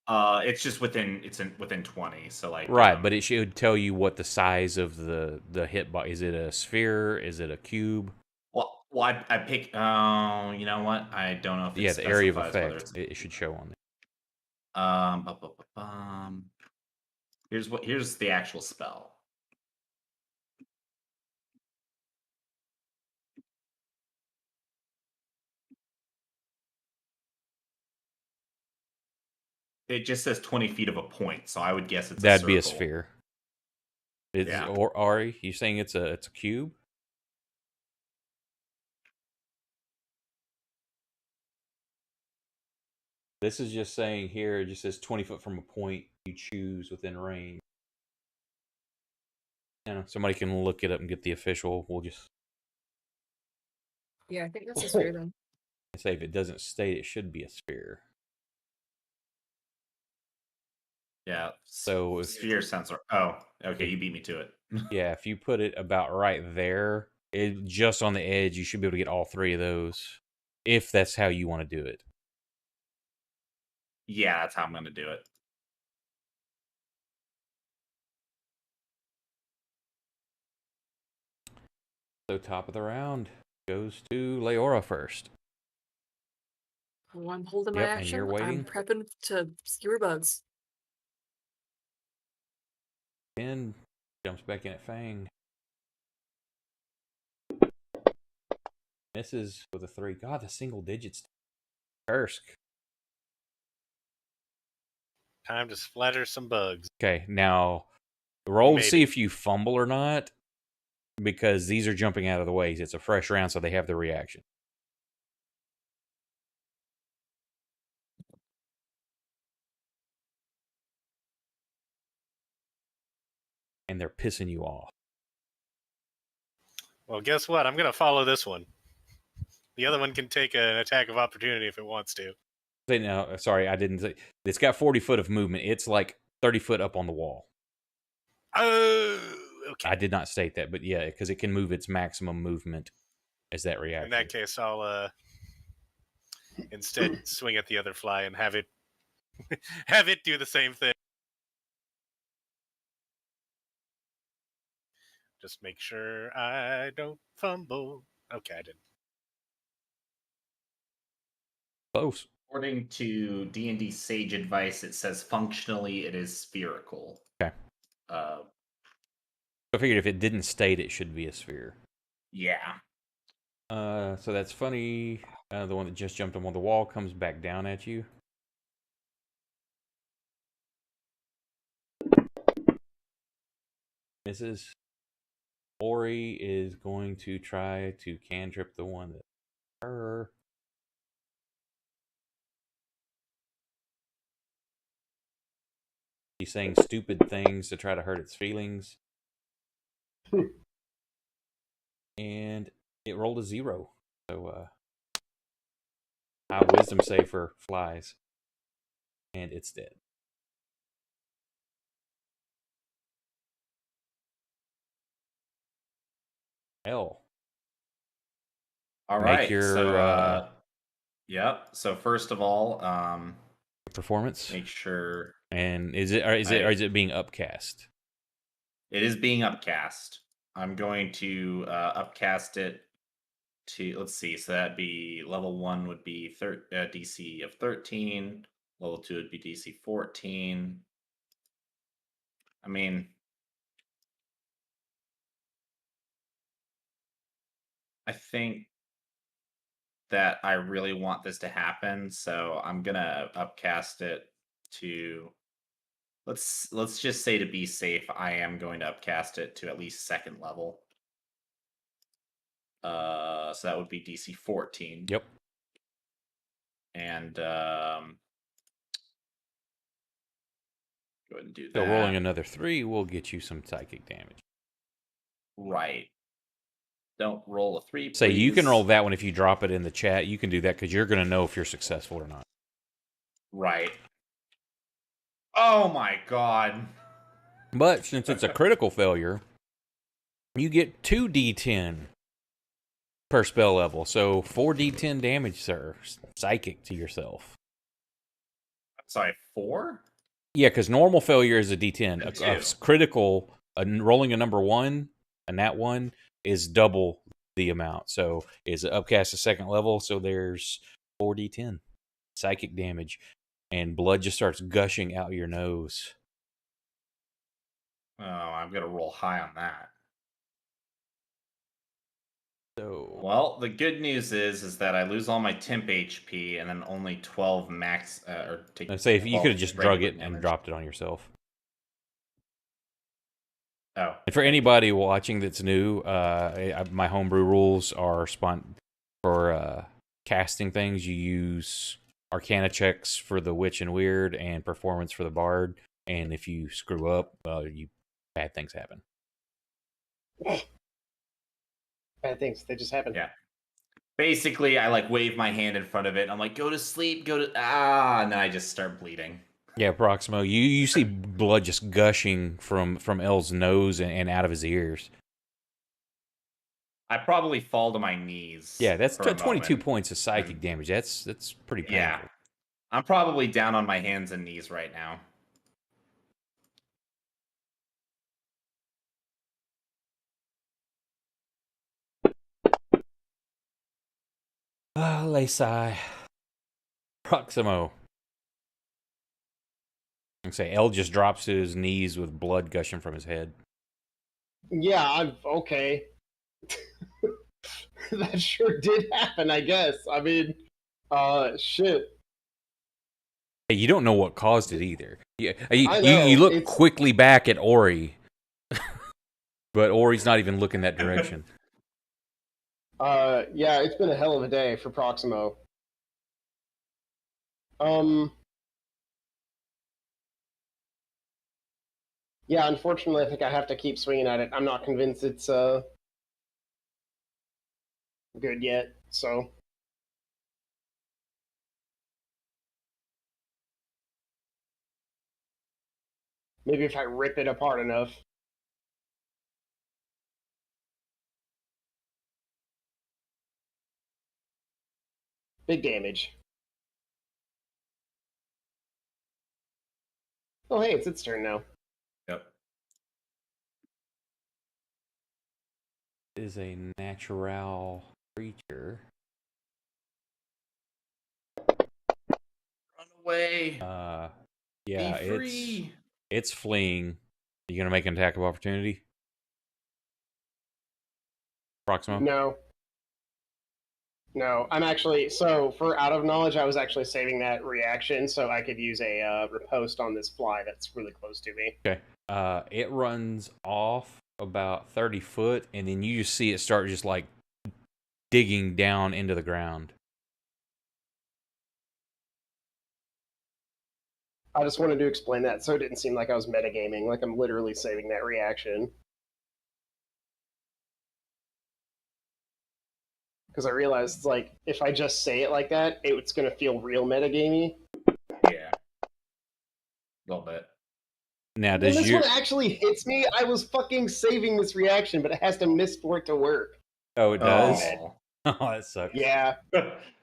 It's just within 20. So like right, but it should tell you what the size of the hit box. Is it a sphere? Is it a cube? Well, I pick. Oh, you know what? I don't know if it the area of effect. It should show on there. Here's the actual spell. It just says 20 feet of a point, so I would guess it's that'd be a sphere. Yeah. Or Ari, you saying it's a cube? This is just saying here. It just says 20 foot from a point you choose within range. Somebody can look it up and get the official. We'll just. Yeah, I think that's a sphere then. Say if it doesn't state, it should be a sphere. Yeah. So sphere sensor. Oh, okay. You beat me to it. Yeah, if you put it about right there, just on the edge, you should be able to get all three of those. If that's how you want to do it. Yeah, that's how I'm going to do it. So top of the round goes to Leora first. Oh, I'm holding my action. And you're waiting. I'm prepping to skewer bugs. 10 jumps back in at Fang. Misses with a 3. God, the single digits. Kursk. Time to splatter some bugs. Okay, now roll to see if you fumble or not, because these are jumping out of the way. It's a fresh round, so they have the reaction. And they're pissing you off. Well, guess what? I'm going to follow this one. The other one can take an attack of opportunity if it wants to. No, sorry, I didn't say. It's got 40 foot of movement. It's like 30 foot up on the wall. Oh, okay. I did not state that, but yeah, because it can move its maximum movement as that reaction. In that case, I'll instead swing at the other fly and have it have it do the same thing. Just make sure I don't fumble. Okay, I didn't. Close. According to D&D Sage Advice, it says functionally it is spherical. Okay. I figured if it didn't state, it should be a sphere. Yeah. So that's funny. The one that just jumped on the wall comes back down at you. Misses. Ori is going to try to cantrip the one that her. He's saying stupid things to try to hurt its feelings. And it rolled a 0. So, high wisdom save for flies. And it's dead. L. All Make right. your, So, yep. So first of all, performance. make sure. And is it being upcast? It is being upcast. I'm going to upcast it to, let's see, so that'd be level 1 would be DC of 13, level 2 would be DC 14. I mean, I think that I really want this to happen, so I'm gonna upcast it to, let's just say, to be safe, I am going to upcast it to at least 2nd level. So that would be DC 14. Yep. And go ahead and do that. So rolling another 3 will get you some psychic damage. Right. Don't roll a 3, please. Say you can roll that one if you drop it in the chat. You can do that because you're going to know if you're successful or not. Right. Oh my god. But since it's a critical failure, you get 2d10 per spell level. So 4d10 damage, sir. Psychic to yourself. Sorry, 4? Yeah, because normal failure is a d10. A critical, rolling a number 1, and that one is double the amount. So it's upcast to 2nd level, so there's 4d10 psychic damage, and blood just starts gushing out your nose. Oh, I'm gonna roll high on that. So, well, the good news is that I lose all my temp HP and then only 12 max. Or take. I'd say if you could have just drug it and dropped it on yourself. Oh. And for anybody watching that's new, my homebrew rules are for casting things. You use Arcana checks for the Witch and Weird, and Performance for the Bard. And if you screw up, bad things happen. Bad things, they just happen. Yeah. Basically, I like wave my hand in front of it. And I'm like, go to sleep, and then I just start bleeding. Yeah, Proximo, you see blood just gushing from L's nose and out of his ears. I probably fall to my knees. Yeah, that's 22 points of psychic damage. That's pretty painful. Yeah. I'm probably down on my hands and knees right now. Lacey. Proximo. I say L just drops to his knees with blood gushing from his head. Yeah, I'm okay. That sure did happen, I guess. I mean, shit. Hey, you don't know what caused it either. You know, look quickly back at Ori, but Ori's not even looking that direction. Yeah, it's been a hell of a day for Proximo. Yeah, unfortunately, I think I have to keep swinging at it. I'm not convinced it's good yet, so. Maybe if I rip it apart enough. Big damage. Oh, hey, it's its turn now. Yep. Is a natural creature. Run away. Yeah, Be free. it's fleeing. You gonna make an attack of opportunity? Proximo? No. No, I'm actually, so for out of knowledge, I was actually saving that reaction so I could use a riposte on this fly that's really close to me. Okay. It runs off about 30 foot, and then you just see it start just like digging down into the ground. I just wanted to explain that so it didn't seem like I was metagaming, like I'm literally saving that reaction. Because I realized, like, if I just say it like that, it's going to feel real metagamey. Yeah. A little bit. Now, When does this your one actually hits me, I was fucking saving this reaction, but it has to miss for it to work. it does? Oh. Oh, that sucks. Yeah.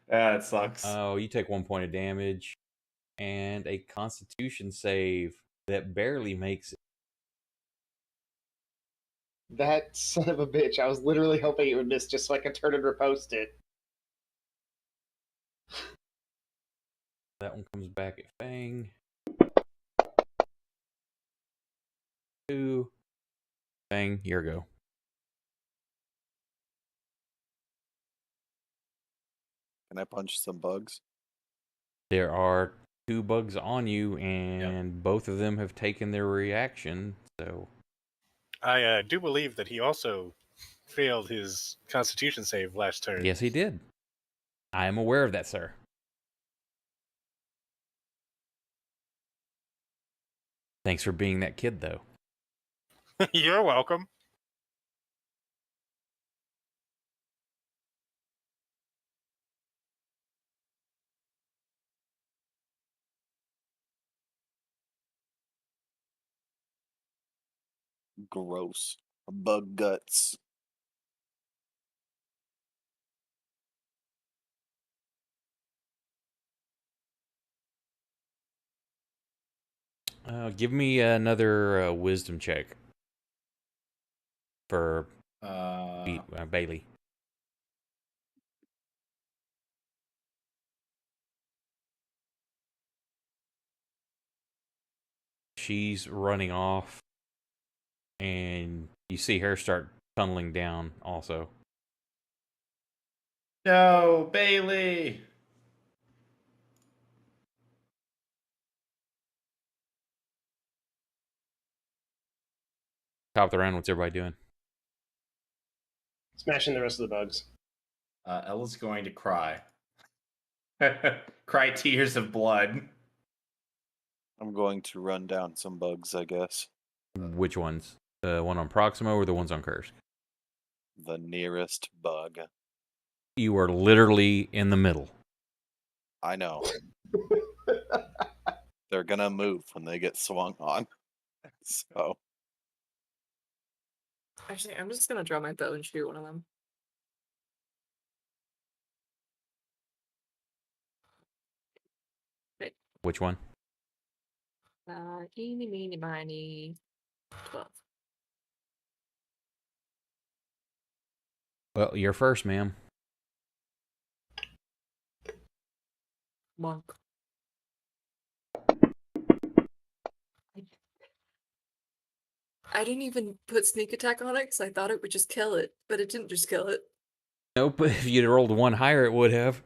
That sucks. Oh, you take 1 point of damage and a Constitution save that barely makes it. That son of a bitch. I was literally hoping it would miss just so I could turn and repost it. That one comes back at Fang. 2. Fang, your go. Can I punch some bugs? There are 2 bugs on you, and both of them have taken their reaction. So I do believe that he also failed his Constitution save last turn. yes, he did. I am aware of that, sir. Thanks for being that kid, though. You're welcome. Gross. Bug guts. Give me another wisdom check for Bailey. She's running off, and you see her start tunneling down also. No, Bailey. Top of the round, what's everybody doing? Smashing the rest of the bugs. Ella's going to cry. Cry tears of blood. I'm going to run down some bugs, I guess. Which ones? The one on Proximo or the ones on Kursk? The nearest bug. You are literally in the middle. I know. They're gonna move when they get swung on. So Actually, I'm just gonna draw my bow and shoot one of them. Right. Which one? Eeny, meeny, miny, 12. Well, you're first, ma'am. Monk. I didn't even put sneak attack on it because I thought it would just kill it, but it didn't just kill it. Nope, but if you'd rolled one higher, it would have.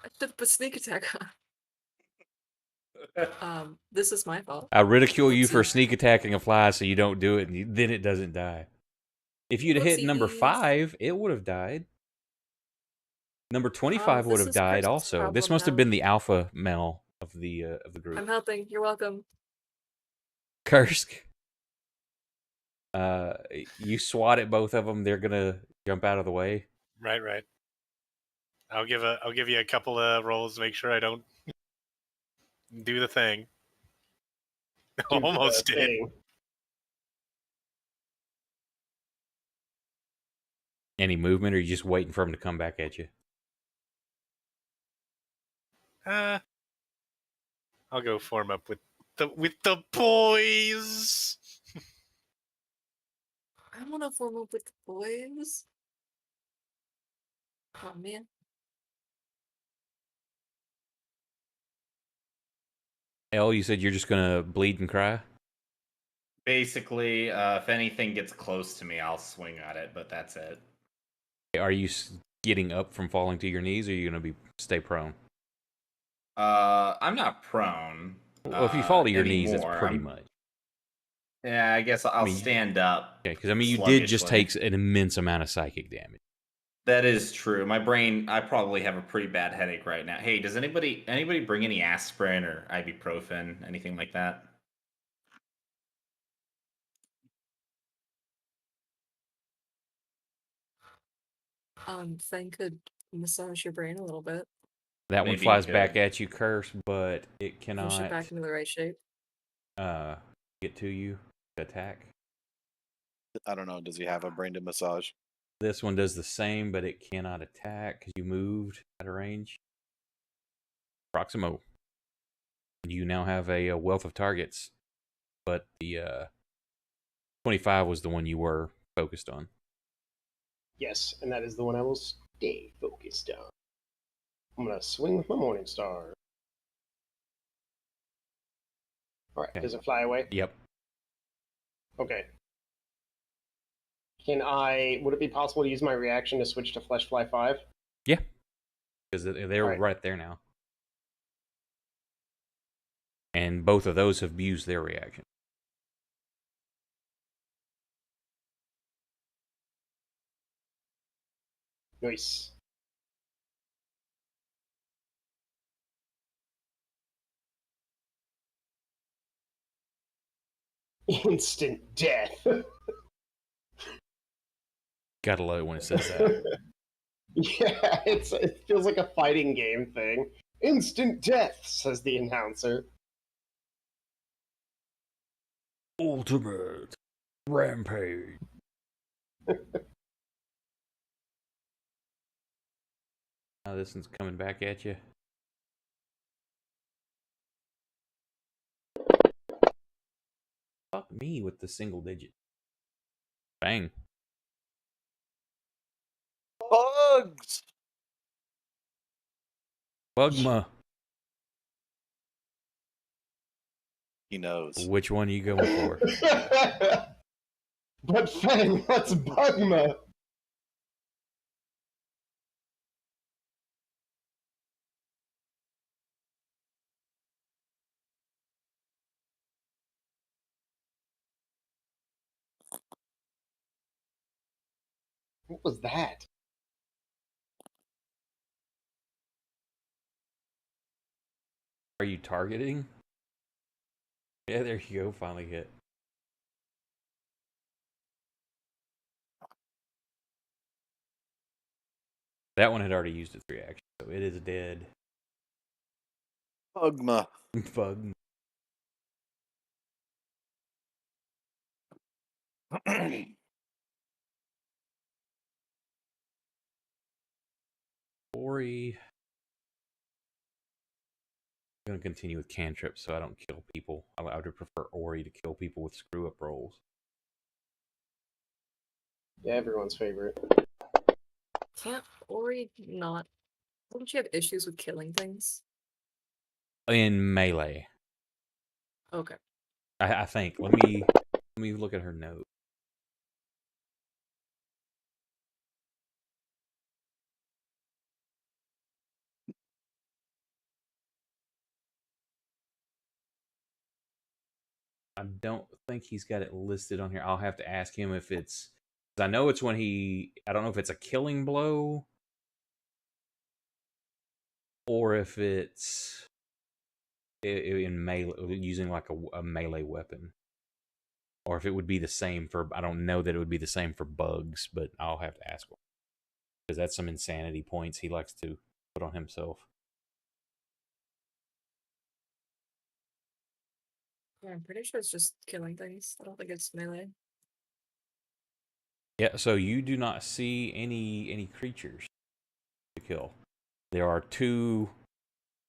I should have put sneak attack on. This is my fault. I ridicule you for Whoopsies. sneak attacking a fly so you don't do it, and then it doesn't die. If you'd have hit number Whoopsies. 5, it would have died. Number 25 would this have is died Kursk's also. This problem must have now. been the alpha male of the group. I'm helping. You're welcome. Kursk. You swat at both of them. They're gonna jump out of the way. Right. I'll give you a couple of rolls to make sure I don't do the thing. Do Almost the did. thing. Any movement, or are you just waiting for them to come back at you? I'll go form up with the boys. I want to form up with the boys. Oh man. Elle, you said you're just gonna bleed and cry? Basically, if anything gets close to me, I'll swing at it, but that's it. Are you getting up from falling to your knees, or are you gonna stay prone? I'm not prone. Well, if you fall to your knees, that's Anymore. pretty much. Yeah, I guess I'll stand up. Okay, because I mean, you did just sluggishly. take an immense amount of psychic damage. That is true. My brain, I probably have a pretty bad headache right now. Hey, does anybody bring any aspirin or ibuprofen, anything like that? Thing could massage your brain a little bit. That Maybe one flies it back could. at you, Curse, but it Push it cannot back into the right shape. get to you to attack. I don't know. Does he have a brain to massage? This one does the same, but it cannot attack because you moved out of range. Proximo. You now have a wealth of targets, but the 25 was the one you were focused on. Yes, and that is the one I will stay focused on. I'm gonna swing with my Morning Star. Alright, Okay. does it fly away? Yep. Okay. Would it be possible to use my reaction to switch to Flesh Fly 5? Yeah. Because they're Alright. right there now. And both of those have used their reaction. Nice. Instant death. Gotta love it when it says that. Yeah, it feels like a fighting game thing. Instant death, says the announcer. Ultimate rampage. Now this one's coming back at you. Fuck me with the single digit. Bang. Bugs! Bugma. He knows. Which one are you going for? But Fang, that's Bugma. What was that? Are you targeting? Yeah, there you go. Finally hit. That one had already used its reaction, so it is dead. Bugma. Bug. Ori. I'm going to continue with cantrips so I don't kill people. I would prefer Ori to kill people with screw up rolls. Yeah, everyone's favorite. Can't Ori not? Don't you have issues with killing things? In melee, Okay. I think. Let me look at her note. I don't think he's got it listed on here. I'll have to ask him if it's. I know it's when he. I don't know if it's a killing blow or if it's in melee, using like a melee weapon, or if it would be the same for. I don't know that it would be the same for bugs, but I'll have to ask him because that's some insanity points he likes to put on himself. Yeah, I'm pretty sure it's just killing things. I don't think it's melee. Yeah, so you do not see any creatures to kill. There are two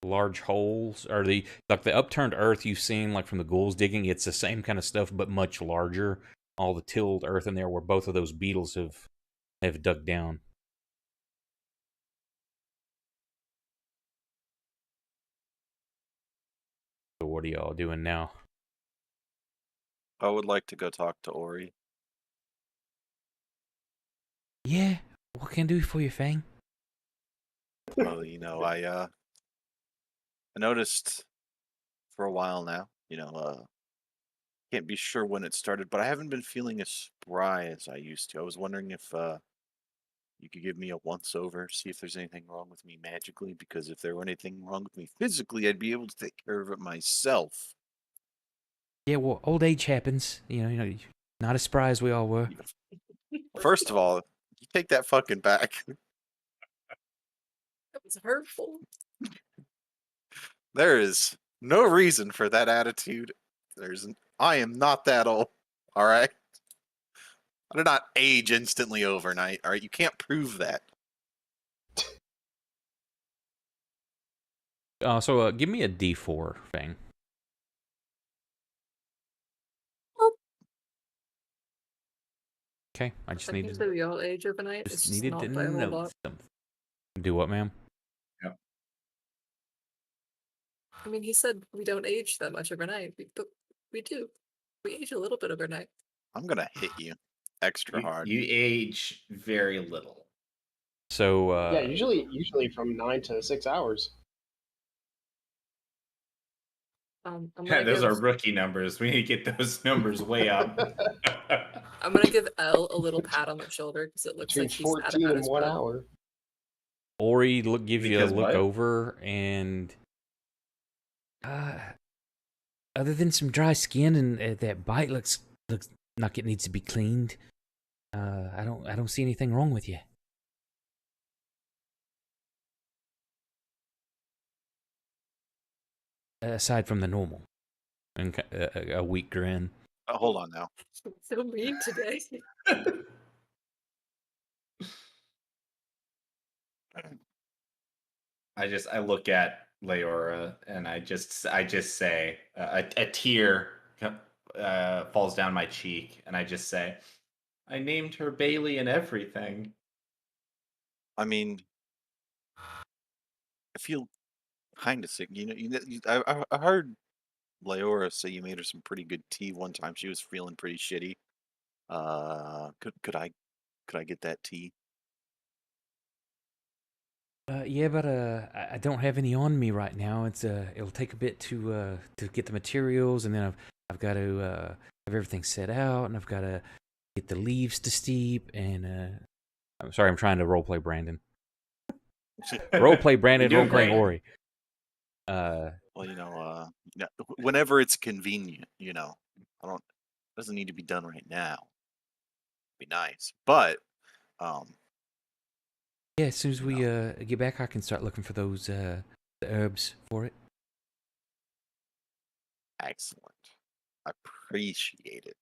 large holes, or the upturned earth you've seen like from the ghouls digging. It's the same kind of stuff, but much larger. All the tilled earth in there, where both of those beetles have dug down. So what are y'all doing now? I would like to go talk to Ori. Yeah, what can I do for you, Fang? Well, I noticed for a while now, can't be sure when it started, but I haven't been feeling as spry as I used to. I was wondering if you could give me a once over, see if there's anything wrong with me magically, because if there were anything wrong with me physically, I'd be able to take care of it myself. Yeah, well, old age happens. Not as spry as we all were. First of all, you take that fucking back. That was hurtful. There is no reason for that attitude. I am not that old. All right. I did not age instantly overnight. All right. You can't prove that. So give me a D4, Fang. Okay, I just Like you needed said, we all age overnight. It's just to not by a whole know lot. something. Do what, ma'am? I mean, he said we don't age that much overnight, but we do. We age a little bit overnight. I'm gonna hit you extra hard. You age very little. So Yeah, usually from 9 to 6 hours. I'm Yeah, gonna those give are rookie numbers. We need to get those numbers way up. I'm gonna give Elle a little pat on the shoulder because it looks Between like she's sad 14 about and his 1 butt. hour. Ori gives you a Because look what? over, and other than some dry skin and that bite looks like it needs to be cleaned. I don't see anything wrong with you. Aside from the normal, and a weak grin. Hold on now. So mean today. I look at Leora and I just say a tear falls down my cheek and I just say, I named her Bailey and everything. I mean, I feel kind of sick. I heard Leora say you made her some pretty good tea one time. She was feeling pretty shitty. Could I get that tea? Yeah, but I don't have any on me right now. It'll take a bit to get the materials, and then I've got to have everything set out, and I've got to get the leaves to steep. And I'm sorry, I'm trying to roleplay Brandon. Roleplay Brandon, You're doing roleplay great. Ori. Well, whenever it's convenient, I don't. Doesn't need to be done right now. Be nice, but Yeah, as soon as we get back, I can start looking for those the herbs for it. excellent. I appreciate it.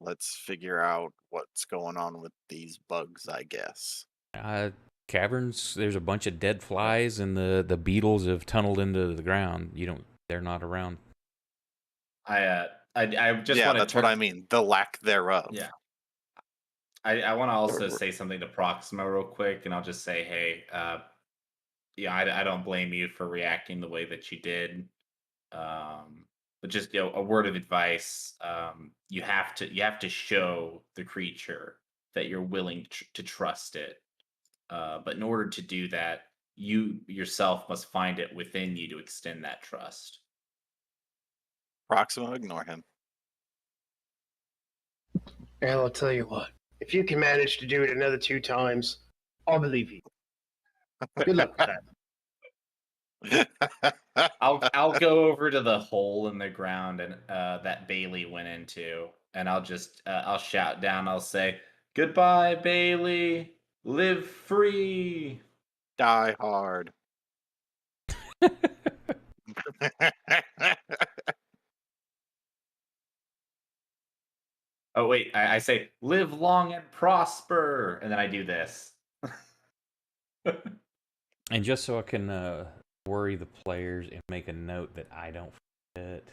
Let's figure out what's going on with these bugs, I guess. Caverns. There's a bunch of dead flies, and the beetles have tunneled into the ground. They're not around. I just Yeah, want to that's what I mean. The lack thereof. Yeah. I want to also say something to Proxima real quick, and I'll just say, hey, I don't blame you for reacting the way that you did. But just a word of advice: you have to show the creature that you're willing to trust it. But in order to do that, you yourself must find it within you to extend that trust. Proxima, ignore him. And I'll tell you what. If you can manage to do it another 2 times, I'll believe you. Good luck with that. I'll go over to the hole in the ground and that Bailey went into, and I'll shout down. I'll say, "Goodbye, Bailey. Live free." Die hard. Oh wait, I say, "Live long and prosper," and then I do this. And just so I can worry the players and make a note that I don't forget,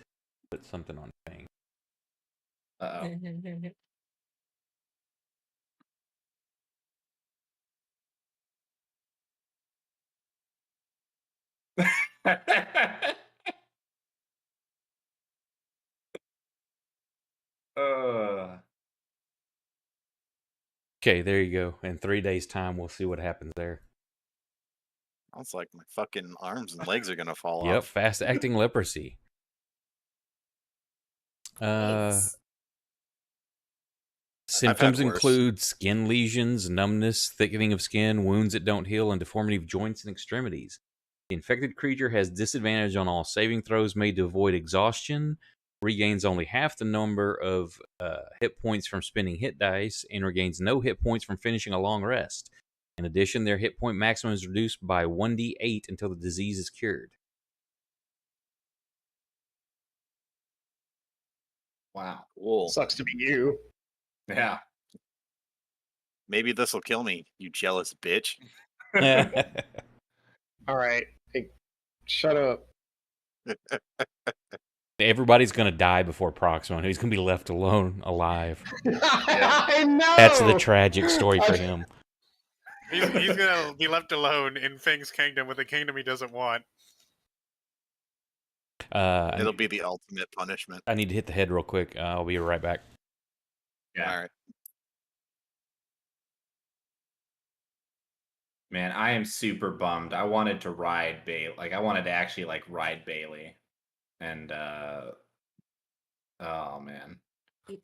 put something on thing. Uh oh. Okay, there you go. In 3 days' time, we'll see what happens there. Sounds like my fucking arms and legs are gonna fall Yep, off. fast-acting leprosy. Thanks. Symptoms worse. include skin lesions, numbness, thickening of skin, wounds that don't heal, and deformity of joints and extremities. The infected creature has disadvantage on all saving throws made to avoid exhaustion, regains only half the number of hit points from spending hit dice, and regains no hit points from finishing a long rest. In addition, their hit point maximum is reduced by 1d8 until the disease is cured. Wow. Cool. Sucks to be you. Yeah. Maybe this will kill me, you jealous bitch. All right. Hey, shut up. Everybody's going to die before Proxima. He's going to be left alone, alive. I know. That's the tragic story for him. He's gonna be left alone in Fang's kingdom with a kingdom he doesn't want. It'll be the ultimate punishment. I need to hit the head real quick. I'll be right back. Yeah. All right. Man, I am super bummed. I wanted to ride Bailey. Like, I wanted to actually, like, ride Bailey. And, oh, man.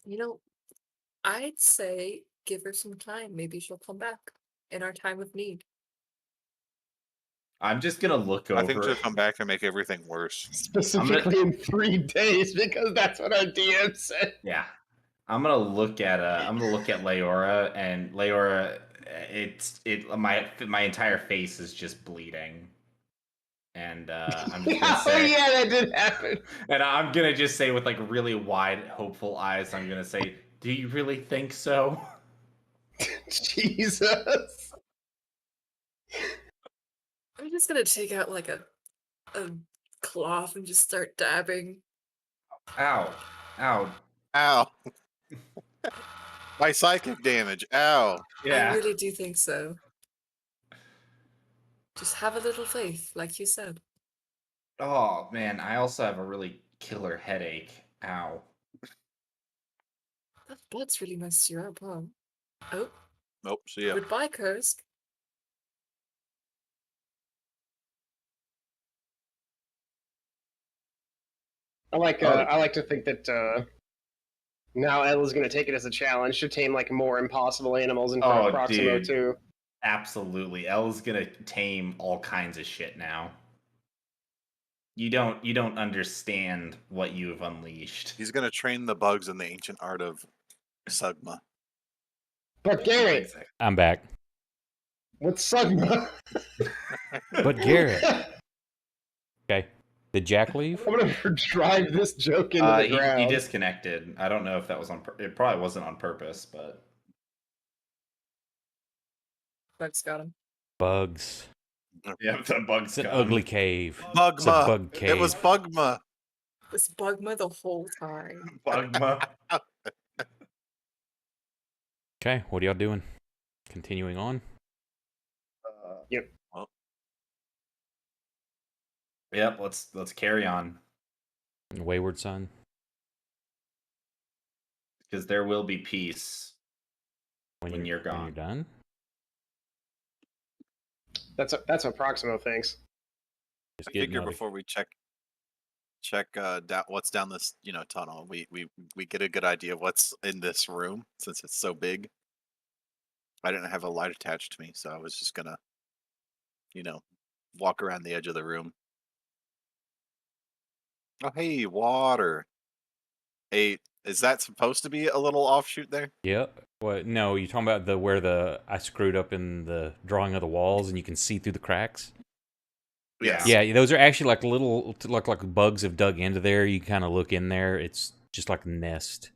You know, I'd say give her some time. Maybe she'll come back in our time of need. I'm just going to look over. I think she'll come back and make everything worse. Specifically in 3 days, because that's what our DM said. Yeah. I'm gonna look at Leora, and Leora, my entire face is just bleeding, and I'm just gonna Oh say, yeah, that did happen. and I'm gonna just say with like really wide, hopeful eyes, I'm gonna say, "Do you really think so?" Jesus. I'm just gonna take out like a cloth and just start dabbing. Ow, ow, Ow. My psychic damage. Ow. yeah. I really do think so. Just have a little faith, like you said. Oh man, I also have a really killer headache. Ow. That blood's really messed you up, huh? Oh, Nope. See ya. goodbye, Kursk. I like to think that now Ella's going to take it as a challenge to tame like more impossible animals in front of Proximo dude. too. Absolutely, Elle's gonna tame all kinds of shit now. You don't understand what you have unleashed. He's gonna train the bugs in the ancient art of Sugma. But Garrett, I'm back. what's Sugma? But Garrett. Okay. Did Jack leave? I'm gonna drive this joke into the ground. He disconnected. I don't know if that was on. It probably wasn't on purpose, but Bugs got him. Bugs. yeah, the bugs. It's an ugly cave. Bugma. It's a bug cave. It was Bugma. It was Bugma the whole time. Bugma. Okay, what are y'all doing? Continuing on? Yep. Yep. Let's carry on Wayward Son. because there will be peace when you're gone. When you're done? That's what Proximo thinks. Just I get figure another- before we check what's down this tunnel, we get a good idea of what's in this room since it's so big. I didn't have a light attached to me, so I was just gonna walk around the edge of the room. Oh hey, water. Hey, is that supposed to be a little offshoot there? Yep. What? No, you're talking about where I screwed up in the drawing of the walls and you can see through the cracks? Yes. Yeah, those are actually like little, like bugs have dug into there. You kind of look in there. It's just like a nest.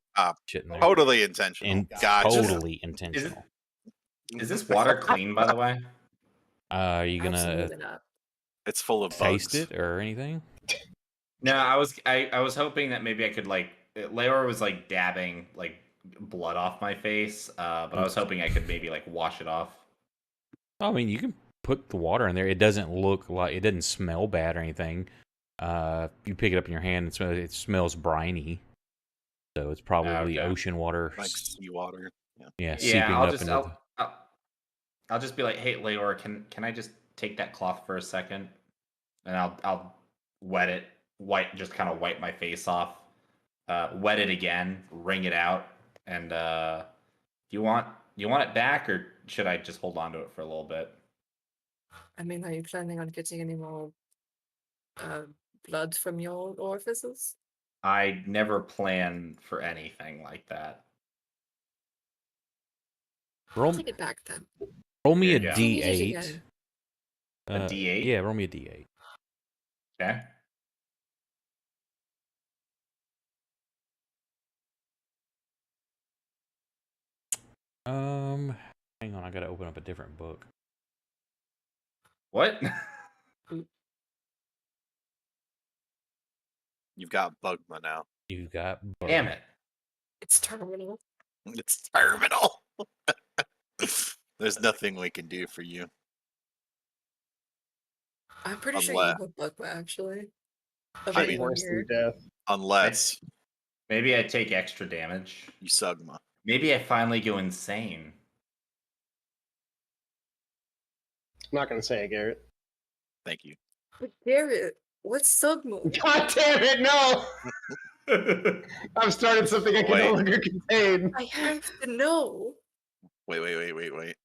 Shit in there. Totally intentional. And gotcha. totally intentional. Is this water clean, by the way? Are you gonna Absolutely not. It's full of taste bugs. it or anything? No, I was hoping that maybe I could like Leora was like dabbing like blood off my face, but I was hoping I could maybe like wash it off. I mean, you can put the water in there. It doesn't look like, it doesn't smell bad or anything. You pick it up in your hand, and it smells briny. So it's probably Okay. ocean water. Like seawater. Yeah. Yeah, Yeah, seeping I'll up just into the... I'll just be like, hey, Leora, can I just take that cloth for a second, and I'll wet it, just kind of wipe my face off, wet it again, wring it out, and you want it back, or should I just hold on to it for a little bit? I mean, are you planning on getting any more blood from your orifices? I never plan for anything like that. Roll, Take it back then. roll me Here a you go. If you need it D8. again. A D8? Yeah, roll me a D8. Okay. Hang on, I gotta open up a different book. What? You've got Bugma now. You've got... Damn it. It's terminal. It's terminal. There's nothing we can do for you. I'm pretty sure Unless- you have Bugma, actually. Of I mean, anyone Worse here. than death. Unless Maybe I take extra damage. you Sugma. Maybe I finally go insane. I'm not gonna say it, Garrett. Thank you. But Garrett, what's Sugma? God damn it, no! I've started something I can no Wait. longer contain. I have to know. Wait. Wait.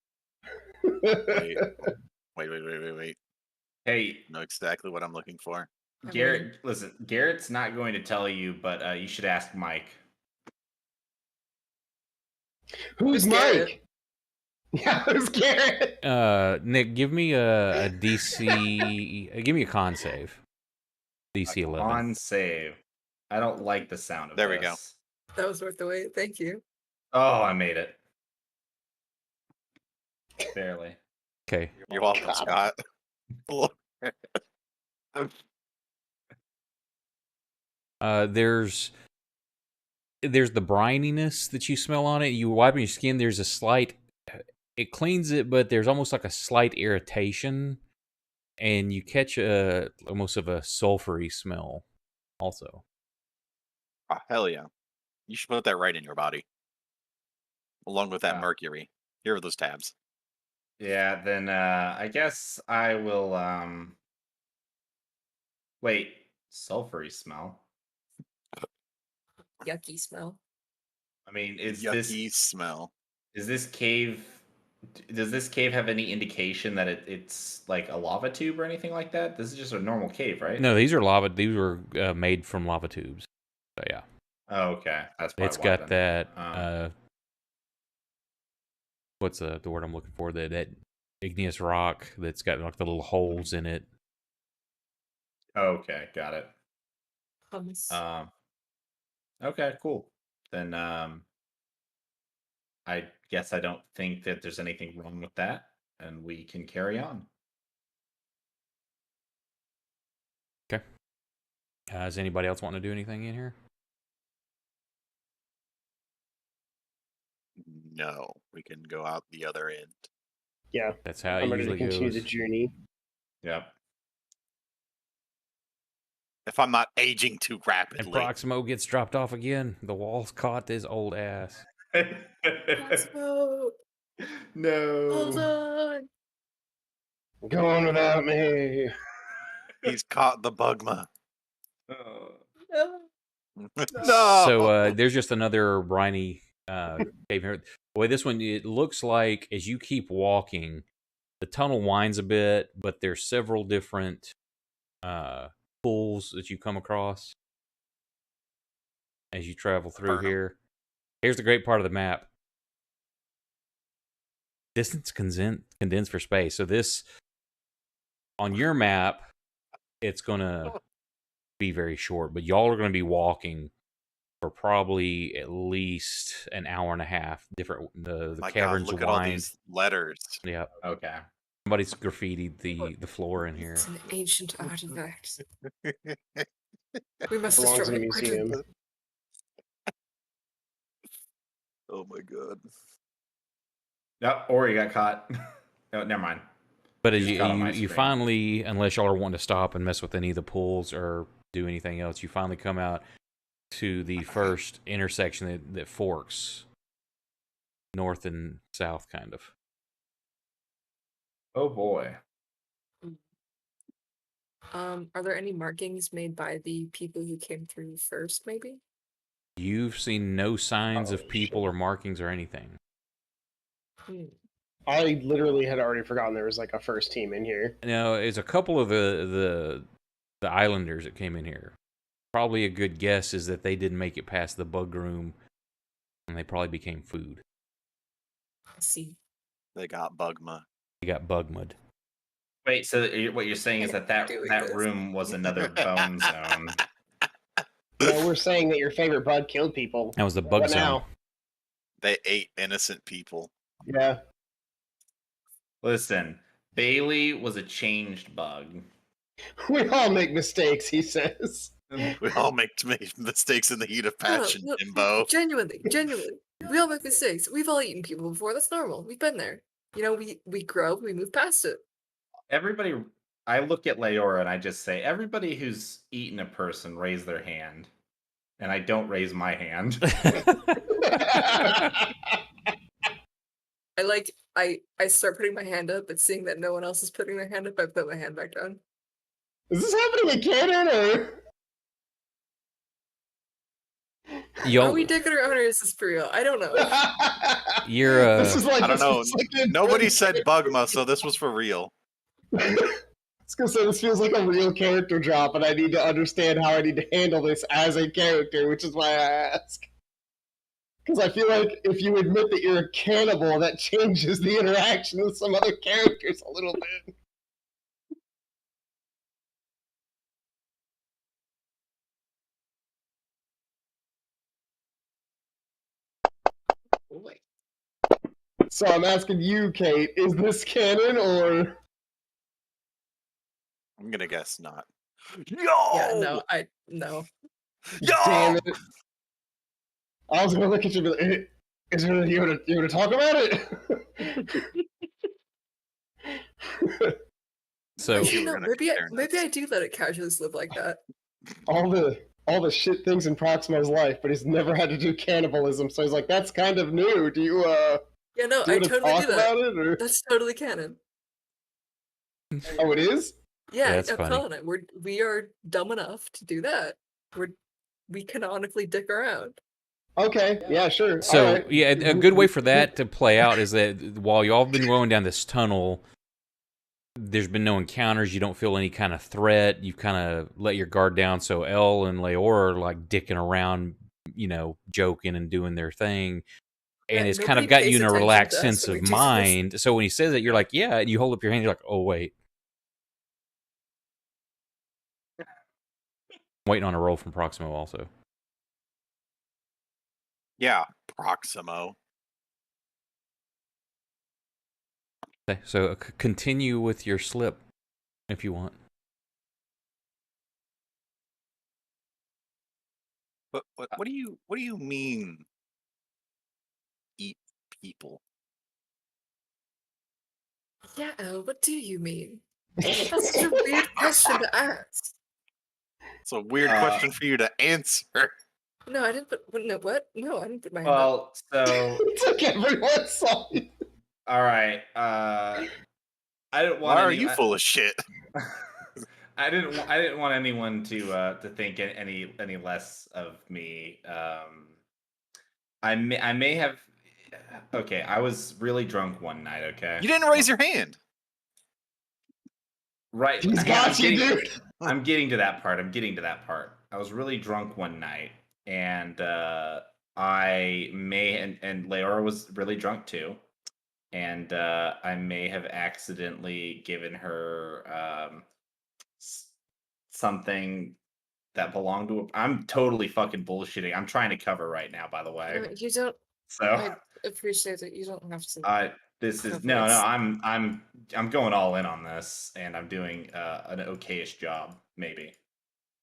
Hey, Know exactly what I'm looking for. I Garrett, mean- listen, Garrett's not going to tell you, but you should ask Mike. Who's Who's Garrett? Mike? Yeah, who's Garrett? Nick, give me a DC... give me a con save. DC 11. On save. I don't like the sound of There we this. go. That was worth the wait. Thank you. Oh, I made it. Barely. Okay. You're welcome, God. Scott. There's the brininess that you smell on it. You wipe your skin, there's a slight... It cleans it, but there's almost like a slight irritation. And you catch almost of a sulfury smell also. Oh, hell yeah. You should put that right in your body. Along with that Wow. mercury. Here are those tabs. Yeah, then I guess I will wait, sulfury smell. Yucky smell. I mean, is Yucky smell. this cave does this cave have any indication that it's like a lava tube or anything like that? This is just a normal cave, right? No, these are lava. These were made from lava tubes. So yeah, Oh, okay. That's probably it's why got then. that. What's the word I'm looking for? That igneous rock that's got like the little holes in it. Okay, got it. Hummus. Okay, cool. Then I guess I don't think that there's anything wrong with that, and we can carry on. Does anybody else want to do anything in here? No, we can go out the other end. Yeah, That's how it I'm ready to usually continue goes. the journey. Yep. If I'm not aging too And rapidly. Proximo gets dropped off again. The wall's caught this old ass. Proximo, No. hold on. Go on without me. He's caught the Bugma. Oh. No. No. So there's just another briny cave here. Boy, this one, it looks like as you keep walking, the tunnel winds a bit, but there's several different pools that you come across as you travel through Burn 'em. here. Here's the great part of the map. Distance condensed for space. So this, on your map, it's going to be very short, but y'all are going to be walking for probably at least an hour and a half. Different, the My God, caverns look at all wind. these letters. Yeah. Okay. Somebody's graffitied the floor in here. It's an ancient artifact. We must Belongs destroy in a it. museum. Oh my god. Yep, or you got caught. Oh, never mind. But You as just you caught on my you screen. finally, unless y'all are wanting to stop and mess with any of the pools or do anything else, you finally come out to the first intersection that forks north and south, kind of. Oh boy. Are there any markings made by the people who came through first, maybe? You've seen no signs Oh, of people shit. or markings or anything. I literally had already forgotten there was like a first team in here. Now, it's a couple of the islanders that came in here. Probably a good guess is that they didn't make it past the bug room, and they probably became food. I see. They got Bugma. They got bug mud. Wait, so what you're saying is that Doing this. room was another bone zone. No, we're saying that your favorite bug killed people. That was the bug What zone. now? They ate innocent people. Yeah. Listen, Bailey was a changed bug. We all make mistakes, he says. We all make mistakes in the heat of No, no, passion, no, Jimbo. Genuinely. We all make mistakes. We've all eaten people before. That's normal. We've been there. You know, we grow, we move past it. Everybody, I look at Leora and I just say, everybody who's eaten a person, raise their hand. And I don't raise my hand. I start putting my hand up, but seeing that no one else is putting their hand up, I put my hand back down. Is this happening in canon or? Are we dicking around or is this for real? I don't know. You're This is like, I don't this know. is like a- Nobody said Bugma, so this was for real. I was gonna say this feels like a real character drop, and I need to understand how I need to handle this as a character, which is why I ask. Because I feel like if you admit that you're a cannibal, that changes the interaction with some other characters a little bit. Boy. So I'm asking you, Kate, is this canon or? I'm gonna guess not. Yo! Yeah, no, no. Yo! Damn it! I was gonna look at you, and be like, is there you want to talk about it? so You were No, gonna maybe compare notes. I do let it casually slip like that. all the shit things in Proximo's life, but he's never had to do cannibalism, so he's like, that's kind of new. Do you Yeah, no, do you I want to totally talk do that. about it or? That's totally canon. Oh, it is. Yeah, That's funny. calling it. We are dumb enough to do that. We canonically dick around. Okay, yeah, sure. So all right. yeah, a good way for that to play out is that while y'all have been going down this tunnel, there's been no encounters. You don't feel any kind of threat. You've kind of let your guard down. So Elle and Leora are like dicking around, joking and doing their thing, and Yeah, it's kind of nobody got pays you in a attention relaxed to us sense when of we do this. mind. So when he says it, you're like, yeah, and you hold up your hand. You're like, oh wait, I'm waiting on a roll from Proximo also. Yeah, Proximo. Okay, so continue with your slip if you want. But what do you mean? Eat people? Yeah, Elle, what do you mean? That's such a weird question to ask. It's a weird question for you to answer. No, I didn't put. No, what? No, I didn't put my hand up. Well, so It took everyone's side. all right. I didn't want. Why are you full of shit? I didn't want anyone to think any less of me. I may have. Okay, I was really drunk one night. Okay, You didn't raise your hand. Right. He's got you, dude. I'm getting to that part. I was really drunk one night, and I may and Leora was really drunk too, and I may have accidentally given her something that belonged to. I'm totally fucking bullshitting. I'm trying to cover right now, by the way. No, you don't. So I appreciate it. You don't have to. This is no. Perfect. I'm going all in on this, and I'm doing an okayish job, maybe.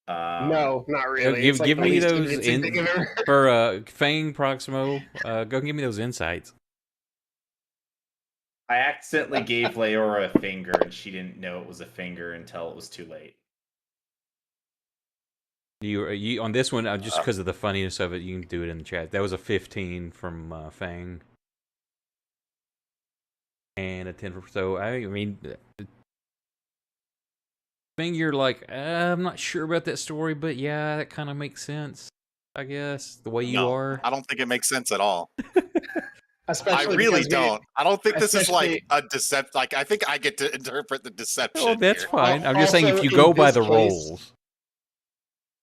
No, not really. It's like give the me least those convincing thing I've ever heard. for Fang Proximo. Go give me those insights. I accidentally gave Leora a finger, and she didn't know it was a finger until it was too late. You on this one just because of the funniness of it, you can do it in the chat. That was a 15 from Fang, and a 10 from. So I mean, Fang, you're like I'm not sure about that story, but yeah, that kind of makes sense. I guess the way you are. I don't think it makes sense at all. Especially I really because don't. I don't think this is like especially- a deception. Like I think I get to interpret the deception. Oh, that's here. fine. I'm just saying if Also, you in go by this the case- roles.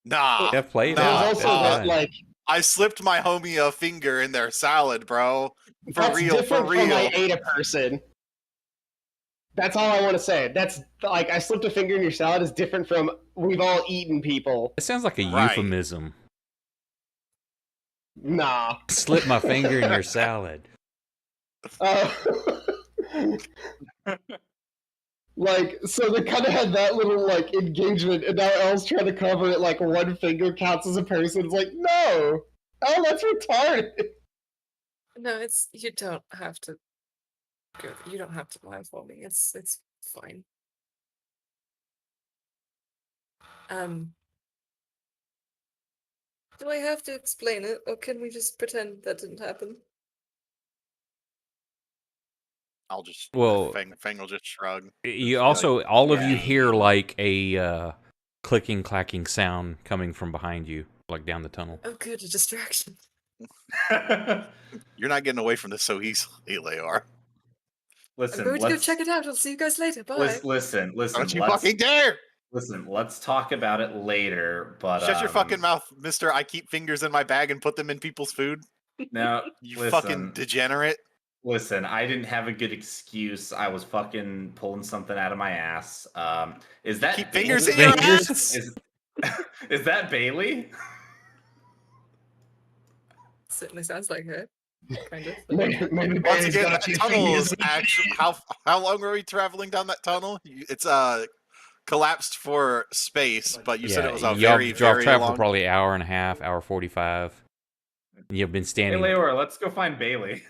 Nah. Yeah, play it There's out. also That's that fine. like I slipped my homie a finger in their salad, bro. For that's real, different for from real. I ate a person. That's all I want to say. That's like I slipped a finger in your salad is different from we've all eaten people. It sounds like a Right. euphemism. Nah. Slip my finger in your salad. Like, so they kind of had that little like engagement, and now Elle's trying to cover it like one finger counts as a person. It's like, no, Elle, that's retarded. No, it's you don't have to go. You don't have to blindfold me. It's fine. Do I have to explain it, or can we just pretend that didn't happen? I'll just Well, Fang will just shrug. You Just be also, like, all of you "Yeah." hear like a clicking, clacking sound coming from behind you, like down the tunnel. Oh, good, a distraction. You're not getting away from this so easily, Leor. Listen, I'm going to go check it out. I'll see you guys later. Bye. Listen. Don't you fucking dare! Listen, let's talk about it later. But Shut your fucking mouth, mister. I keep fingers in my bag and put them in people's food. No, You listen, fucking degenerate. Listen, I didn't have a good excuse. I was fucking pulling something out of my ass. Is that Keep Bailey? fingers in your Fingers? ass. Is that Bailey? Certainly sounds like her. Kind of. Maybe Once Barry's again, got that a few tunnel fingers is in his actually how long were we traveling down that tunnel? It's collapsed for space, but you said it was a very y'all very traveled long. for probably an hour and a half, hour 45. You've been Hey, standing. Leora, let's go find Bailey.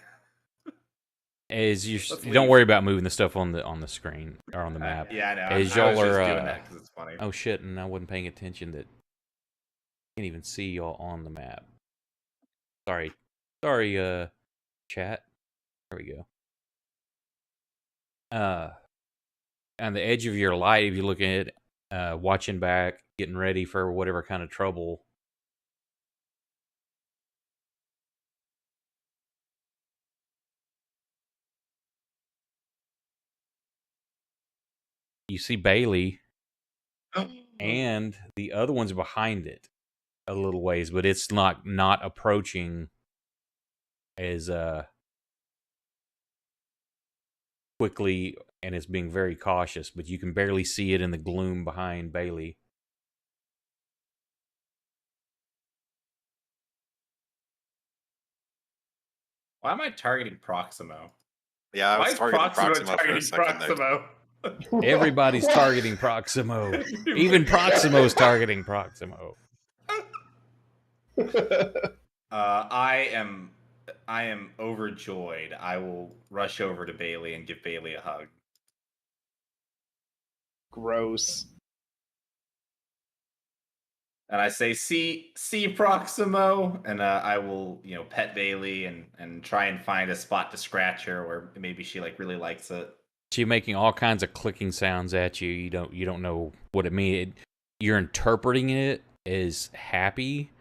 As you Let's don't leave. worry about moving the stuff on the screen or on the map. Yeah, I know. As I was y'all just are, doing that because it's funny. Oh shit! And I wasn't paying attention that can't even see y'all on the map. Sorry, chat. There we go. On the edge of your light, if you look at it, watching back, getting ready for whatever kind of trouble. You see Bailey, and the other one's behind it a little ways, but it's not approaching as quickly, and it's being very cautious, but you can barely see it in the gloom behind Bailey. Why am I targeting Proximo? Yeah, I Why was is Proximo for a targeting second there. Proximo? Everybody's targeting Proximo. Even Proximo's targeting Proximo. I am overjoyed. I will rush over to Bailey and give Bailey a hug. Gross. And I say, see Proximo, and I will, pet Bailey and try and find a spot to scratch her where maybe she like really likes it. She's making all kinds of clicking sounds at you. You don't know what it means. You're interpreting it as happy,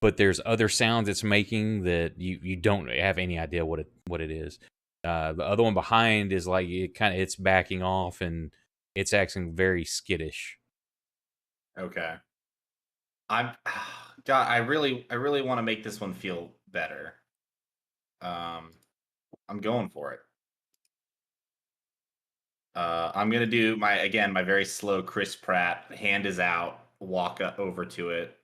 but there's other sounds it's making that you don't have any idea what it is. The other one behind is like it's backing off and it's acting very skittish. Okay. God, I really want to make this one feel better. I'm going for it. I'm gonna do my very slow Chris Pratt. Hand is out. Walk over to it,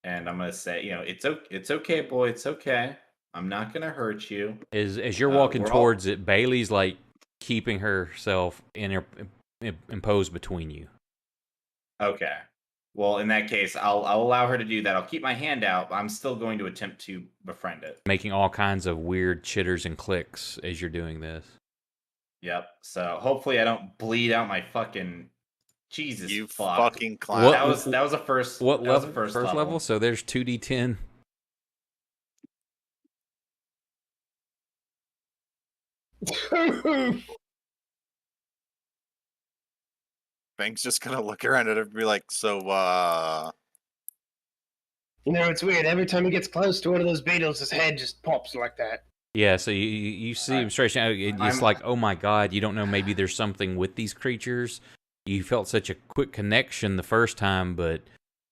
and I'm gonna say, it's okay, boy. It's okay. I'm not gonna hurt you. As you're Uh, walking we're all- towards it, Bailey's like keeping herself imposed between you. Okay. Well, in that case, I'll allow her to do that. I'll keep my hand out, but I'm still going to attempt to befriend it. Making all kinds of weird chitters and clicks as you're doing this. Yep. So hopefully I don't bleed out my fucking Jesus You fuck. fucking clown. That was a first. What that was level? a first First level. So there's 2d10. Fang's just gonna look around at it and be like, so, You know, it's weird. Every time he gets close to one of those beetles, his head just pops like that. Yeah, so you see him stretching out. It's like, oh my god, you don't know. Maybe there's something with these creatures. You felt such a quick connection the first time, but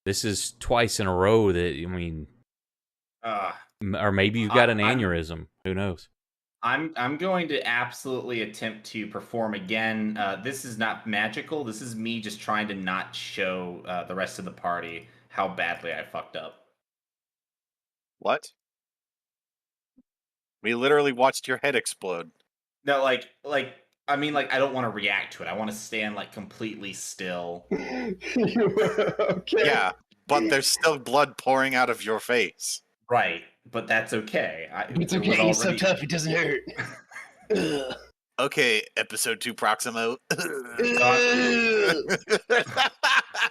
this is twice in a row that, I mean, or maybe you've got an aneurysm. Who knows? I'm going to absolutely attempt to perform again. This is not magical. This is me just trying to not show the rest of the party how badly I fucked up. what? We literally watched your head explode. No, like I mean, like I don't want to react to it. I want to stand like completely still. Okay. Yeah, but there's still blood pouring out of your face. Right, but that's okay. It's okay. He's so tough. It doesn't hurt. Ugh. Okay, episode 2 Proximo.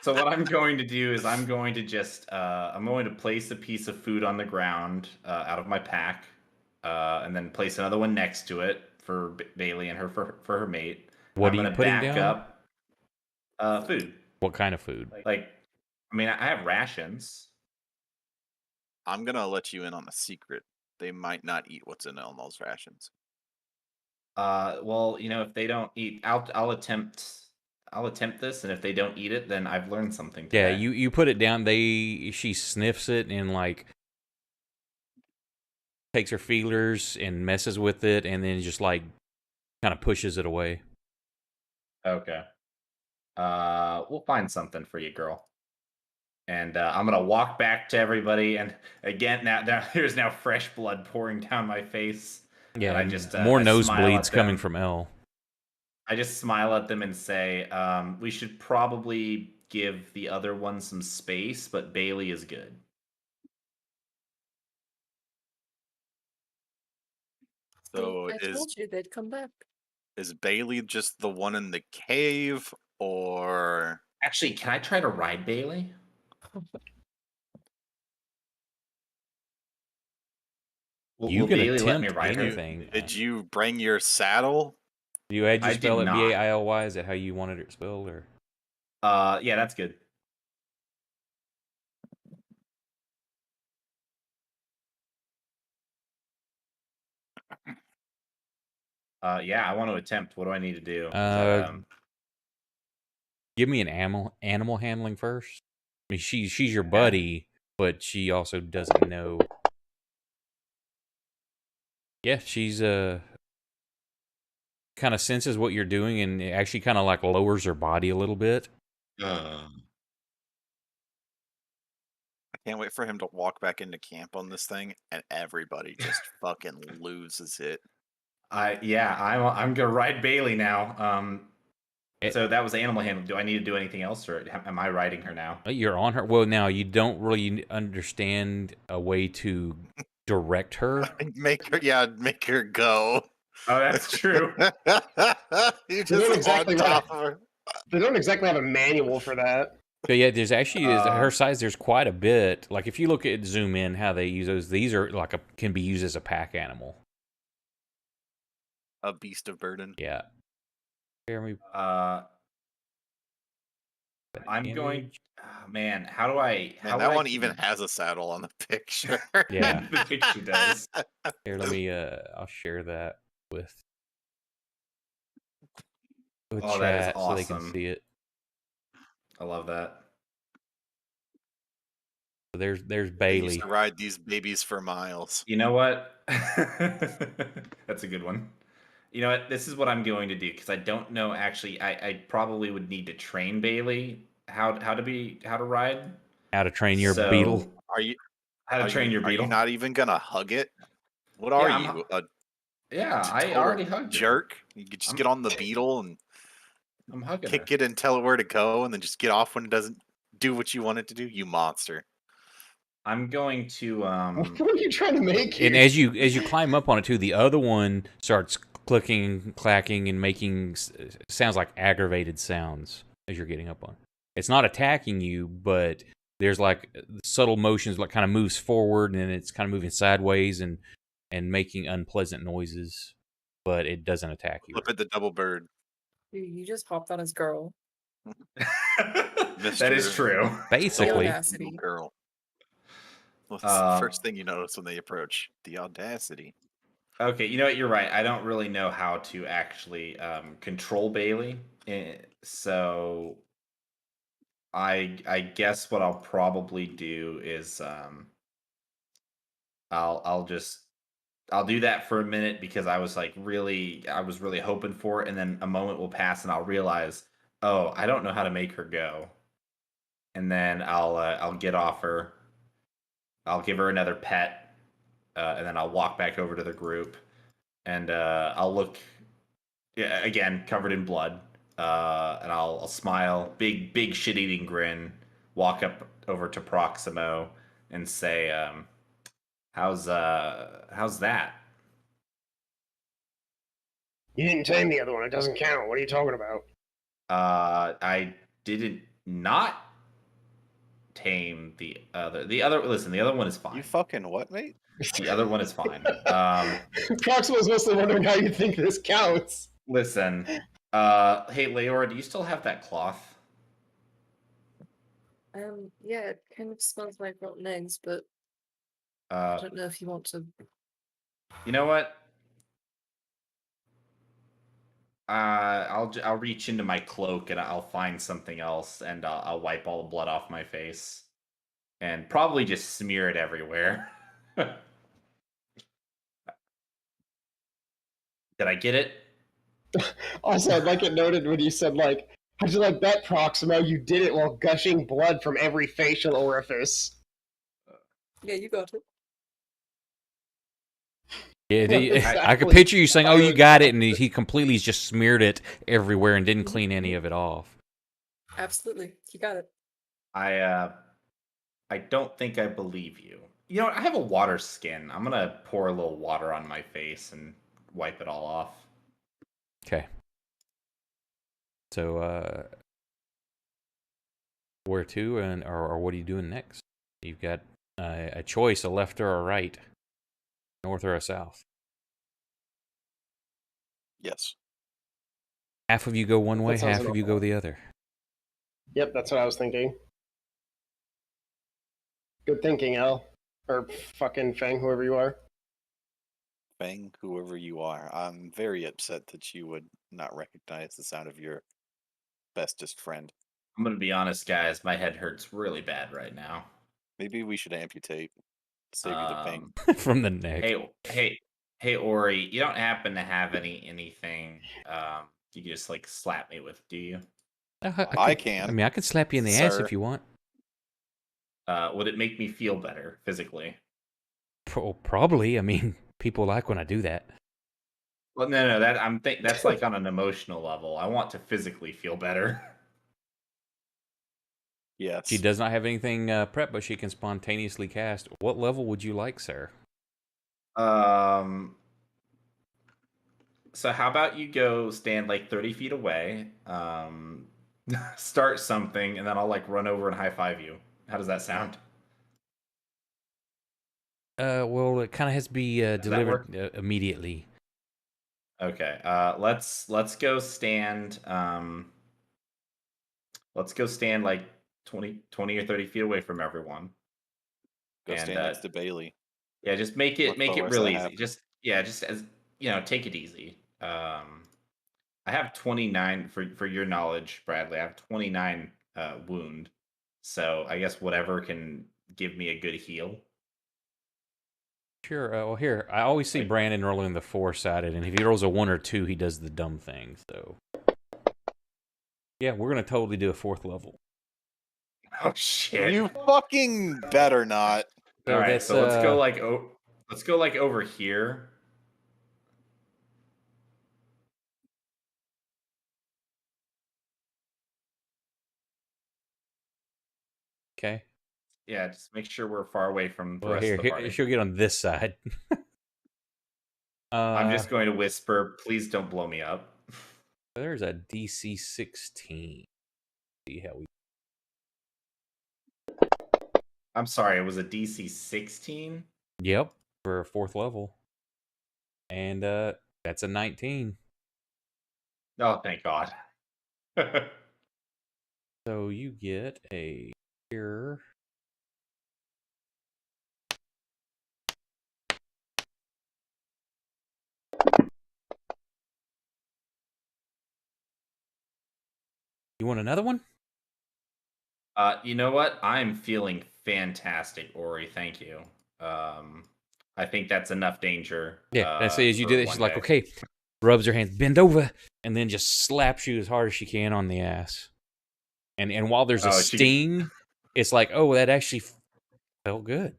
So what I'm going to do is I'm going to just I'm going to place a piece of food on the ground out of my pack, and then place another one next to it for Bailey and her for her mate. What I'm are you gonna putting back down? up food. What kind of food? Like, I mean, I have rations. I'm gonna let you in on a secret. They might not eat what's in all those rations. Well, you know, if they don't eat, I'll attempt this, and if they don't eat it, then I've learned something Yeah, today. you put it down. She sniffs it and like takes her feelers and messes with it, and then just like kind of pushes it away. Okay. We'll find something for you, girl. And I'm gonna walk back to everybody, and again, now there's now fresh blood pouring down my face. Yeah, and I just more I smile nosebleeds at coming them. from L. I just smile at them and say, we should probably give the other one some space, but Bailey is good. So I told you they'd come back. is Bailey just the one in the cave, or Actually, can I try to ride Bailey? You Will can Bailey let me attempt ride her? anything. did you bring your saddle? You had you I spell did it not. Baily? Is that how you wanted it spelled, or? Yeah, that's good. Yeah, I want to attempt. What do I need to do? Is that, Give me an animal handling first. I mean, she's your Okay. buddy, but she also doesn't know. Yeah, she's kind of senses what you're doing and it actually kind of like lowers her body a little bit. I can't wait for him to walk back into camp on this thing and everybody just fucking loses it. I'm gonna ride Bailey now. It- So that was animal handling. Do I need to do anything else, or am I riding her now? You're on her. Well, now you don't really understand a way to direct her. Make her go. Oh, that's true. You don't just exactly on top of her. They don't exactly have a manual for that. But yeah, there's actually her size. There's quite a bit. Like if you look at zoom in, how they use those. These are like can be used as a pack animal. A beast of burden. Yeah. Here we. I'm going. Oh, man, how do I? Man, How that would I one keep- even has a saddle on the picture. Yeah. the picture does. Here, let me. I'll share that with. Oh, that is chat so they can awesome. see it. I love that. So there's They used Bailey. to ride these babies for miles. You know what? That's a good one. You know what? This is what I'm going to do because I don't know. Actually, I probably would need to train Bailey how to ride. How to train your So- beetle. Are you How to train your are beetle. you not even gonna hug it? What are I'm- you? I total already hugged her. jerk? You could just get on the beetle and I'm hugging her. kick it and tell it where to go, and then just get off when it doesn't do what you want it to do. You monster! I'm going to What are you trying to make here? And as you climb up on it too, the other one starts clicking, clacking, and making sounds like aggravated sounds as you're getting up on. It's not attacking you, but there's like subtle motions, like kind of moves forward and it's kind of moving sideways and making unpleasant noises, but it doesn't attack you. Flip at the double bird. Dude, you just hopped on his girl. that is true. Basically, The audacity. Girl. What's the first thing you notice when they approach? The audacity. Okay, you know what? You're right. I don't really know how to actually control Bailey, so I guess what I'll probably do is I'll do that for a minute because I was really hoping for it, and then a moment will pass and I'll realize, oh, I don't know how to make her go, and then I'll get off her. I'll give her another pet, and then I'll walk back over to the group, and I'll look, again covered in blood, and I'll smile, big shit-eating grin, walk up over to Proximo, and say, how's that? You didn't tame the other one. It doesn't count. What are you talking about? I didn't not tame the other. Listen, the other one is fine. You fucking what, mate? The other one is fine. Proximo's mostly wondering how you think this counts. Listen, hey Leora, do you still have that cloth? Yeah, it kind of smells like rotten eggs, but I don't know if you want to. You know what? I'll reach into my cloak and I'll find something else and I'll wipe all the blood off my face and probably just smear it everywhere. Did I get it? Also, I'd like it noted when you said, how'd you like that, Proximo? You did it while gushing blood from every facial orifice. Yeah, you got it. Yeah, I could picture you saying, "Oh, you got it," and he completely just smeared it everywhere and didn't clean any of it off. Absolutely, you got it. I don't think I believe you. You know what? I have a water skin. I'm gonna pour a little water on my face and wipe it all off. Okay. So, where to, or what are you doing next? You've got a choice: a left or a right, north or a south. Yes. Half of you go one way, That sounds half of you go the other. Yep, that's what I was thinking. Good thinking, Al. Or fucking Fang, whoever you are. Fang, whoever you are. I'm very upset that you would not recognize the sound of your bestest friend. I'm gonna be honest, guys. My head hurts really bad right now. Maybe we should amputate. Save you the pain. From the neck. Hey, Ori. You don't happen to have anything you can just slap me with, do you? I can. I mean, I could slap you in the ass if you want. Would it make me feel better physically? Probably. I mean, people like when I do that. Well, no. That's on an emotional level. I want to physically feel better. Yes. She does not have anything prepped, but she can spontaneously cast. What level would you like, sir? So how about you go stand 30 feet away, start something, and then I'll run over and high five you. How does that sound? Well, it kind of has to be delivered immediately. Okay. Let's go stand. Let's go stand 20 or 30 feet away from everyone. Go stand next to Bailey. Yeah, just make it really easy. Just as take it easy. I have 29 for your knowledge, Bradley. I have 29 wound, so I guess whatever can give me a good heal. Sure. Well, here I always see Brandon rolling the 4-sided, and if he rolls a 1 or 2, he does the dumb thing. So, yeah, we're gonna totally do a 4th level. Oh shit! You fucking better not. All right, so let's go Let's go like over here. Okay. Yeah, just make sure we're far away from the Well, rest here, of the party. she'll get on this side. I'm just going to whisper, please don't blow me up. There's a DC 16. See how we. I'm sorry, it was a DC 16? Yep, for a 4th level, and that's a 19. Oh, thank God. So you get a here. You want another one? You know what? I'm feeling fantastic, Ori. Thank you. I think that's enough danger. Yeah. And so as you for do that, one she's like, day. okay, rubs her hands, bend over, and then just slaps you as hard as she can on the ass. And while there's a Oh, sting, it's like, oh, that actually felt good.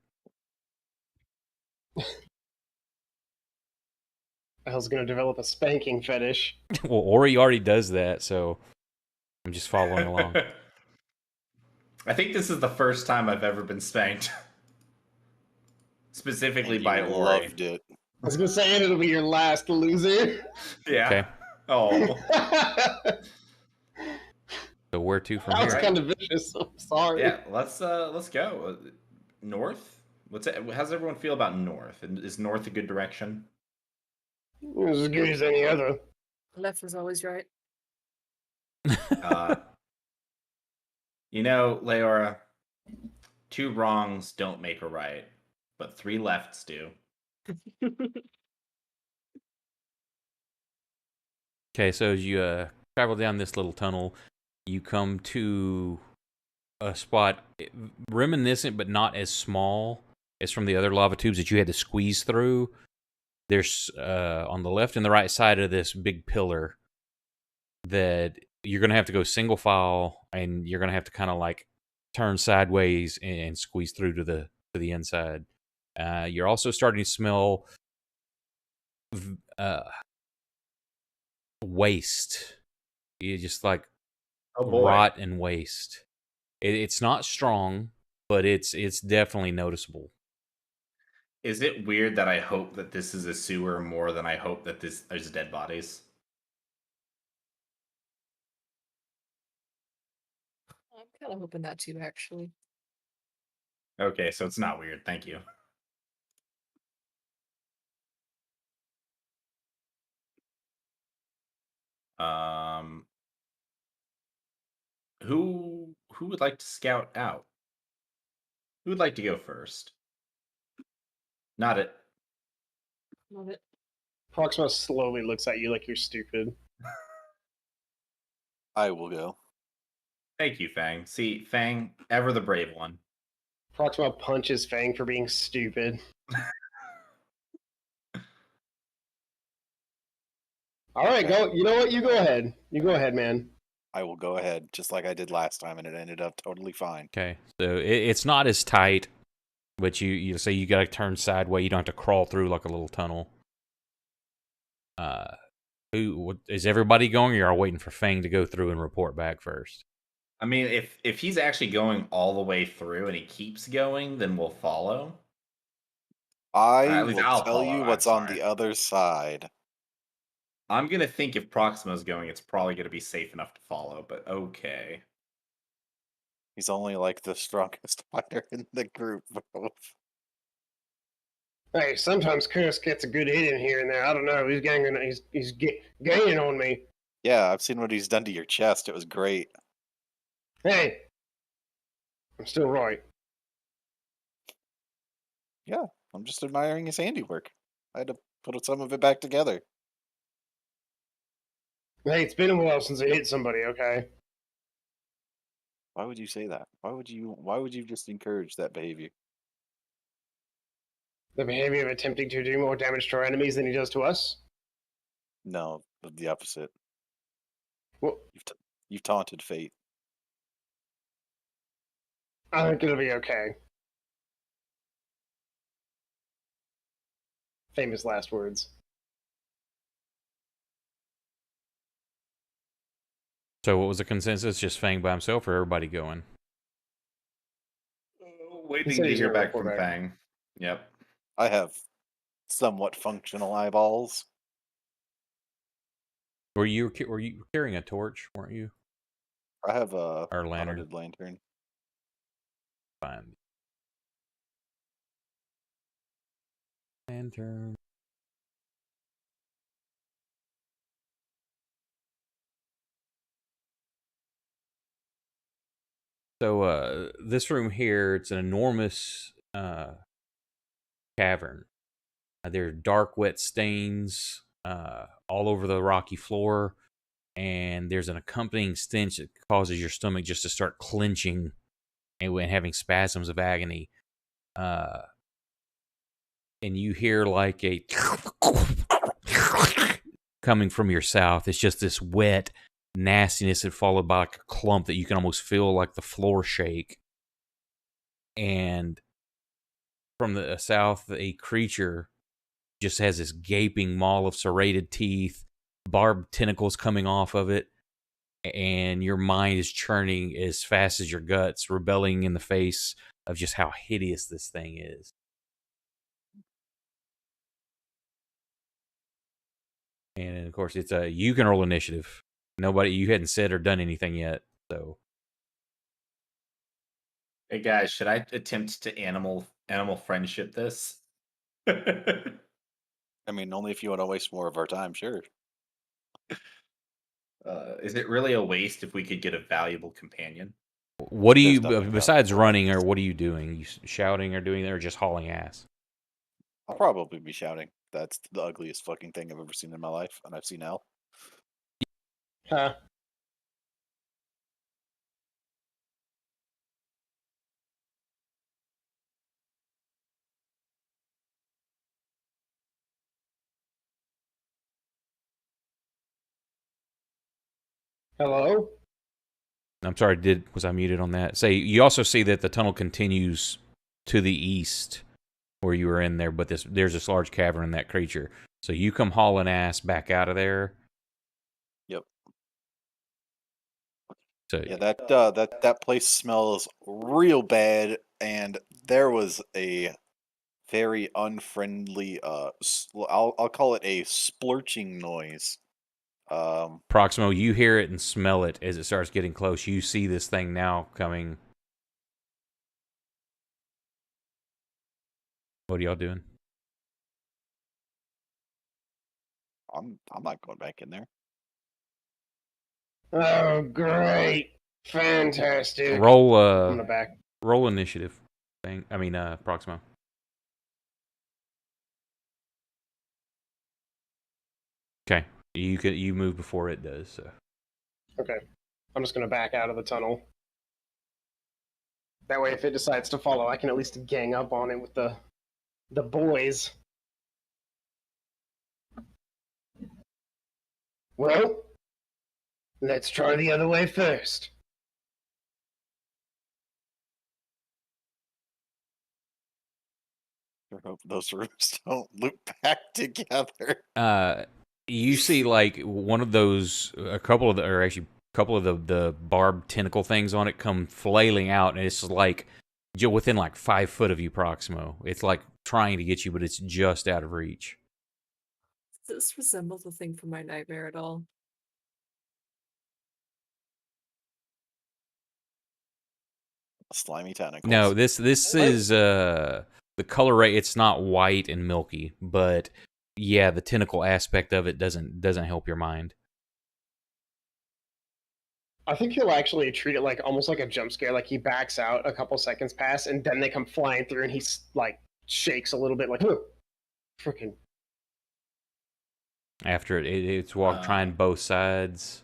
Elle's gonna develop a spanking fetish. Well, Ori already does that, so I'm just following along. I think this is the first time I've ever been spanked. Specifically And by you Ori. loved it. I was gonna say it'll be your last, loser. Yeah. Okay. Oh. So where to from That was here? kind of vicious. I'm sorry. Yeah, let's go. North? How's everyone feel about north? And is north a good direction? It was as good as any other. Left is always right. You know, Leora, 2 wrongs don't make a right, but 3 lefts do. Okay, so as you travel down this little tunnel, you come to a spot reminiscent but not as small as from the other lava tubes that you had to squeeze through. There's on the left and the right side of this big pillar that you're going to have to go single file, and you're going to have to kind of like turn sideways and squeeze through to the inside. You're also starting to smell waste. You just like Oh boy. rot and waste. It's not strong, but it's definitely noticeable. Is it weird that I hope that this is a sewer more than I hope that there's dead bodies? I'm kind of hoping that too, actually. Okay, so it's not weird. Thank you. Um, who would like to scout out? Who would like to go first? Not it. Love it. Proxima slowly looks at you like you're stupid. I will go. Thank you, Fang. See, Fang, ever the brave one. Proxima punches Fang for being stupid. All right, go. You know what? You go ahead. You go ahead, man. I will go ahead, just like I did last time, and it ended up totally fine. Okay, so it's not as tight, but you say you got to turn sideways. You don't have to crawl through like a little tunnel. Is everybody going, or are you waiting for Fang to go through and report back first? I mean, if he's actually going all the way through and he keeps going, then we'll follow. I At least will I'll tell you follow, what's I'm on the sorry. other side. I'm gonna think if Proxima's going, it's probably gonna be safe enough to follow, but okay. He's only like the strongest fighter in the group. Hey, sometimes Chris gets a good hit in here and there. I don't know. He's gaining on me. Yeah, I've seen what he's done to your chest. It was great. Hey, I'm still right. Yeah, I'm just admiring his handiwork. I had to put some of it back together. Hey, it's been a while since I hit somebody. Okay. Why would you say that? Why would you just encourage that behavior? The behavior of attempting to do more damage to our enemies than he does to us. No, the opposite. Well, You've taunted fate. I think it'll be okay. famous last words. So what was the consensus? Just Fang by himself or everybody going? Waiting said to he's hear gonna back from report back. Fang. Yep. I have somewhat functional eyeballs. Were you carrying a torch, weren't you? I have a Or lantern? unhooded lantern. Fine. Lantern. So this room here, it's an enormous cavern. There are dark, wet stains all over the rocky floor, and there's an accompanying stench that causes your stomach just to start clenching and having spasms of agony. And you hear like a coming from your south. It's just this wet nastiness and followed by like a clump that you can almost feel like the floor shake. And from the south, a creature just has this gaping maw of serrated teeth, barbed tentacles coming off of it, and your mind is churning as fast as your guts, rebelling in the face of just how hideous this thing is. And of course, it's you can roll initiative. You hadn't said or done anything yet, so. Hey guys, should I attempt to animal friendship this? I mean, only if you want to waste more of our time, sure. Is it really a waste if we could get a valuable companion? What do There's you, nothing besides valuable. running, or what are you doing? You shouting or doing that, or just hauling ass? I'll probably be shouting. That's the ugliest fucking thing I've ever seen in my life, and I've seen hell. Huh. Hello? I'm sorry, was I muted on that? Say, you also see that the tunnel continues to the east where you were in there, but there's this large cavern in that creature. So you come hauling ass back out of there. Yep. So Yeah, that place smells real bad, and there was a very unfriendly I'll call it a splurching noise. Proximo, you hear it and smell it as it starts getting close. You see this thing now coming. What are y'all doing? I'm not going back in there. Oh, great. Fantastic. Roll I'm gonna back. roll initiative. Proximo. Okay. You move before it does, so. Okay. I'm just gonna back out of the tunnel. That way, if it decides to follow, I can at least gang up on it with the boys. Well, let's try the other way first. I hope those rooms don't loop back together. You see like one of those, a couple of the barbed tentacle things on it come flailing out, and it's like within like 5 foot of you, Proximo. It's like trying to get you, but it's just out of reach. Does this resemble the thing from my nightmare at all? Slimy tentacles. No, this is the color rate. It's not white and milky, but yeah, the tentacle aspect of it doesn't help your mind. I think he'll actually treat it like almost like a jump scare. Like he backs out, a couple seconds pass, and then they come flying through, and he's like shakes a little bit, like, "Huh, freaking." After it's walked trying both sides.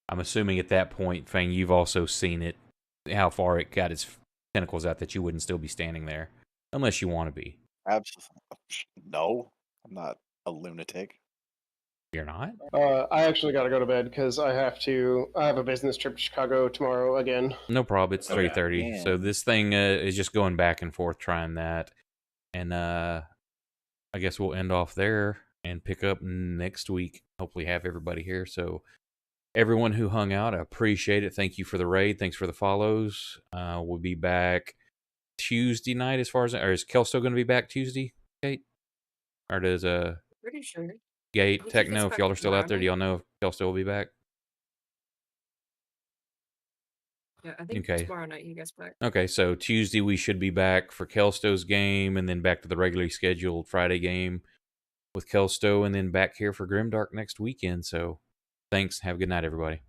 I'm assuming at that point, Fang, you've also seen it, how far it got its tentacles out, that you wouldn't still be standing there, unless you want to be. Absolutely. No, I'm not a lunatic. You're not? I actually got to go to bed because I have a business trip to Chicago tomorrow again. No problem. It's 3:30. Yeah. So this thing is just going back and forth trying that, and I guess we'll end off there and pick up next week. Hopefully, have everybody here. So, everyone who hung out, I appreciate it. Thank you for the raid. Thanks for the follows. We'll be back Tuesday night. As far as, or is Kel still going to be back Tuesday, Kate? Or does Pretty sure. Gate I think Techno, it's if back y'all are still out tomorrow there, do night. y'all know if Kel still will be back? Yeah, I think Okay. tomorrow night he gets back. Okay, so Tuesday we should be back for Kelsto's game, and then back to the regularly scheduled Friday game with Kelsto, and then back here for GrimDark next weekend. So, thanks. Have a good night, everybody.